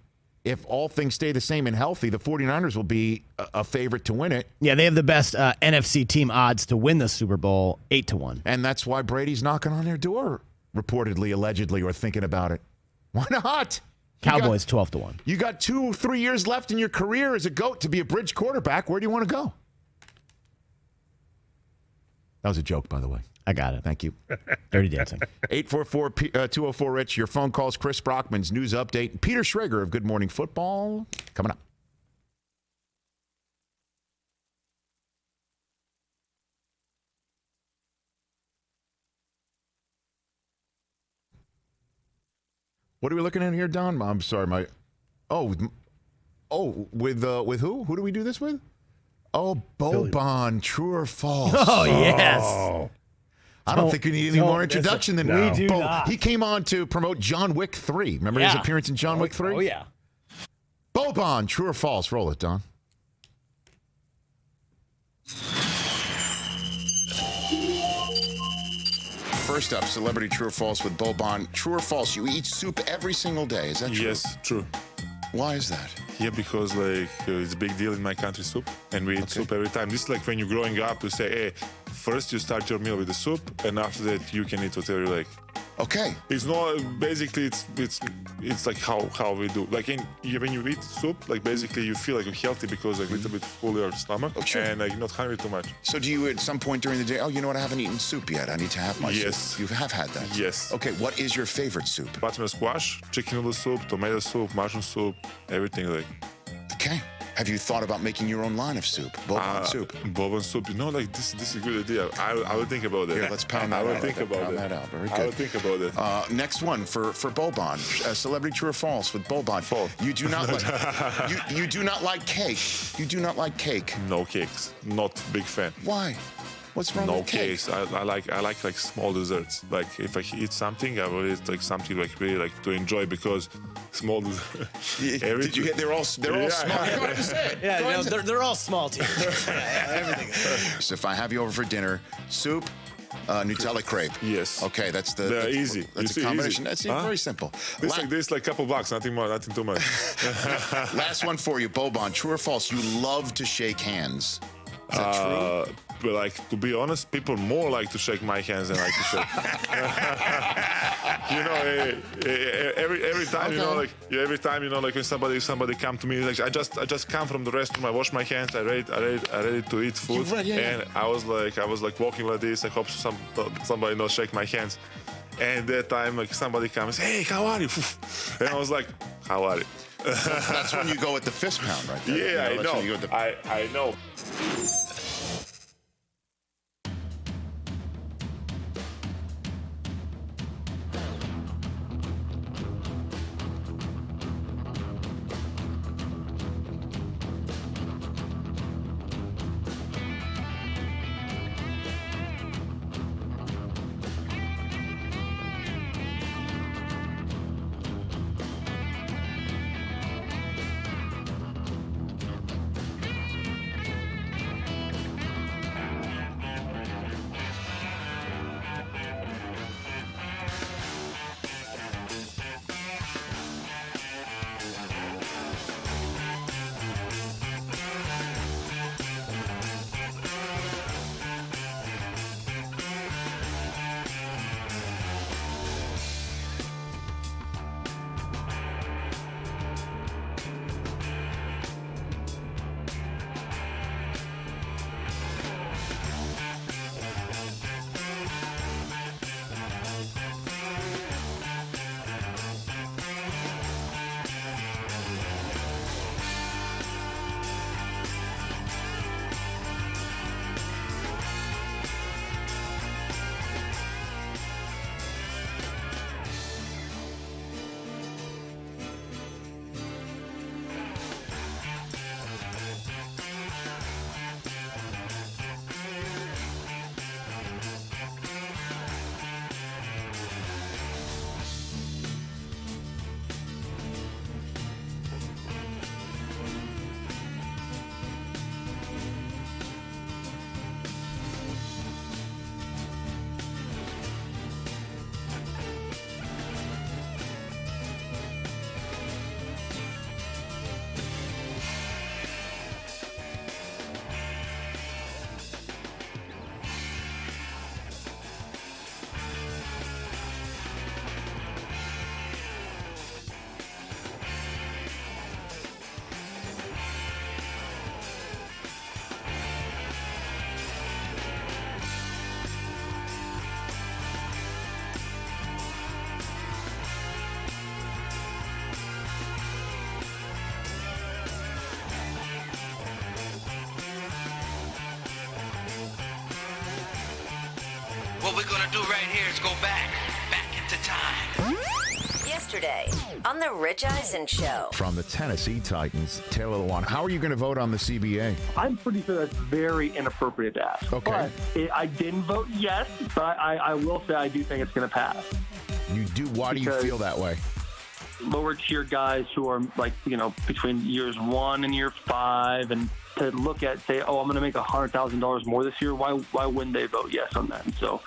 if all things stay the same and healthy, the 49ers will be a favorite to win it. Yeah, they have the best NFC team odds to win the Super Bowl, 8-1. And that's why Brady's knocking on their door, reportedly, allegedly, or thinking about it. Why not? Cowboys, 12-1. You got 2-3 years left in your career as a GOAT to be a bridge quarterback. Where do you want to go? That was a joke, by the way. I got it. Thank you. Dirty Dancing. 844-204-RICH, your phone calls, Chris Brockman's news update. Peter Schrager of Good Morning Football coming up. What are we looking at here, Don? I'm sorry, with who? Who do we do this with? Oh, Boban, true or false? Oh, yes. Oh. I don't think we need any more introduction than we do not. He came on to promote John Wick 3. Remember his appearance in John Wick 3? Oh, yeah. Boban, true or false? Roll it, Don. First up, celebrity true or false with Boban. True or false? You eat soup every single day. Is that true? Yes, true. Why is that? Yeah, because it's a big deal in my country, soup, and we eat soup every time. This is like when you're growing up, you say, hey, first you start your meal with the soup, and after that you can eat whatever you like. Okay. It's not basically it's like how we do. Like when you eat soup, like basically you feel like you're healthy because like a little bit full your stomach and like you're not hungry too much. So do you at some point during the day, oh, you know what, I haven't eaten soup yet. I need to have my soup. You have had that? Yes. Okay, what is your favorite soup? Butternut squash, chicken noodle soup, tomato soup, mushroom soup, everything like. Okay. Have you thought about making your own line of soup? Boban soup. Boban soup. You know, like this is a good idea. I will think about that. Here, let's pound that out. I will think about that out. Very good. I will think about it. Next one for Boban. Celebrity true or false with Boban. False. You do not like you do not like cake. You do not like cake. No cakes. Not big fan. Why? What's wrong with cake? Cakes. I like small desserts. Like if I eat something, I will eat like something like really like to enjoy because small. Did you get? They're all small. Go ahead and say it. Yeah, no, they're all small teams. Everything. So if I have you over for dinner, soup, Nutella crepe. Yes. Okay, that's They're easy. That's a combination. That's very simple. This like couple bucks, nothing more, nothing too much. Last one for you, Boban. True or false? You love to shake hands. Is that true? But like to be honest, people more like to shake my hands than like to shake. Every time every time like when somebody come to me, like I just come from the restroom, I wash my hands, I ready to eat food, and I was like walking like this. I hope somebody not shake my hands, and that time like somebody comes, hey, how are you? And I was like, how are you? That's when you go with the fist pound, right there. Yeah, I know. we're going to do right here is go back into time. Yesterday on the Rich Eisen Show. From the Tennessee Titans, Taylor Lewan. How are you going to vote on the CBA? I'm pretty sure that's very inappropriate to ask. Okay. But I didn't vote yes, but I will say I do think it's going to pass. You do? Why do you feel that way? Lower tier guys who are between years 1 and year 5, and to look at say, oh, I'm going to make $100,000 more this year. Why wouldn't they vote yes on that? And so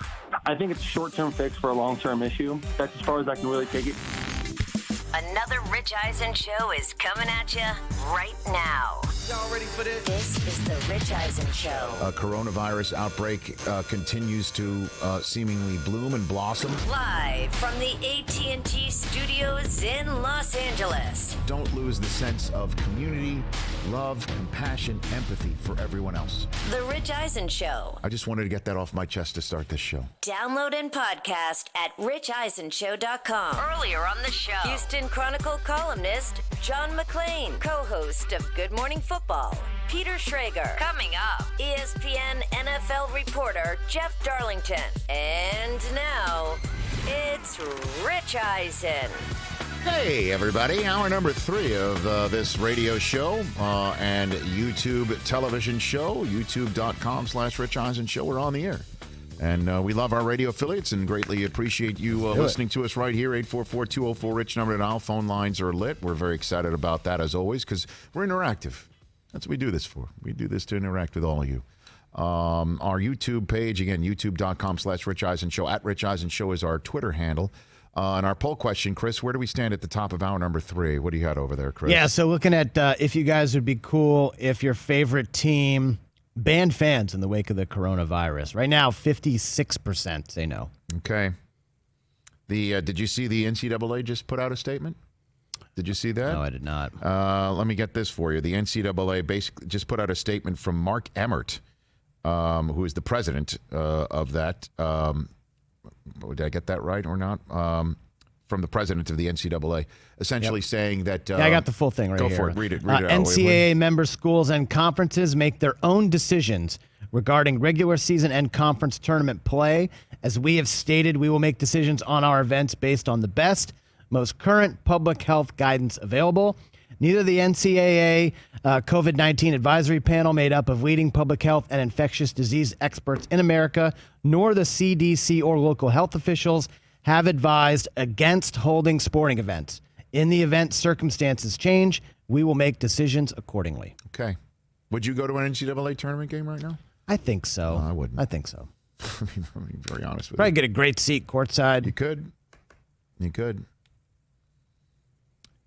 I think it's a short-term fix for a long-term issue. That's as far as I can really take it. Another Rich Eisen Show is coming at you right now. Y'all ready for this? This is the Rich Eisen Show. A coronavirus outbreak continues to seemingly bloom and blossom. Live from the AT&T studios in Los Angeles. Don't lose the sense of community, love, compassion, empathy for everyone else. The Rich Eisen Show. I just wanted to get that off my chest to start this show. Download and podcast at richeisenshow.com. Earlier on the show, Houston Chronicle columnist John McClain, co-host of Good Morning Football, Peter Schrager. Coming up, ESPN NFL reporter Jeff Darlington. And now, it's Rich Eisen. Hey, everybody. Hour number 3 of this radio show and YouTube television show, youtube.com/Rich Eisen Show. We're on the air. And we love our radio affiliates and greatly appreciate you listening to us right here, 844-204-RICH, number to dial. Phone lines are lit. We're very excited about that, as always, because we're interactive. That's what we do this for. We do this to interact with all of you. Our YouTube page, again, youtube.com/Rich Eisen Show. At Rich Eisen Show is our Twitter handle. And our poll question, Chris, where do we stand at the top of hour number 3? What do you got over there, Chris? Yeah, so looking at if you guys would be cool if your favorite team banned fans in the wake of the coronavirus. Right now, 56% say no. Okay. Did you see the NCAA just put out a statement? Did you see that? No, I did not. Let me get this for you. The NCAA basically just put out a statement from Mark Emmert, who is the president of that. Did I get that right or not? From the president of the NCAA, essentially saying that... I got the full thing right here. Go for it. Read it out. NCAA member schools and conferences make their own decisions regarding regular season and conference tournament play. As we have stated, we will make decisions on our events based on the best, most current public health guidance available. Neither the NCAA COVID-19 advisory panel made up of leading public health and infectious disease experts in America, nor the CDC or local health officials have advised against holding sporting events. In the event circumstances change, we will make decisions accordingly. Okay. Would you go to an NCAA tournament game right now? I think so. No, I wouldn't. I think so. I'm being very honest with you. Probably get a great seat courtside. You could.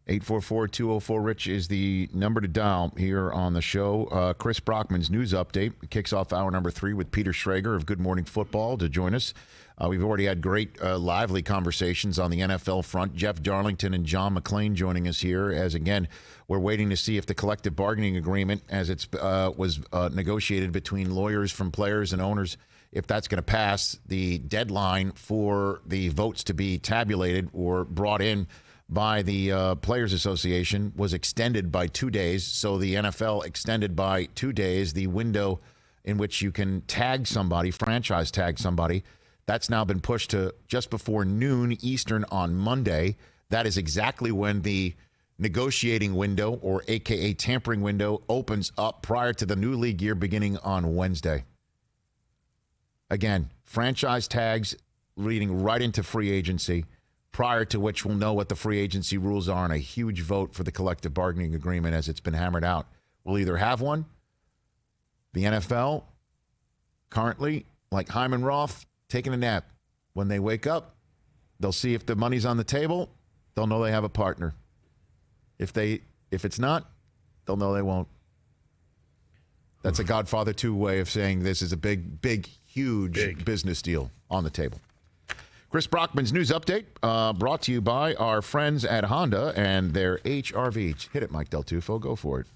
844-204-RICH is the number to dial here on the show. Chris Brockman's news update kicks off hour number 3 with Peter Schrager of Good Morning Football to join us. We've already had great, lively conversations on the NFL front. Jeff Darlington and John McClain joining us here as, again, we're waiting to see if the collective bargaining agreement, as it was negotiated between lawyers from players and owners, if that's going to pass. The deadline for the votes to be tabulated or brought in by the Players Association was extended by 2 days. So the NFL extended by 2 days the window in which you can tag somebody, franchise tag somebody. That's now been pushed to just before noon Eastern on Monday. That is exactly when the negotiating window, or AKA tampering window, opens up prior to the new league year beginning on Wednesday. Again, franchise tags leading right into free agency, prior to which we'll know what the free agency rules are, and a huge vote for the collective bargaining agreement as it's been hammered out. We'll either have one, the NFL currently, like Hyman Roth, taking a nap. When they wake up, they'll see if the money's on the table, they'll know they have a partner. If it's not, they'll know they won't. That's a Godfather 2 way of saying this is a big, huge business deal on the table. Chris Brockman's news update brought to you by our friends at Honda and their HR-V. Hit it, Mike Del Tufo. Go for it.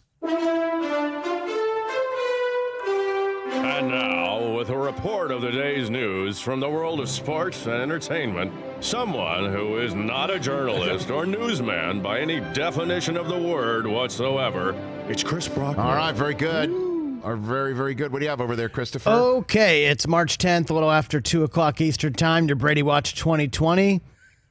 And now, with a report of the day's news from the world of sports and entertainment, someone who is not a journalist or newsman by any definition of the word whatsoever, it's Chris Brockman. All right, very good. are very, very good. What do you have over there, Christopher? Okay, it's March 10th, a little after 2 o'clock Eastern time. Your Brady Watch 2020.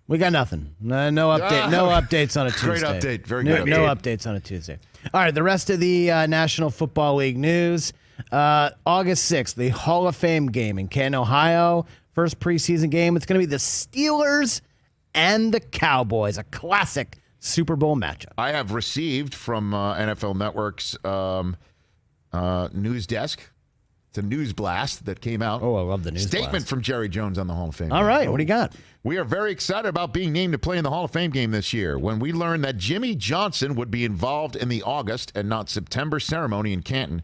We got nothing. No update. No updates on a Tuesday. Great update. Very good update. No updates on a Tuesday. All right, the rest of the National Football League news. August 6th, the Hall of Fame game in Canton, Ohio. First preseason game. It's going to be the Steelers and the Cowboys, a classic Super Bowl matchup. I have received from NFL Network's news desk. It's a news blast that came out. Oh, I love the news statement blast. From Jerry Jones on the Hall of Fame. All right, what do you got? We are very excited about being named to play in the Hall of Fame game this year. When we learned that Jimmy Johnson would be involved in the August and not September ceremony in Canton,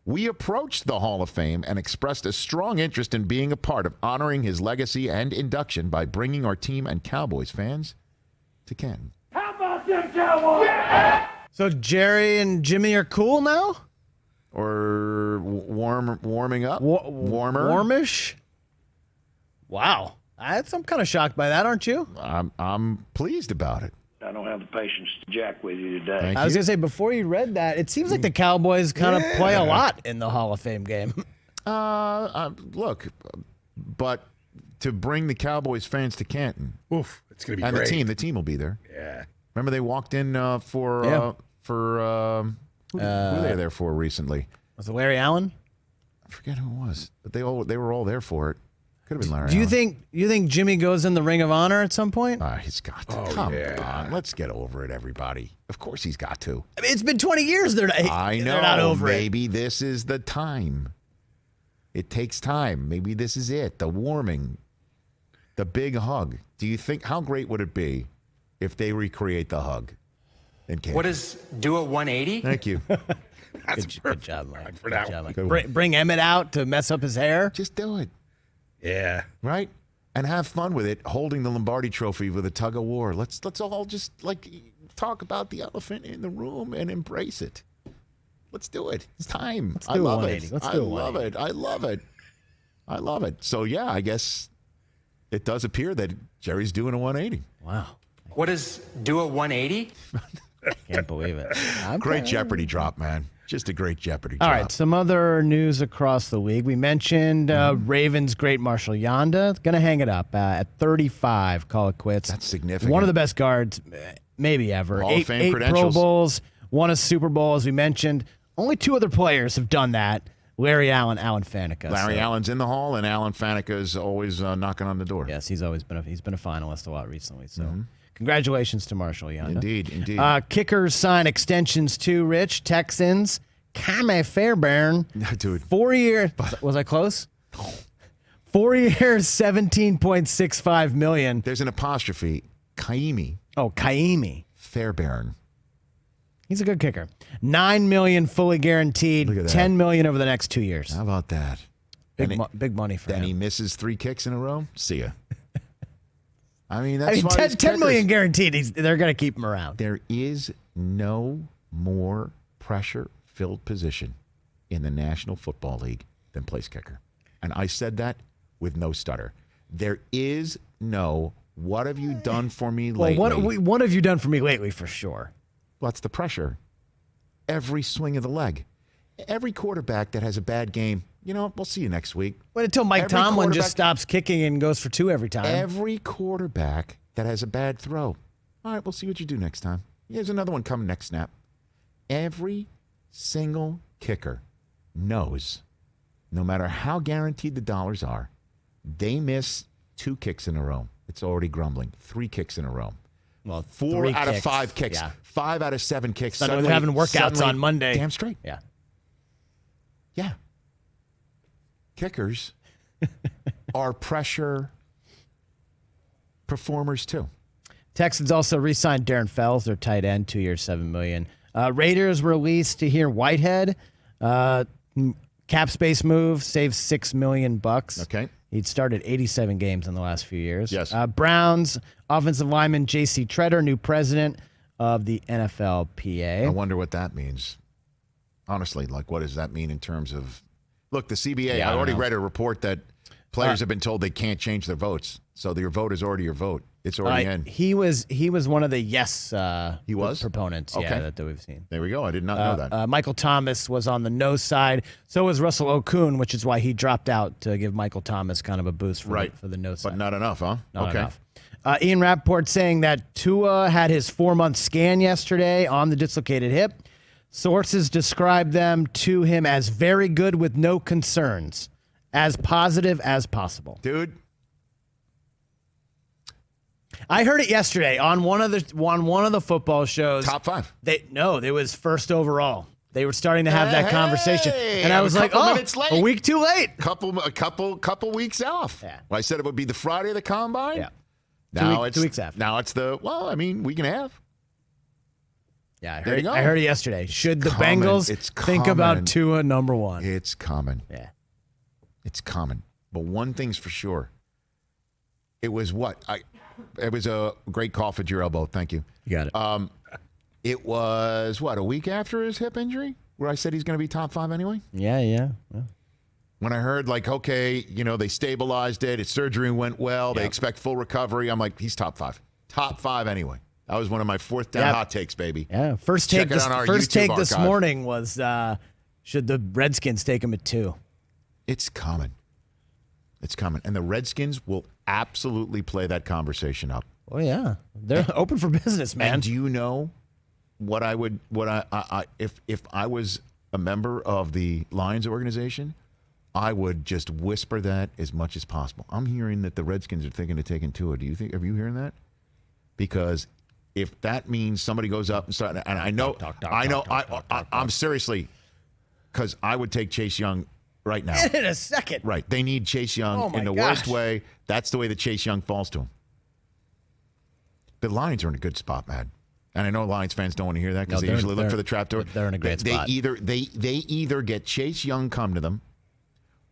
we approached the Hall of Fame and expressed a strong interest in being a part of honoring his legacy and induction by bringing our team and Cowboys fans to Canton. How about them Cowboys? Yeah! So Jerry and Jimmy are cool now? Or warming up? Warmer? Warmish? Wow. I'm kind of shocked by that, aren't you? I'm pleased about it. I don't have the patience to jack with you today. I was going to say, before you read that, it seems like the Cowboys kind of play a lot in the Hall of Fame game. Look, but to bring the Cowboys fans to Canton. Oof, it's going to be and great. And the team will be there. Yeah. Remember they walked in for who were they there for recently? Was it Larry Allen? I forget who it was, but they were all there for it. Could have been Larry. Do you think Jimmy goes in the Ring of Honor at some point? He's got to. Come on, let's get over it, everybody. Of course he's got to. I mean, it's been 20 years. They're not over it. Maybe this is the time. It takes time. Maybe this is it. The warming, the big hug. Do you think how great would it be if they recreate the hug in Canton? What is do a 180? Thank you. Good job, Mike. For that one. Bring Emmett out to mess up his hair. Just do it. Yeah. Right? And have fun with it, holding the Lombardi trophy with a tug of war. Let's all just talk about the elephant in the room and embrace it. Let's do it. It's time. I love it. I love it. I love it. I love it. So yeah, I guess it does appear that Jerry's doing a 180. Wow. What is do a 180? Can't believe it. Great Jeopardy drop, man. Just a great Jeopardy drop. All right, some other news across the league. We mentioned Ravens great Marshall Yanda. Going to hang it up at 35, call it quits. That's significant. One of the best guards maybe ever. Hall of Fame eight credentials. Pro Bowls, won a Super Bowl, as we mentioned. Only two other players have done that. Larry Allen, Alan Faneca. Larry Allen's in the Hall, and Alan Faneca is always knocking on the door. Yes, he's been a finalist a lot recently. So congratulations to Marshall Yanda. Indeed. Kickers sign extensions too, Rich. Texans, Kame Fairbairn. Dude. 4 years. Was I close? 4 years, $17.65 million. There's an apostrophe. Kaimi. Oh, Kaimi. Fairbairn. He's a good kicker. $9 million fully guaranteed. $10 million over the next 2 years. How about that? Big money for him. Then he misses 3 kicks in a row. See ya. I mean, that's why $10 million guaranteed. They're going to keep him around. There is no more pressure-filled position in the National Football League than place kicker. And I said that with no stutter. There is no, what have you done for me lately? What have you done for me lately, for sure? Well, that's the pressure. Every swing of the leg. Every quarterback that has a bad game, we'll see you next week. Wait until Mike Tomlin just stops kicking and goes for 2 every time. Every quarterback that has a bad throw. All right, we'll see what you do next time. Here's another one coming next snap. Every single kicker knows, no matter how guaranteed the dollars are, they miss 2 kicks in a row. It's already grumbling. 3 kicks in a row. Well, 4 3 out of kicks. 5 kicks. Yeah. 5 out of 7 kicks. Suddenly they're having workouts on Monday. Damn straight. Yeah. Yeah. Kickers are pressure performers too. Texans also re-signed Darren Fells, their tight end, 2 years, $7 million. Raiders released to hear Whitehead. Cap space move, saves $6 million. Okay. He'd started 87 games in the last few years. Yes. Browns offensive lineman J.C. Treader, new president of the NFLPA. I wonder what that means. Honestly, what does that mean in terms of... Look, the CBA, I already read a report that players have been told they can't change their votes. So your vote is already your vote. It's already in. He was one of the he was proponents. Okay. Yeah, that we've seen. There we go. I did not know that. Michael Thomas was on the no side. So was Russell Okun, which is why he dropped out to give Michael Thomas kind of a boost for the no side. But not enough, huh? Not okay. enough. Ian Rappaport saying that Tua had his 4-month scan yesterday on the dislocated hip. Sources describe them to him as very good with no concerns, as positive as possible. Dude. I heard it yesterday on one of the football shows. Top 5. It was first overall. They were starting to have that conversation, and I was like, minutes late. A week too late. A couple weeks off. Yeah. Well, I said it would be the Friday of the combine. Yeah. Now 2 weeks after. Now it's week and a half. Yeah, I There you go. I heard it yesterday. Should the Common. Bengals It's think common. about Tua number 1? It's common. Yeah. It's common. But one thing's for sure. It was what? It was a great cough at your elbow. Thank you. You got it. It was, a week after his hip injury where I said he's going to be top 5 anyway? Yeah. When I heard, okay, they stabilized it. His surgery went well. They expect full recovery. I'm like, he's top 5. Top 5 anyway. That was one of my 4th down hot takes, baby. Yeah. First take this morning was should the Redskins take him at 2? It's coming. It's coming. And the Redskins will absolutely play that conversation up. Oh, yeah. They're open for business, man. And do you know what I would, if I was a member of the Lions organization, I would just whisper that as much as possible. I'm hearing that the Redskins are thinking of taking Tua. Are you hearing that? Because if that means somebody goes up and start, and I know, I'm seriously, because I would take Chase Young right now. In a second. Right. They need Chase Young in the worst way. That's the way that Chase Young falls to him. The Lions are in a good spot, man. And I know Lions fans don't want to hear that because they usually look for the trapdoor. They're in a great spot. They either get Chase Young come to them,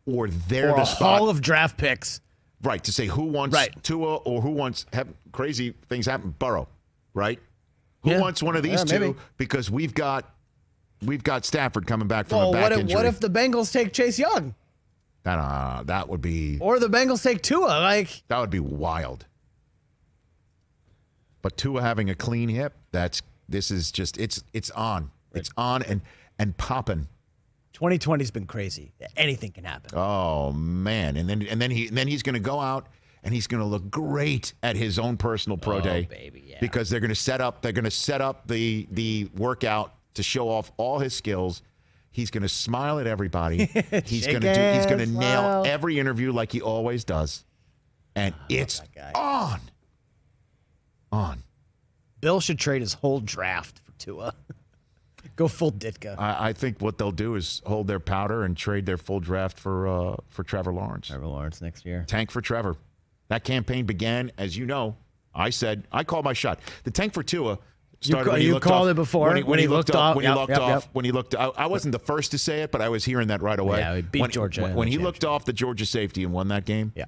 or they're the a spot. haul of draft picks. Right, to say who wants Tua or who wants crazy things happen. Burrow, right? Who wants one of these two? Maybe. Because we've got Stafford coming back from a back injury. What if the Bengals take Chase Young? That would be. Or the Bengals take Tua? That would be wild. But Tua having a clean hip, it's on. It's on and popping. 2020's been crazy. Anything can happen. Oh man! And then he's going to go out and he's going to look great at his own personal pro day, baby, yeah. Because they're going to set up the workout to show off all his skills. He's going to smile at everybody. He's going to nail every interview like he always does, and it's on. Bill should trade his whole draft for Tua. Go full Ditka. I think what they'll do is hold their powder and trade their full draft for Trevor Lawrence. Trevor Lawrence next year. Tank for Trevor. That campaign began, as you know. I called my shot. The tank for Tua started when he looked off. You called it before. When he looked off. I wasn't the first to say it, but I was hearing that right away. Yeah, he beat Georgia. When he looked off the Georgia safety and won that game. Yeah.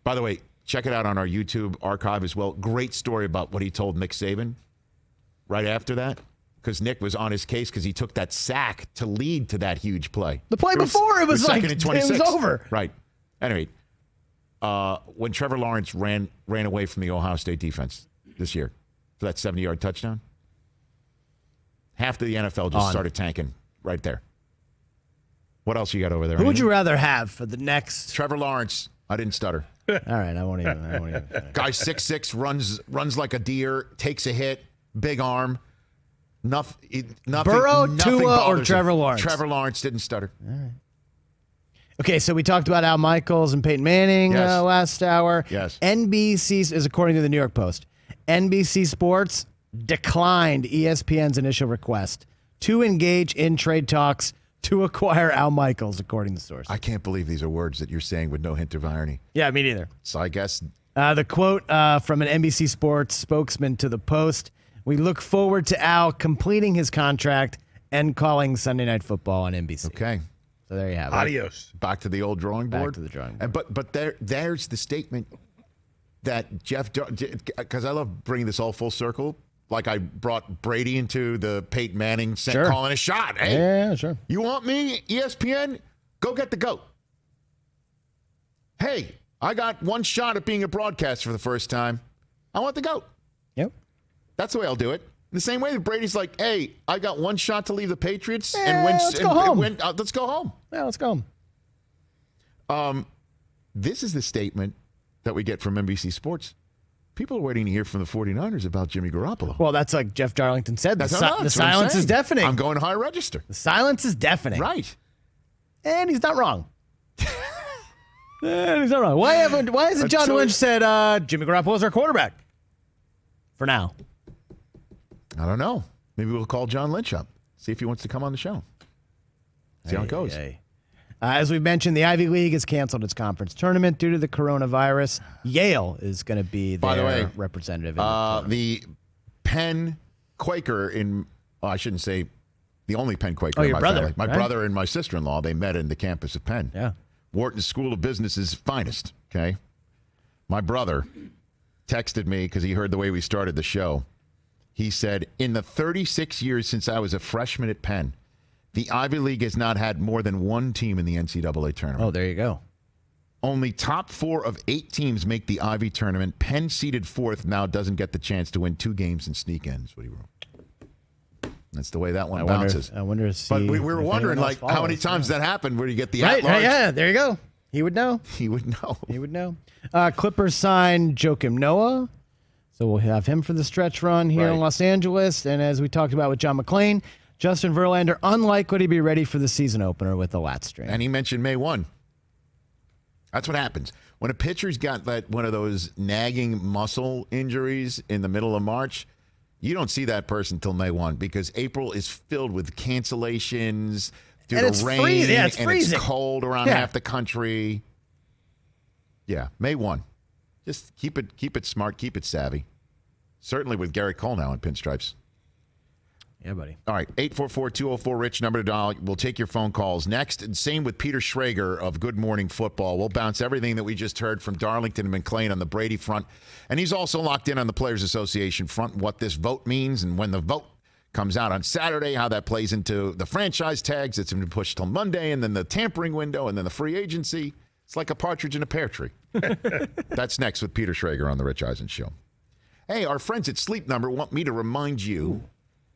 By the way, check it out on our YouTube archive as well. Great story about what he told Nick Saban right after that. Because Nick was on his case because he took that sack to lead to that huge play. The play before, it was like, it was over. Right. Anyway, when Trevor Lawrence ran away from the Ohio State defense this year for that 70-yard touchdown, half of the NFL just started tanking right there. What else you got over there? Who would you rather have for the next? Trevor Lawrence. I didn't stutter. All right, I won't even. Guy 6'6", runs like a deer, takes a hit, big arm. Nothing. Burrow, Tua, or Trevor Lawrence? Trevor Lawrence didn't stutter. All right. Okay, so we talked about Al Michaels and Peyton Manning last hour. Yes. NBC is according to the New York Post. NBC Sports declined ESPN's initial request to engage in trade talks to acquire Al Michaels, according to sources. I can't believe these are words that you're saying with no hint of irony. Yeah, me neither. So I guess the quote from an NBC Sports spokesman to the Post: "We look forward to Al completing his contract and calling Sunday Night Football on NBC." Okay. So there you have it. Adios. Back to the old drawing board. Back to the drawing board. But there's the statement that Jeff, because I love bringing this all full circle. Like I brought Brady into the Peyton Manning calling a shot. Hey, yeah, sure. You want me, ESPN? Go get the GOAT. Hey, I got one shot at being a broadcaster for the first time. I want the GOAT. Yep. That's the way I'll do it. The same way that Brady's like, hey, I got one shot to leave the Patriots let's go home. Let's go home. Yeah, let's go home. This is the statement that we get from NBC Sports. People are waiting to hear from the 49ers about Jimmy Garoppolo. Well, that's like Jeff Darlington said. The That's what silence I'm is saying. deafening. I'm going high register. The silence is deafening. Right. And he's not wrong. And he's not wrong. Why hasn't John Lynch said Jimmy Garoppolo's our quarterback? For now. I don't know. Maybe we'll call John Lynch up. See if he wants to come on the show. See how it goes. As we mentioned, the Ivy League has canceled its conference tournament due to the coronavirus. Yale is going to be their representative. The Penn Quaker I shouldn't say the only Penn Quaker in your my brother, family. My right? brother and my sister-in-law, they met in the campus of Penn. Yeah. Wharton School of Business's finest, okay? My brother texted me because he heard the way we started the show. He said, in the 36 years since I was a freshman at Penn, the Ivy League has not had more than one team in the NCAA tournament. Oh, there you go. Only top 4 of 8 teams make the Ivy tournament. Penn seeded 4th now doesn't get the chance to win 2 games and sneak in, is what he wrote. That's the way that one bounces. I wonder if But we were wondering, like, how many times that happened where you get the right, at-large. yeah, there you go. He would know. He would know. He would know. Clippers signed Joakim Noah. So we'll have him for the stretch run here in Los Angeles. And as we talked about with John McClain, Justin Verlander unlikely to be ready for the season opener with the lat strain. And he mentioned May 1. That's what happens. When a pitcher's got one of those nagging muscle injuries in the middle of March, you don't see that person till May 1 because April is filled with cancellations due to rain it's and freezing. it's cold around half the country. Yeah, May 1. Just keep it smart, keep it savvy. Certainly with Gary Cole now in pinstripes. Yeah, buddy. All right, 844-204-RICH, number to dial. We'll take your phone calls next. And same with Peter Schrager of Good Morning Football. We'll bounce everything that we just heard from Darlington and McClain on the Brady front. And he's also locked in on the Players Association front, what this vote means and when the vote comes out on Saturday, how that plays into the franchise tags that's been pushed till Monday, and then the tampering window, and then the free agency. It's like a partridge in a pear tree. That's next with Peter Schrager on The Rich Eisen Show. Hey, our friends at Sleep Number want me to remind you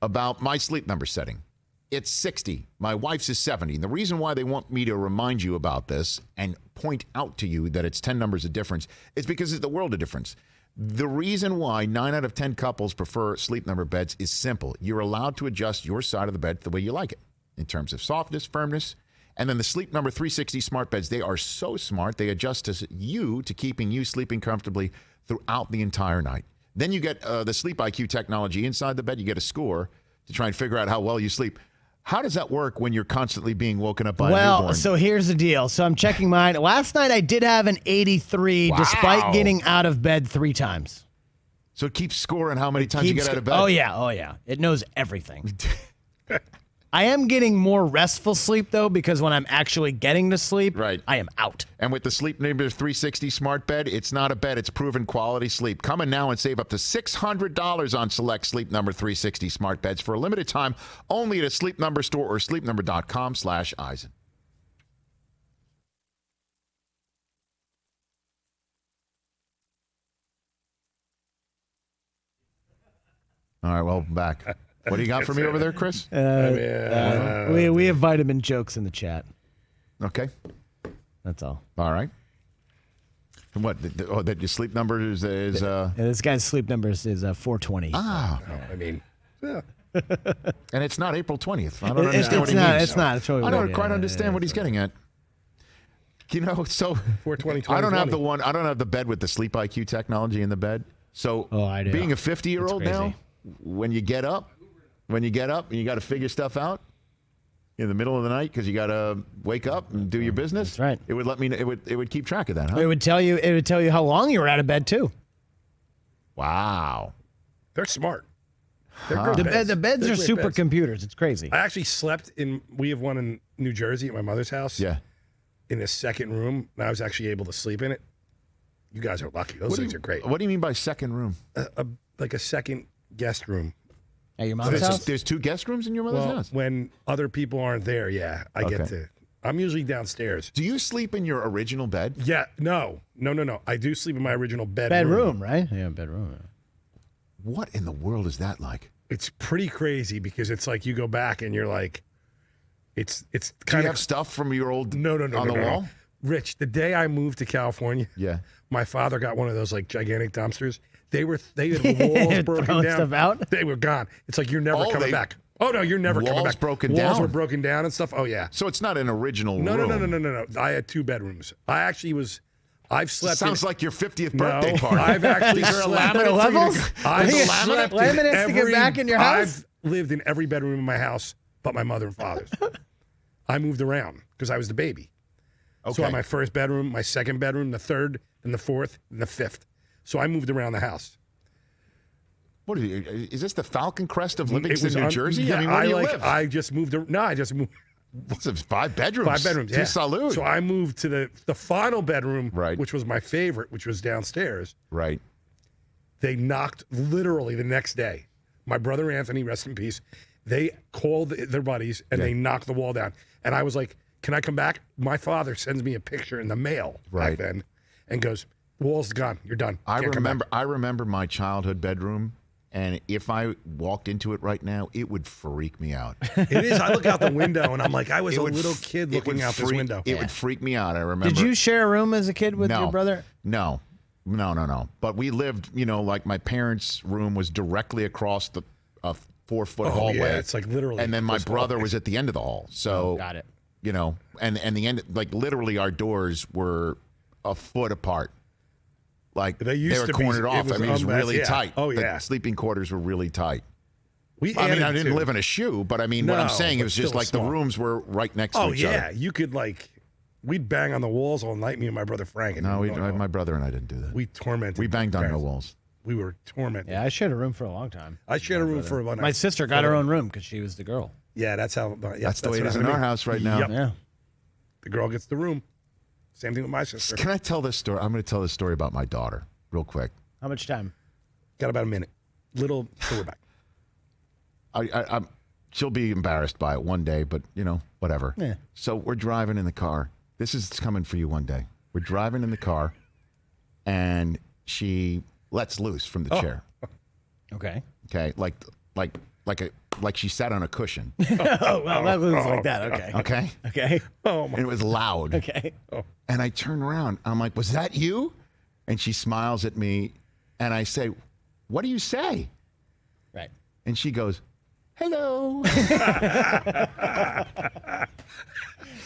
about my Sleep Number setting. It's 60. My wife's is 70. And the reason why they want me to remind you about this and point out to you that it's 10 numbers of difference is because it's the world of difference. The reason why 9 out of 10 couples prefer Sleep Number beds is simple. You're allowed to adjust your side of the bed the way you like it in terms of softness, firmness. And then the Sleep Number 360 smart beds, they are so smart, they adjust to keeping you sleeping comfortably throughout the entire night. Then you get the Sleep IQ technology inside the bed. You get a score to try and figure out how well you sleep. How does that work when you're constantly being woken up by a newborn? Well, so here's the deal. So I'm checking mine. Last night I did have an 83 despite getting out of bed 3 times. So it keeps scoring how many times you get out of bed? Oh, yeah. It knows everything. I am getting more restful sleep, though, because when I'm actually getting to sleep, I am out. And with the Sleep Number 360 smart bed, it's not a bed, it's proven quality sleep. Come in now and save up to $600 on select Sleep Number 360 smart beds for a limited time, only at a Sleep Number store or sleepnumber.com/Eisen. All right, well, back. What do you got for me over there, Chris? We have vitamin jokes in the chat. Okay. That's all. All right. And what? That your sleep number is this guy's sleep number is 420. Ah. I mean, yeah. And it's not April 20th. I don't understand what he means. It's not. It's totally I don't weird. quite understand what he's getting at. You know, so 420. I don't have I don't have the bed with the Sleep IQ technology in the bed. So I do. Being a 50-year-old now, when you get up and you got to figure stuff out in the middle of the night because you got to wake up and do your business. That's right. It would let me. It would keep track of that. Huh? It would tell you how long you were out of bed too. Wow. They're smart. They're good The beds They're are great beds. supercomputers. It's crazy. I actually slept we have one in New Jersey at my mother's house. Yeah. In the second room, and I was actually able to sleep in it. You guys are lucky. Those things are great. What do you mean by second room? Like a second guest room. At your mother's house? There's 2 guest rooms in your mother's house? When other people aren't there, yeah, I get to. I'm usually downstairs. Do you sleep in your original bed? Yeah, no. I do sleep in my original bedroom. Bedroom, right? Yeah, bedroom. What in the world is that like? It's pretty crazy because it's like you go back and you're like, it's Do kind you of have stuff from your old no, on the wall? Rich, the day I moved to California, my father got one of those like gigantic dumpsters. They had the walls broken Throwing down. stuff out? They were gone. It's like you're never coming back. Oh no, you're never coming back. Broken Walls down? were broken down and stuff. Oh yeah. So it's not an original No, room. no. I had 2 bedrooms. I've slept. Sounds like your 50th birthday party. I've actually These are slept. laminate levels? I've You slept in laminates to get back in your house? I've lived in every bedroom in my house but my mother and father's. I moved around because I was the baby. Okay. So I had my first bedroom, my second bedroom, the third, and the fourth, and the fifth. So I moved around the house. What are you, is this the Falcon Crest of Livingston, New Jersey? Yeah, I mean, where do you live? I just moved. I just moved. It's 5 bedrooms. 5 bedrooms. To Yeah. salute. So I moved to the final bedroom, which was my favorite, which was downstairs. Right. They knocked literally the next day. My brother Anthony, rest in peace. They called their buddies and they knocked the wall down. And I was like, "Can I come back?" My father sends me a picture in the mail back then, and goes, "Wall's gone. You're done." I remember my childhood bedroom. And if I walked into it right now, it would freak me out. It is. I look out the window and I'm like, I was a little kid looking out this window. It would freak me out. I remember. Did you share a room as a kid with your brother? No. But we lived, like my parents' room was directly across the 4-foot hallway. Yeah, it's like literally. And then my brother was at the end of the hall. So, got it. And the end, like literally our doors were a foot apart. Like they used were to be- cornered off. it was It was really yeah. tight. Oh, The yeah. sleeping quarters were really tight. We I added didn't to- live in a shoe, but I mean, what No, I'm saying but is just still like the small. rooms were right next to each yeah. other. You could we'd bang on the walls all night, me and my brother Frank. And No, my brother and I didn't do that. we tormented. We banged on no parents. walls. We were tormented. Yeah, I shared a room for a long time. I shared a room for about. My sister got her own room because she was the girl. Yeah, that's how. Yeah, That's the way it what is in happened our to me. house right now. Yep. Yeah. The girl gets the room. Same thing with my sister. Can I tell this story? I'm going to tell this story about my daughter real quick. How much time? Got about a minute. So we're back. I'm she'll be embarrassed by it one day, but whatever. Yeah. So we're driving in the car. This is coming for you one day. We're driving in the car, and she lets loose from the chair. Okay. Okay, like she sat on a cushion. Oh, well, that was like that. Okay. Okay. Okay. Oh And it was loud. Okay. And I turn around. I'm like, "Was that you?" And she smiles at me, and I say, "What do you say?" Right. And she goes, "Hello."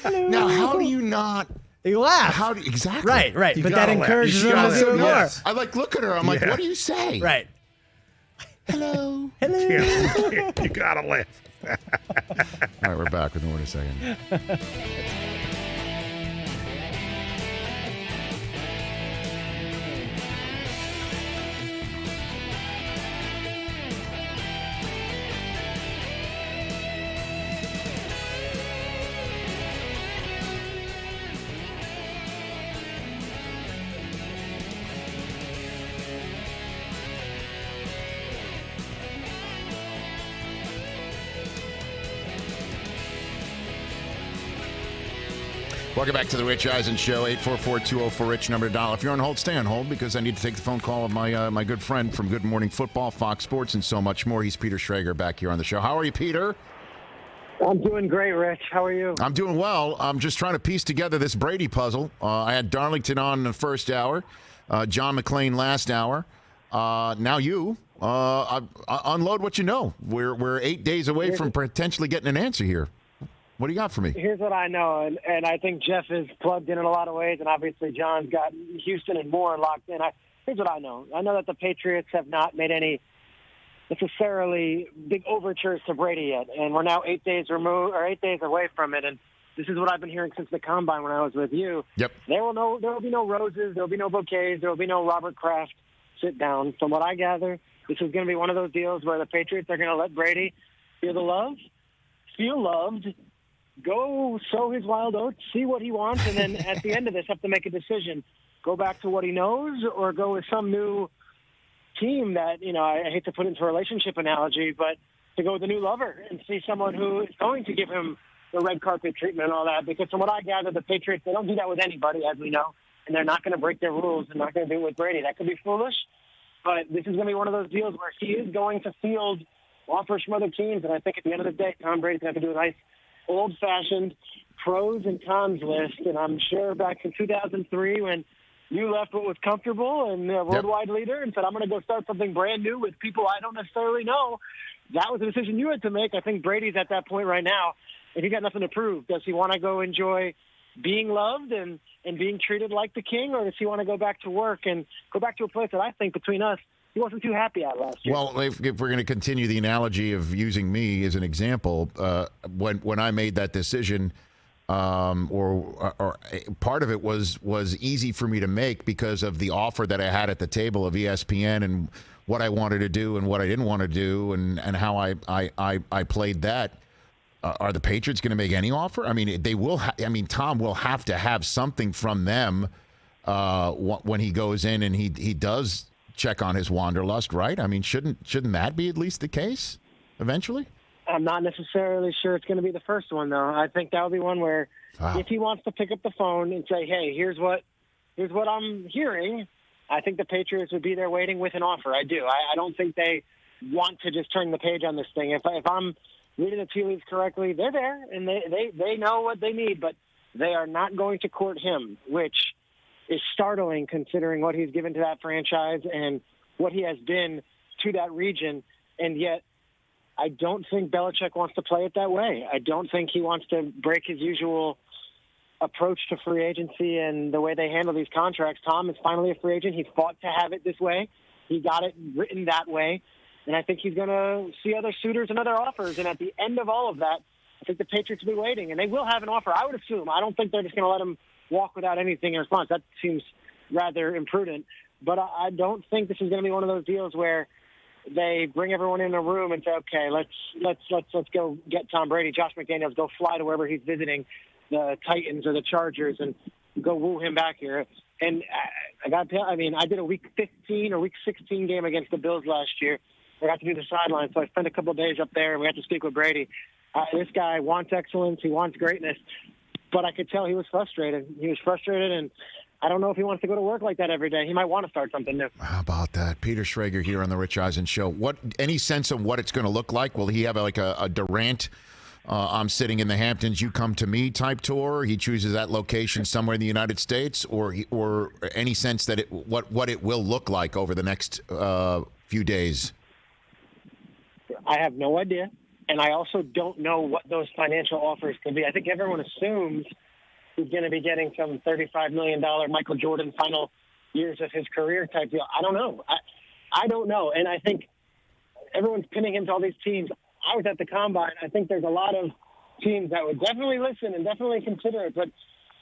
Now, how do you not? You laugh. How do exactly? Right. You But that gotta laugh. encourages You them gotta to do it more. laugh. I look at her. I'm like, Yeah. "What do you say?" Right. Hello. You gotta laugh. All right, we're back with more in a second. Welcome back to the Rich Eisen Show, 844-204-RICH, number to dial. If you're on hold, stay on hold because I need to take the phone call of my good friend from Good Morning Football, Fox Sports, and so much more. He's Peter Schrager back here on the show. How are you, Peter? I'm doing great, Rich. How are you? I'm doing well. I'm just trying to piece together this Brady puzzle. I had Darlington on in the first hour, John McClain last hour. Now you. Unload what you know. We're 8 days away from potentially getting an answer here. What do you got for me? Here's what I know, and I think Jeff is plugged in a lot of ways, and obviously John's got Houston and more locked in. Here's what I know. I know that the Patriots have not made any necessarily big overtures to Brady yet, and we're now 8 days removed or 8 days away from it, and this is what I've been hearing since the Combine when I was with you. Yep. There will be no roses, there will be no bouquets, there will be no Robert Kraft sit down. From what I gather, this is going to be one of those deals where the Patriots are going to let Brady feel the love, feel loved, go sow his wild oats, see what he wants, and then at the end of this have to make a decision. Go back to what he knows or go with some new team that, I hate to put into a relationship analogy, but to go with a new lover and see someone who is going to give him the red carpet treatment and all that. Because from what I gather, the Patriots, they don't do that with anybody, as we know, and they're not going to break their rules and not going to do it with Brady. That could be foolish. But this is going to be one of those deals where he is going to field offers from other teams. And I think at the end of the day, Tom Brady's going to have to do a nice old-fashioned pros and cons list. And I'm sure back in 2003 when you left what was comfortable and worldwide leader and said, I'm going to go start something brand new with people I don't necessarily know, that was a decision you had to make. I think Brady's at that point right now, and he got nothing to prove. Does he want to go enjoy being loved and being treated like the king, or does he want to go back to work and go back to a place that I think between us he wasn't too happy at last year? Well, if we're going to continue the analogy of using me as an example, when I made that decision, or part of it was easy for me to make because of the offer that I had at the table of ESPN and what I wanted to do and what I didn't want to do and how I played that. Are the Patriots going to make any offer? I mean, they will. Tom will have to have something from them when he goes in and he does check on his wanderlust, right? I mean, shouldn't that be at least the case eventually? I'm not necessarily sure it's going to be the first one, though. I think that'll be one where if he wants to pick up the phone and say, hey, here's what I'm hearing, I think the Patriots would be there waiting with an offer. I do. I don't think they want to just turn the page on this thing. If I'm reading the tea leaves correctly, they're there, and they know what they need, but they are not going to court him, which is startling considering what he's given to that franchise and what he has been to that region. And yet I don't think Belichick wants to play it that way. I don't think he wants to break his usual approach to free agency and the way they handle these contracts. Tom is finally a free agent. He fought to have it this way. He got it written that way. And I think he's going to see other suitors and other offers. And at the end of all of that, I think the Patriots will be waiting. And they will have an offer, I would assume. I don't think they're just going to let him walk without anything in response. That seems rather imprudent. But I don't think this is going to be one of those deals where they bring everyone in a room and say, okay, let's go get Tom Brady. Josh McDaniels, go fly to wherever he's visiting, the Titans or the Chargers, and go woo him back here. And I got to tell, I did a Week 15 or Week 16 game against the Bills last year. I got to do the sideline, so I spent a couple of days up there, and we got to speak with Brady. This guy wants excellence. He wants greatness. But I could tell he was frustrated. And I don't know if he wants to go to work like that every day. He might want to start something new. How about that? Peter Schrager here on the Rich Eisen Show. Any sense of what it's going to look like? Will he have like a Durant, I'm sitting in the Hamptons, you come to me type tour? He chooses that location somewhere in the United States, or any sense that what it will look like over the next few days? I have no idea, and I also don't know what those financial offers could be. I think everyone assumes he's going to be getting some $35 million Michael Jordan final years of his career type deal. I don't know. I don't know, and I think everyone's pinning him to all these teams. I was at the Combine. I think there's a lot of teams that would definitely listen and definitely consider it, but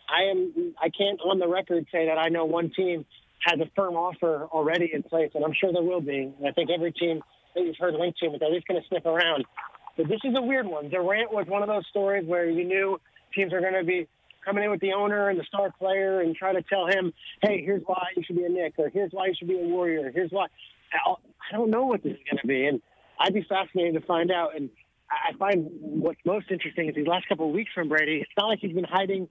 I can't on the record say that I know one team has a firm offer already in place, and I'm sure there will be. And I think every team that you've heard linked to him, they're at least going to sniff around. But this is a weird one. Durant was one of those stories where you knew teams are going to be coming in with the owner and the star player and try to tell him, hey, here's why you should be a Knick, or here's why you should be a Warrior, here's why. I don't know what this is going to be, and I'd be fascinated to find out. And I find what's most interesting is these last couple of weeks from Brady, it's not like he's been hiding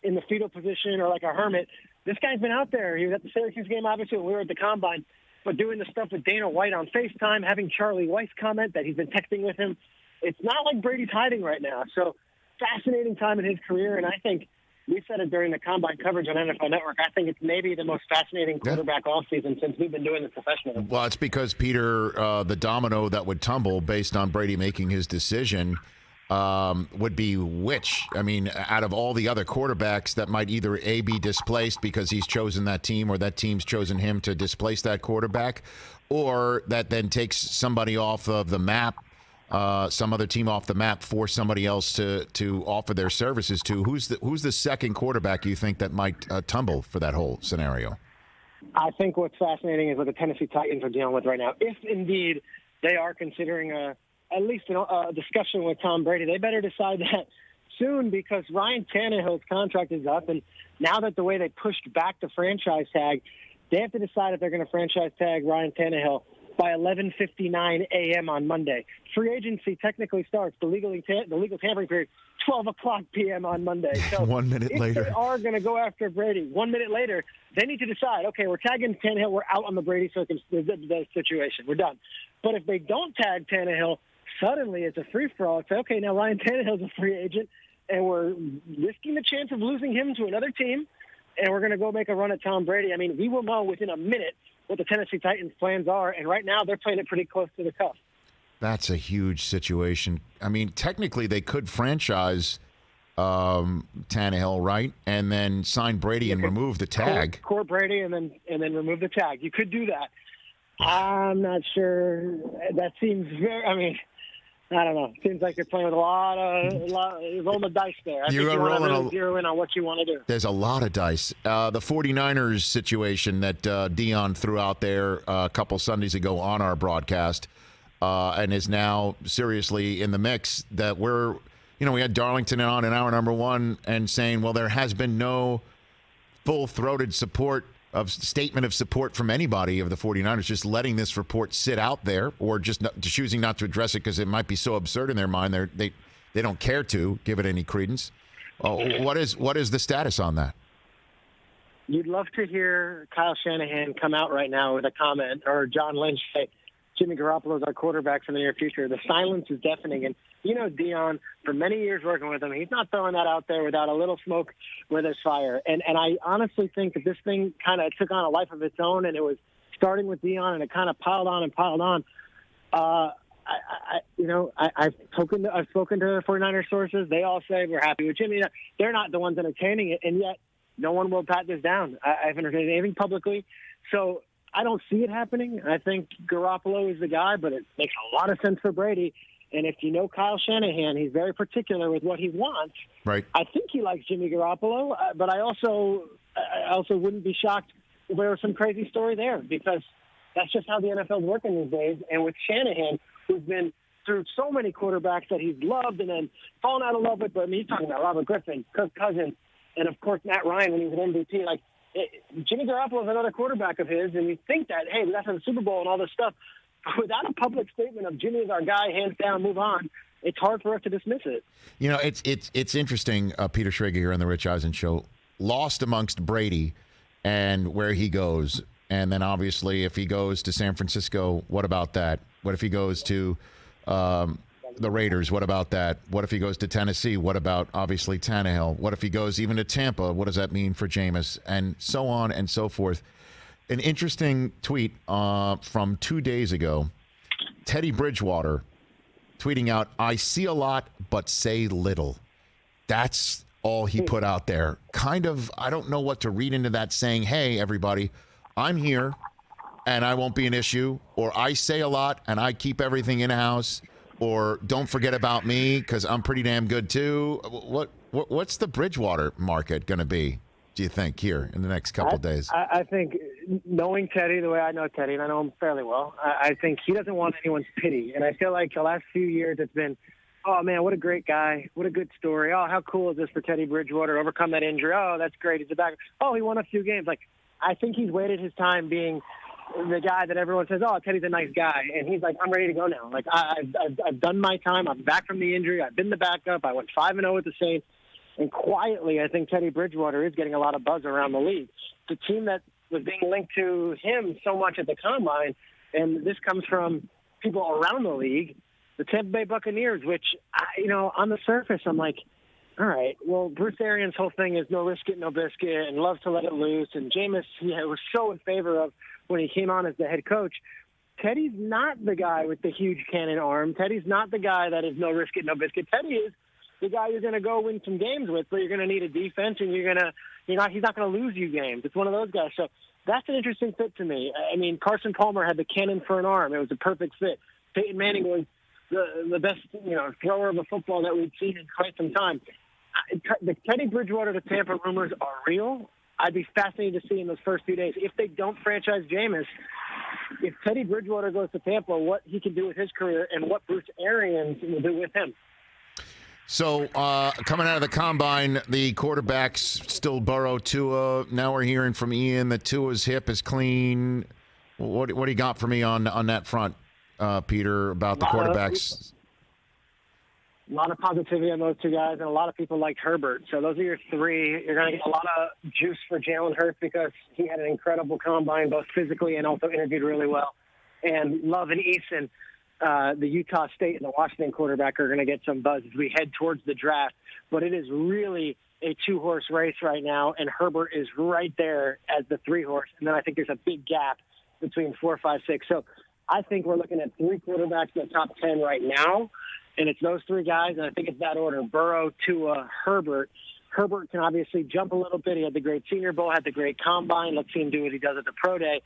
in the fetal position or like a hermit. This guy's been out there. He was at the Syracuse game, obviously, when we were at the Combine, but doing the stuff with Dana White on FaceTime, having Charlie Weiss comment that he's been texting with him. It's not like Brady's hiding right now. So fascinating time in his career, and I think we said it during the Combine coverage on NFL Network. I think it's maybe the most fascinating quarterback offseason since we've been doing this professionally. Well, it's because, Peter, the domino that would tumble based on Brady making his decision would be which? I mean, out of all the other quarterbacks that might either A, be displaced because he's chosen that team or that team's chosen him to displace that quarterback, or that then takes somebody off of the map, some other team off the map for somebody else to offer their services to. Who's the second quarterback you think that might tumble for that whole scenario? I think what's fascinating is what the Tennessee Titans are dealing with right now. If indeed they are considering at least a discussion with Tom Brady, they better decide that soon, because Ryan Tannehill's contract is up, and now that the way they pushed back the franchise tag, they have to decide if they're going to franchise tag Ryan Tannehill by 11:59 a.m. on Monday. Free agency technically starts, the legal tampering period, 12 o'clock p.m. on Monday. So 1 minute later. If they are going to go after Brady, 1 minute later, they need to decide, okay, we're tagging Tannehill, we're out on the Brady the situation. We're done. But if they don't tag Tannehill, suddenly it's a free-for-all. It's okay, now Ryan Tannehill's a free agent, and we're risking the chance of losing him to another team, and we're going to go make a run at Tom Brady. I mean, we will know within a minute what the Tennessee Titans' plans are, and right now they're playing it pretty close to the cuff. That's a huge situation. I mean, technically they could franchise Tannehill, right, and then sign Brady and remove the tag. Court Brady and then remove the tag. You could do that. I'm not sure. That seems very. I mean, I don't know. Seems like you're playing with a lot rolling the dice there. I think you want to really zero in on what you want to do. There's a lot of dice. The 49ers situation that Dion threw out there a couple Sundays ago on our broadcast and is now seriously in the mix that we had Darlington on in hour number one and saying, well, there has been no full-throated statement of support from anybody of the 49ers, just letting this report sit out there or just choosing not to address it because it might be so absurd in their mind they don't care to give it any credence. What is the status on that? You'd love to hear Kyle Shanahan come out right now with a comment, or John Lynch say, Jimmy Garoppolo is our quarterback for the near future. The silence is deafening. And, Dion, for many years working with him, he's not throwing that out there without a little smoke where there's fire. And I honestly think that this thing kind of took on a life of its own, and it was starting with Dion, and it kind of piled on and piled on. I've spoken to 49er sources. They all say we're happy with Jimmy. They're not the ones entertaining it, and yet no one will pat this down. I haven't heard anything publicly. So I don't see it happening. I think Garoppolo is the guy, but it makes a lot of sense for Brady. And if you know Kyle Shanahan, he's very particular with what he wants. Right. I think he likes Jimmy Garoppolo, but I also wouldn't be shocked if there was some crazy story there, because that's just how the NFL is working these days. And with Shanahan, who's been through so many quarterbacks that he's loved and then fallen out of love with, but I mean, he's talking about Robert Griffin, Kirk Cousins, and of course Matt Ryan when he was an MVP. Like, Jimmy Garoppolo is another quarterback of his, and you think that, hey, we got to the Super Bowl and all this stuff. Without a public statement of Jimmy is our guy, hands down, move on, it's hard for us to dismiss it. It's interesting, Peter Schrager here on the Rich Eisen Show, lost amongst Brady and where he goes. And then obviously if he goes to San Francisco, what about that? What if he goes to the Raiders? What about that? What if he goes to Tennessee? What about, obviously, Tannehill? What if he goes even to Tampa? What does that mean for Jameis? And so on and so forth. An interesting tweet from 2 days ago. Teddy Bridgewater tweeting out, I see a lot, but say little. That's all he put out there. Kind of, I don't know what to read into that, saying, hey, everybody, I'm here, and I won't be an issue. Or I say a lot, and I keep everything in-house. Or don't forget about me because I'm pretty damn good too. What's the Bridgewater market going to be, do you think, here in the next couple of days? I think, knowing Teddy the way I know Teddy, and I know him fairly well, I think he doesn't want anyone's pity. And I feel like the last few years it's been, oh, man, what a great guy. What a good story. Oh, how cool is this for Teddy Bridgewater? Overcome that injury. Oh, that's great. He's a back. Oh, he won a few games. Like, I think he's waited his time being the guy that everyone says, oh, Teddy's a nice guy. And he's like, I'm ready to go now. Like, I've done my time. I'm back from the injury. I've been the backup. I went 5-0 with the Saints. And quietly, I think Teddy Bridgewater is getting a lot of buzz around the league. The team that was being linked to him so much at the Combine, and this comes from people around the league, the Tampa Bay Buccaneers, which, on the surface, I'm like, all right, well, Bruce Arians' whole thing is no risk it, no biscuit, and loves to let it loose. And Jameis was so in favor of when he came on as the head coach. Teddy's not the guy with the huge cannon arm. Teddy's not the guy that is no risk it, no biscuit. Teddy is the guy you're going to go win some games with, but you're going to need a defense, and he's not going to lose you games. It's one of those guys. So that's an interesting fit to me. I mean, Carson Palmer had the cannon for an arm. It was a perfect fit. Peyton Manning was the best, thrower of a football that we've seen in quite some time. The Teddy Bridgewater to Tampa rumors are real. I'd be fascinated to see in those first few days. If they don't franchise Jameis, if Teddy Bridgewater goes to Tampa, what he can do with his career and what Bruce Arians will do with him. So coming out of the Combine, the quarterbacks still Burrow, Tua. Now we're hearing from Ian that Tua's hip is clean. What do you got for me on that front, Peter, about the quarterbacks? A lot of positivity on those two guys, and a lot of people like Herbert. So those are your three. You're going to get a lot of juice for Jalen Hurts because he had an incredible combine, both physically and also interviewed really well. And Love and Eisen, the Utah State and the Washington quarterback, are going to get some buzz as we head towards the draft. But it is really a two-horse race right now, and Herbert is right there as the three-horse. And then I think there's a big gap between 4, 5, 6. So I think we're looking at three quarterbacks in the top 10 right now. And it's those three guys, and I think it's that order: Burrow, Tua, Herbert. Herbert can obviously jump a little bit. He had the great Senior Bowl, had the great Combine. Let's see him do what he does at the Pro Day.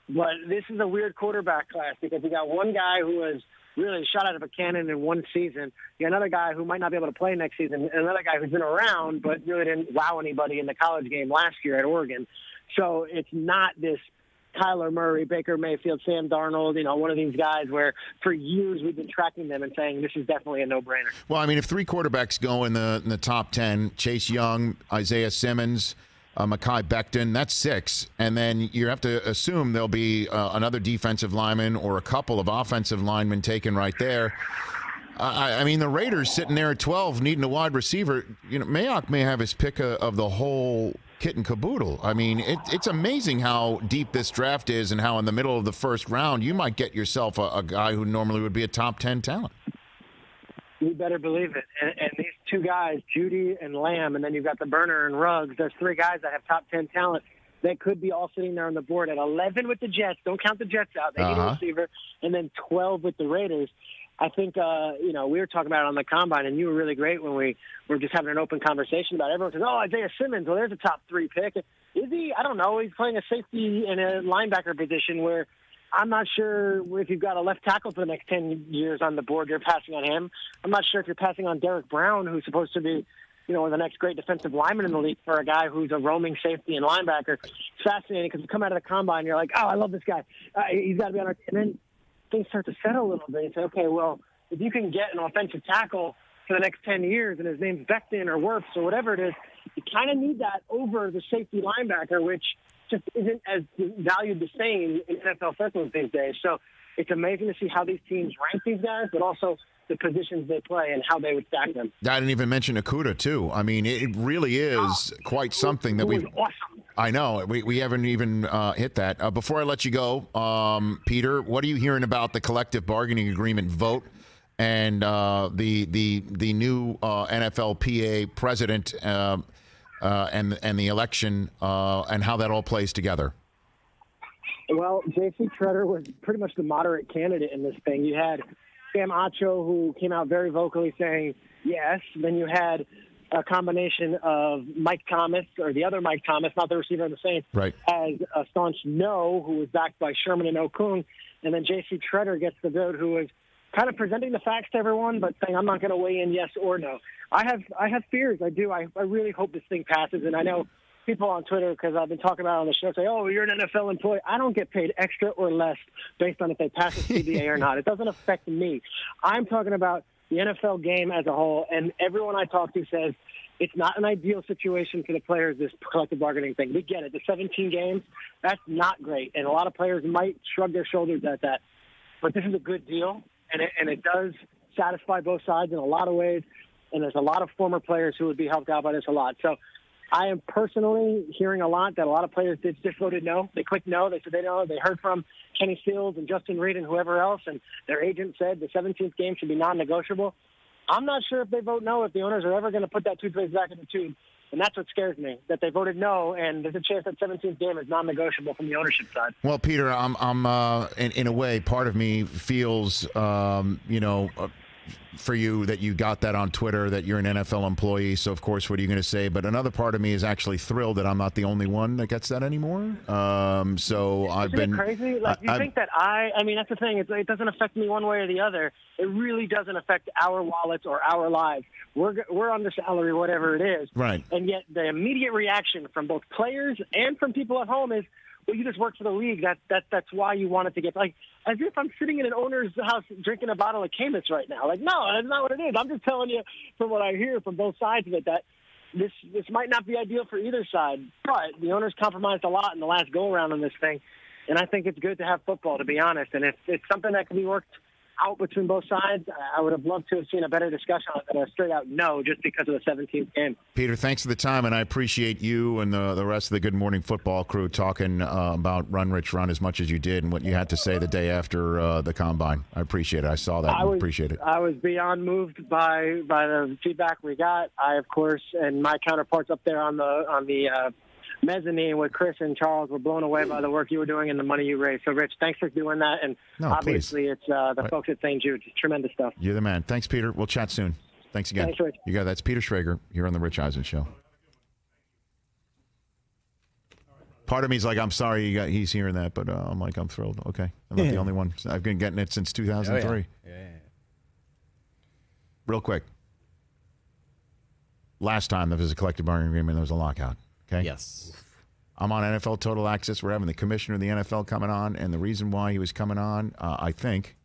But this is a weird quarterback class because you got one guy who was really shot out of a cannon in one season. You got another guy who might not be able to play next season, and another guy who's been around but really didn't wow anybody in the college game last year at Oregon. So it's not this Kyler Murray, Baker Mayfield, Sam Darnold, one of these guys where for years we've been tracking them and saying this is definitely a no-brainer. Well, I mean, if three quarterbacks go in the top 10, Chase Young, Isaiah Simmons, Mekhi Becton, that's 6. And then you have to assume there'll be another defensive lineman or a couple of offensive linemen taken right there. I mean, the Raiders sitting there at 12 needing a wide receiver. Mayock may have his pick of the whole kit and caboodle. I mean, it's amazing how deep this draft is and how in the middle of the first round you might get yourself a guy who normally would be a top 10 talent. You better believe it. And these two guys, Judy and Lamb, and then you've got the Burner and Ruggs, there's three guys that have top 10 talent. They could be all sitting there on the board at 11 with the Jets. Don't count the Jets out. They need a receiver. And then 12 with the Raiders. I think, we were talking about it on the Combine, and you were really great when we were just having an open conversation about it. Everyone says, Isaiah Simmons, well, there's a top 3 pick. Is he? I don't know. He's playing a safety and a linebacker position where I'm not sure if you've got a left tackle for the next 10 years on the board, you're passing on him. I'm not sure if you're passing on Derek Brown, who's supposed to be, the next great defensive lineman in the league, for a guy who's a roaming safety and linebacker. It's fascinating because you come out of the Combine and you're like, I love this guy. He's got to be on our team. And then things start to settle a little bit. You say, okay, well, if you can get an offensive tackle for the next 10 years and his name's Becton or Wirfs or whatever it is, you kind of need that over the safety linebacker, which just isn't as valued the same in NFL circles these days. So it's amazing to see how these teams rank these guys, but also the positions they play and how they would stack them. I didn't even mention Okudah, too. I mean, it really is quite something that we've... Awesome. I know. We haven't even hit that. Before I let you go, Peter, what are you hearing about the collective bargaining agreement vote and the new NFLPA president and the election and how that all plays together? Well, J.C. Treader was pretty much the moderate candidate in this thing. You had Sam Acho, who came out very vocally saying yes. Then you had a combination of Mike Thomas, or the other Mike Thomas, not the receiver of the Saints, right, as a staunch no, who was backed by Sherman and Okung. And then J.C. Treader gets the vote, who was kind of presenting the facts to everyone, but saying, I'm not going to weigh in yes or no. I have fears. I do. I really hope this thing passes. And I know people on Twitter, because I've been talking about it on the show, say, you're an NFL employee. I don't get paid extra or less based on if they pass the CBA or not. It doesn't affect me. I'm talking about the NFL game as a whole, and everyone I talk to says it's not an ideal situation for the players, this collective bargaining thing. We get it. The 17 games, that's not great, and a lot of players might shrug their shoulders at that. But this is a good deal, and it does satisfy both sides in a lot of ways, and there's a lot of former players who would be helped out by this a lot. So I am personally hearing a lot that a lot of players just voted no. They clicked no. They said they know. They heard from Kenny Stills and Justin Reed and whoever else, and their agent said the 17th game should be non-negotiable. I'm not sure if they vote no, if the owners are ever going to put that toothpaste back in the tube. And that's what scares me, that they voted no, and there's a chance that 17th game is non-negotiable from the ownership side. Well, Peter, I'm in a way, part of me feels, for you that you got that on Twitter, that you're an NFL employee. So, of course, what are you going to say? But another part of me is actually thrilled that I'm not the only one that gets that anymore. So I've been crazy. Like, you think that I mean, that's the thing. It doesn't affect me one way or the other. It really doesn't affect our wallets or our lives. We're under salary, whatever it is. Right. And yet the immediate reaction from both players and from people at home is, well, you just work for the league. That's why you want it to get, like, as if I'm sitting in an owner's house drinking a bottle of Camus right now. Like, no, that's not what it is. I'm just telling you from what I hear from both sides of it that this might not be ideal for either side. But the owners compromised a lot in the last go-around on this thing. And I think it's good to have football, to be honest. And if it's something that can be worked out between both sides, I would have loved to have seen a better discussion on it than a straight-out no just because of the 17th game. Peter, thanks for the time, and I appreciate you and the rest of the Good Morning Football crew talking about Run, Rich, Run as much as you did and what you had to say the day after the Combine. I appreciate it. I saw that and appreciate it. I was beyond moved by the feedback we got. I, of course, and my counterparts up there on the mezzanine with Chris and Charles were blown away by the work you were doing and the money you raised. So, Rich, thanks for doing that. And obviously, it's the folks at St. Jude. Just tremendous stuff. You're the man. Thanks, Peter. We'll chat soon. Thanks again. Thanks, Rich. You got that's Peter Schrager here on the Rich Eisen Show. Part of me is like, I'm sorry he's hearing that, but I'm like, I'm thrilled. Okay. I'm not the only one. I've been getting it since 2003. Oh, yeah. Real quick. Last time there was a collective bargaining agreement, there was a lockout. Okay. Yes. I'm on NFL Total Access. We're having the commissioner of the NFL coming on, and the reason why he was coming on, I think,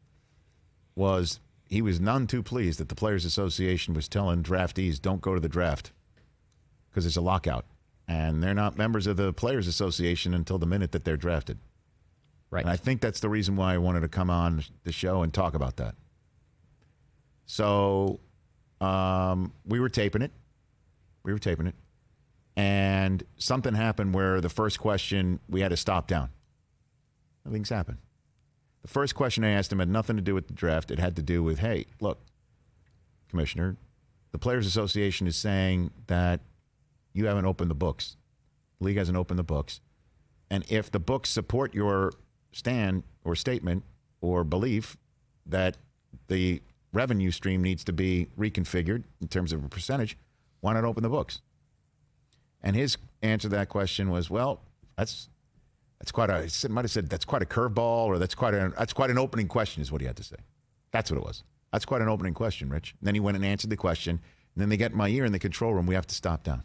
was he was none too pleased that the Players Association was telling draftees don't go to the draft because it's a lockout, and they're not members of the Players Association until the minute that they're drafted. Right. And I think that's the reason why I wanted to come on the show and talk about that. So we were taping it. And something happened where the first question we had to stop down. Things happened. The first question I asked him had nothing to do with the draft. It had to do with, hey, look, Commissioner, the Players Association is saying that you haven't opened the books. The league hasn't opened the books. And if the books support your stand or statement or belief that the revenue stream needs to be reconfigured in terms of a percentage, why not open the books? And his answer to that question was, well, that's quite a, he might have said that's quite a curveball, or that's quite an opening question is what he had to say. That's what it was. That's quite an opening question, Rich. And then he went and answered the question, and then they get in my ear in the control room. We have to stop down.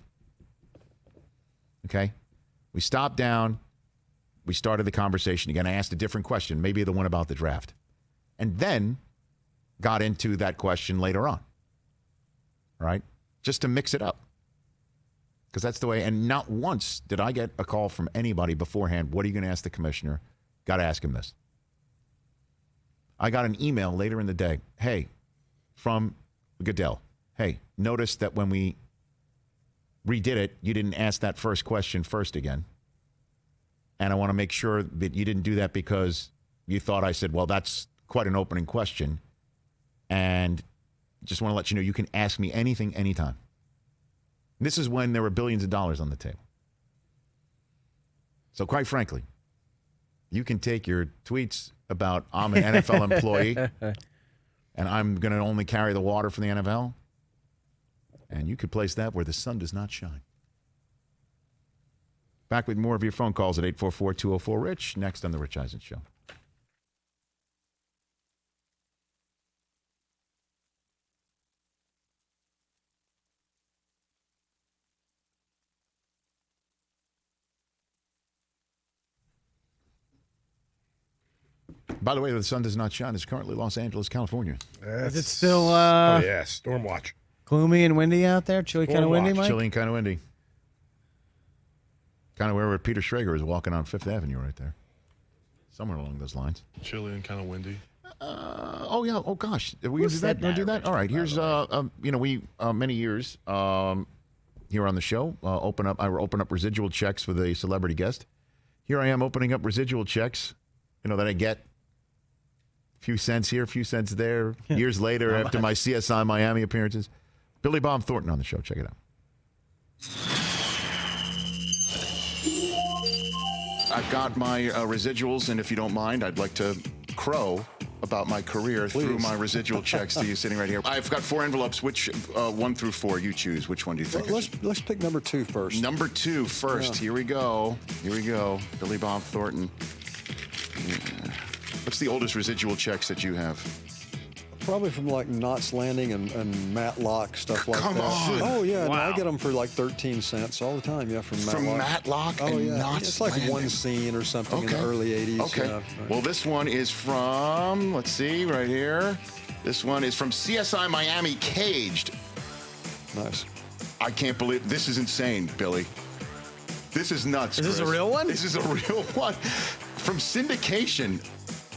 Okay? We stopped down. We started the conversation again. I asked a different question, maybe the one about the draft. And then got into that question later on. Right? Just to mix it up. Because that's the way, and not once did I get a call from anybody beforehand, what are you going to ask the commissioner? Got to ask him this. I got an email later in the day, hey, from Goodell. Hey, notice that when we redid it, you didn't ask that first question first again. And I want to make sure that you didn't do that because you thought I said, well, that's quite an opening question. And just want to let you know you can ask me anything, anytime. This is when there were billions of dollars on the table. So quite frankly, you can take your tweets about I'm an NFL employee and I'm going to only carry the water for the NFL, and you could place that where the sun does not shine. Back with more of your phone calls at 844-204-RICH, next on The Rich Eisen Show. By the way, the sun does not shine. It's currently Los Angeles, California. Is it still oh, yeah, storm watch. Gloomy and windy out there? Chilly kind of windy, Mike? Chilly and kind of windy. Kind of where Peter Schrager is walking on Fifth Avenue right there. Somewhere along those lines. Chilly and kind of windy. Oh, yeah. Oh, gosh. Are we going to do that? Do that? All right. Here's, we, many years here on the show, I open up residual checks with a celebrity guest. Here I am opening up residual checks, that I get. A few cents here, a few cents there. Years later, after my CSI Miami appearances. Billy Bob Thornton on the show. Check it out. I've got my residuals, and if you don't mind, I'd like to crow about my career through my residual checks to you sitting right here. I've got 4 envelopes. Which 1 through 4? You choose. Which one do you think? Let's pick number 2 first. Number 2 first. Yeah. Here we go. Billy Bob Thornton. Yeah. What's the oldest residual checks that you have? Probably from like Knots Landing and Matlock, stuff like that. Come on. Oh, yeah. Wow. No, I get them for like 13 cents all the time, from Matlock. From Matlock oh, and yeah. Knots It's like Landing. one scene or something in the early 80s. Okay. Yeah, right. Well, this one is from, let's see, right here. This one is from CSI Miami Caged. Nice. I can't believe, this is insane, Billy. This is nuts, Is this a real one? This is a real one. from syndication,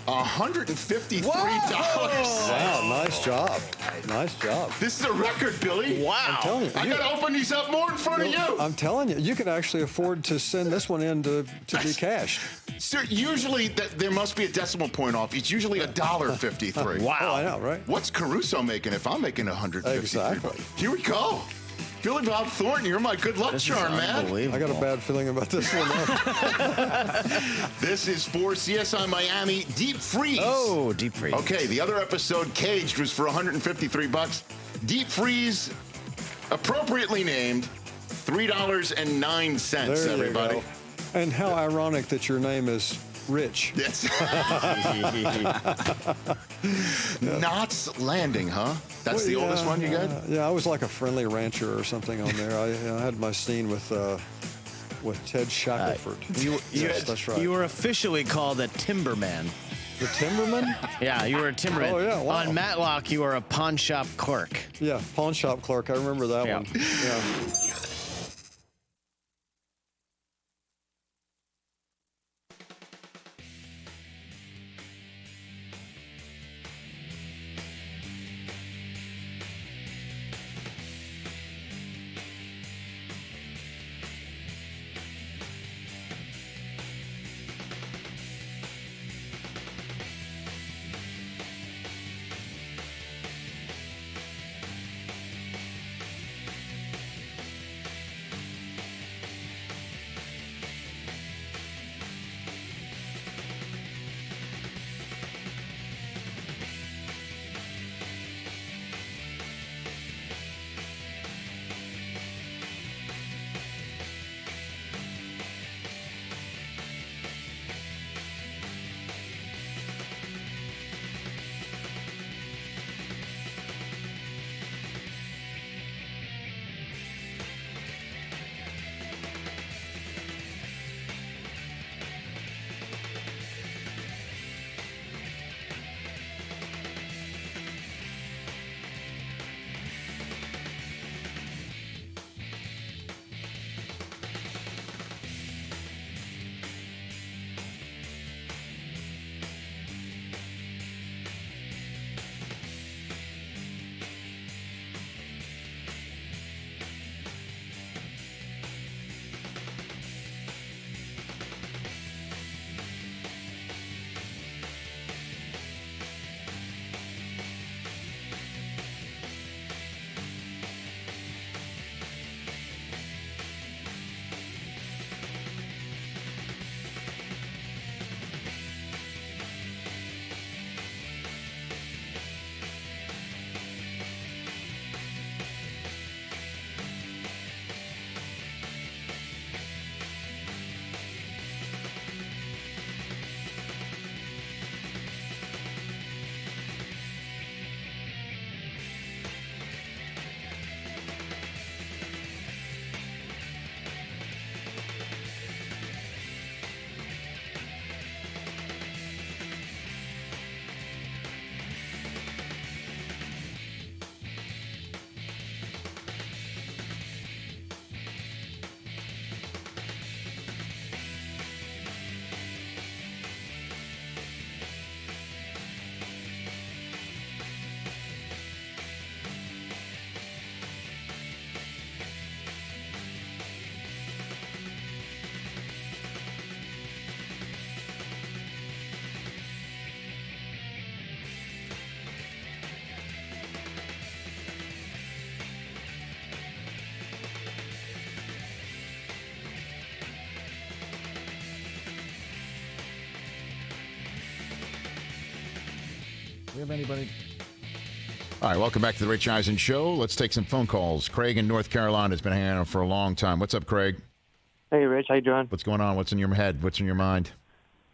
$153. Wow, nice job. Nice job. This is a record, Billy. Wow. I'm telling you. I got to open these up more in front of you. I'm telling you, you can actually afford to send this one in to be cashed. Sir, usually there must be a decimal point off. It's usually $1.53. Wow. Oh, I know, right? What's Caruso making if I'm making $153? Exactly. Here we go. Billy Bob Thornton, you're my good luck charm, man. I got a bad feeling about this one. This is for CSI Miami Deep Freeze. Oh, Deep Freeze. Okay, the other episode, Caged, was for $153. Deep Freeze, appropriately named, $3.09, There you everybody. go. And how ironic that your name is Rich. Yes. Knott's Landing, huh? That's the oldest one you got? Yeah, I was like a friendly rancher or something on there. I had my scene with Ted Shackelford. Yes, that's right. You were officially called a timberman. The timberman? Yeah, you were a timberman. Oh, yeah, wow. On Matlock, you were a pawn shop clerk. Yeah, pawn shop clerk. I remember that one. Yeah. We have anybody? All right, welcome back to the Rich Eisen Show. Let's take some phone calls. Craig in North Carolina has been hanging out for a long time. What's up, Craig? Hey, Rich. How you doing? What's going on? What's in your head? What's in your mind?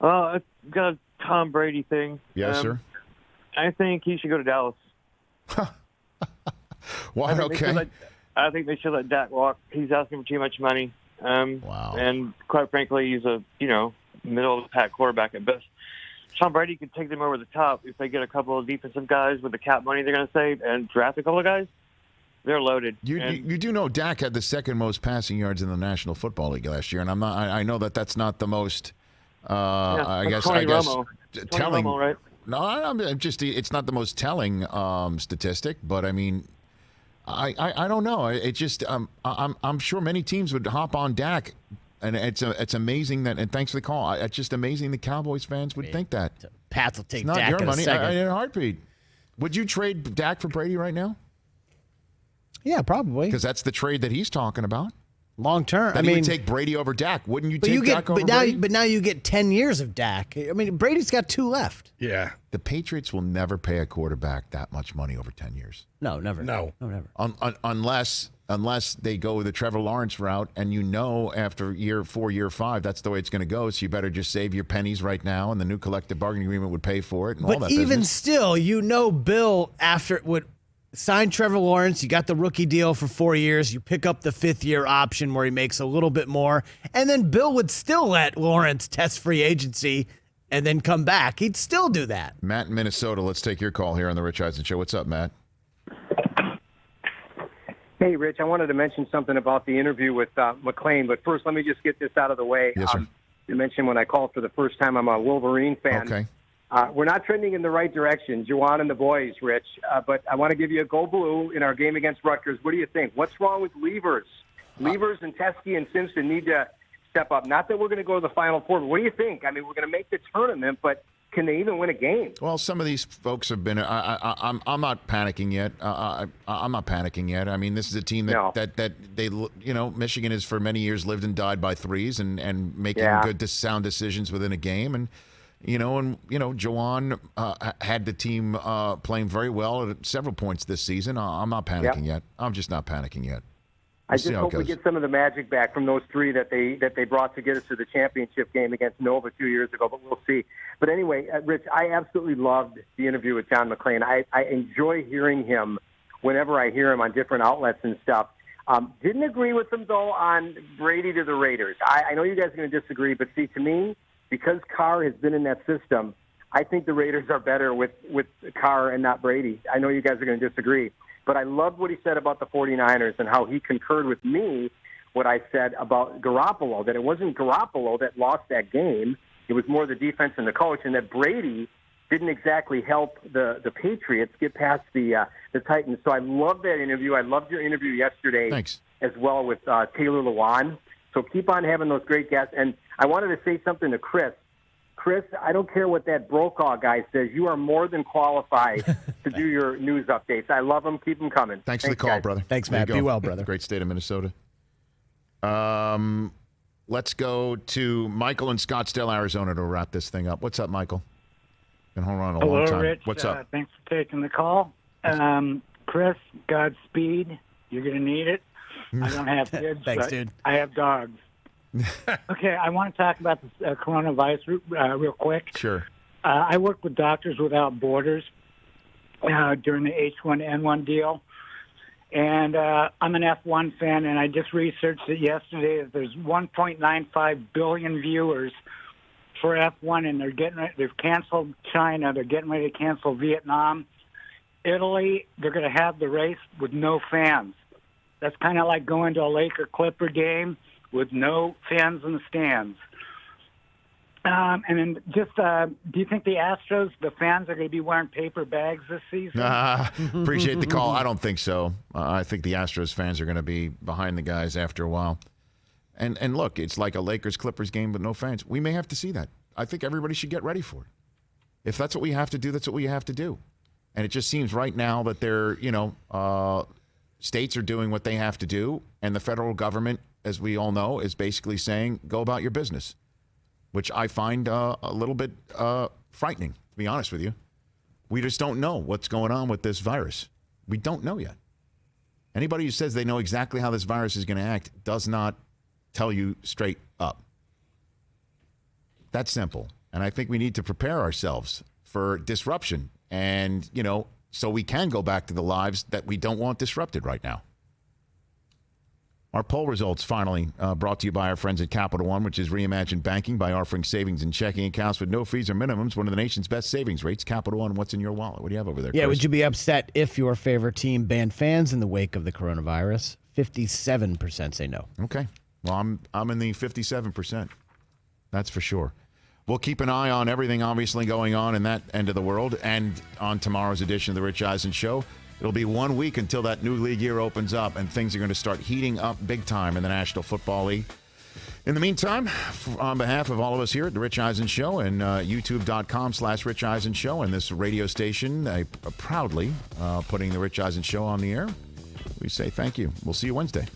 I've got a Tom Brady thing. Yes, sir. I think he should go to Dallas. Why? Okay. I think they should let Dak walk. He's asking for too much money. Wow. And quite frankly, he's a middle of the pack quarterback at best. Tom Brady could take them over the top if they get a couple of defensive guys with the cap money they're going to save and draft a couple of guys. They're loaded. You do know Dak had the second most passing yards in the National Football League last year, and I know that that's not the most I guess Tony telling. Romo, right? No, I'm just. It's not the most telling statistic, but I mean, I don't know. It just I'm sure many teams would hop on Dak, and it's amazing that. And thanks for the call. It's just amazing the Cowboys fans would think that. Pats will take it's not Dak your in money. a second. In a heartbeat. Would you trade Dak for Brady right now? Yeah, probably. Because that's the trade that he's talking about. Long term. Then you would take Brady over Dak. Wouldn't you but take you get, Dak over but now, Brady? But now you get 10 years of Dak. I mean, Brady's got 2 left. Yeah. The Patriots will never pay a quarterback that much money over 10 years. No, never. No, never. Unless they go the Trevor Lawrence route, and after year 4, year 5, that's the way it's going to go. So you better just save your pennies right now, and the new collective bargaining agreement would pay for it. And all But that even business. still, Bill, after would sign Trevor Lawrence, you got the rookie deal for 4 years, you pick up the 5th-year option where he makes a little bit more, and then Bill would still let Lawrence test free agency and then come back. He'd still do that. Matt in Minnesota, let's take your call here on the Rich Eisen Show. What's up, Matt? Hey, Rich, I wanted to mention something about the interview with McClain, but first let me just get this out of the way. Yes, sir. You mentioned when I called for the first time I'm a Wolverine fan. Okay. We're not trending in the right direction, Juwan and the boys, Rich, but I want to give you a go blue in our game against Rutgers. What do you think? What's wrong with Levers? Levers and Teskey and Simpson need to step up. Not that we're going to go to the Final Four, but what do you think? I mean, we're going to make the tournament, but can they even win a game? Well, some of these folks have been. I'm not panicking yet. I'm not panicking yet. I mean, this is a team that they Michigan has for many years lived and died by threes and making good sound decisions within a game. And Juwan had the team playing very well at several points this season. I'm not panicking yet. I'm just not panicking yet. I just hope we get some of the magic back from those 3 that they brought to get us to the championship game against Nova 2 years ago, but we'll see. But anyway, Rich, I absolutely loved the interview with John McClain. I enjoy hearing him whenever I hear him on different outlets and stuff. Didn't agree with him, though, on Brady to the Raiders. I know you guys are going to disagree, but see, to me, because Carr has been in that system, I think the Raiders are better with Carr and not Brady. I know you guys are going to disagree. But I loved what he said about the 49ers and how he concurred with me what I said about Garoppolo, that it wasn't Garoppolo that lost that game. It was more the defense and the coach, and that Brady didn't exactly help the Patriots get past the Titans. So I loved that interview. I loved your interview yesterday as well with Taylor Lewan. So keep on having those great guests. And I wanted to say something to Chris. Chris, I don't care what that Brokaw guy says. You are more than qualified to do your news updates. I love them. Keep them coming. Thanks for the call, guys. brother. Thanks, There you Matt. Be go. well, brother. Great state of Minnesota. Let's go to Michael in Scottsdale, Arizona to wrap this thing up. What's up, Michael? Been holding on a Hello, long time. Rich. What's up? Thanks for taking the call. Chris, Godspeed. You're going to need it. I don't have kids. Thanks, but dude. I have dogs. Okay, I want to talk about the coronavirus real quick. Sure. I worked with Doctors Without Borders during the H1N1 deal. And I'm an F1 fan, and I just researched it yesterday. There's 1.95 billion viewers for F1, and they've canceled China. They're getting ready to cancel Vietnam. Italy, they're going to have the race with no fans. That's kind of like going to a Laker-Clipper game with no fans in the stands. And then just, do you think the Astros, the fans, are going to be wearing paper bags this season? Appreciate the call. I don't think so. I think the Astros fans are going to be behind the guys after a while. And look, it's like a Lakers-Clippers game with no fans. We may have to see that. I think everybody should get ready for it. If that's what we have to do, that's what we have to do. And it just seems right now that they're, states are doing what they have to do, and the federal government, as we all know, is basically saying, go about your business, which I find a little bit frightening, to be honest with you. We just don't know what's going on with this virus. We don't know yet. Anybody who says they know exactly how this virus is going to act does not tell you straight up. That's simple. And I think we need to prepare ourselves for disruption and, so we can go back to the lives that we don't want disrupted right now. Our poll results finally brought to you by our friends at Capital One, which is reimagined banking by offering savings and checking accounts with no fees or minimums. One of the nation's best savings rates. Capital One, what's in your wallet? What do you have over there, Chris? Yeah, would you be upset if your favorite team banned fans in the wake of the coronavirus? 57% say no. Okay. Well, I'm in the 57%. That's for sure. we'll keep an eye on everything obviously going on in that end of the world. And on tomorrow's edition of the Rich Eisen Show, it'll be 1 week until that new league year opens up, and things are going to start heating up big time in the National Football League. In the meantime, on behalf of all of us here at The Rich Eisen Show and youtube.com/Rich Eisen Show and this radio station proudly putting The Rich Eisen Show on the air, we say thank you. We'll see you Wednesday.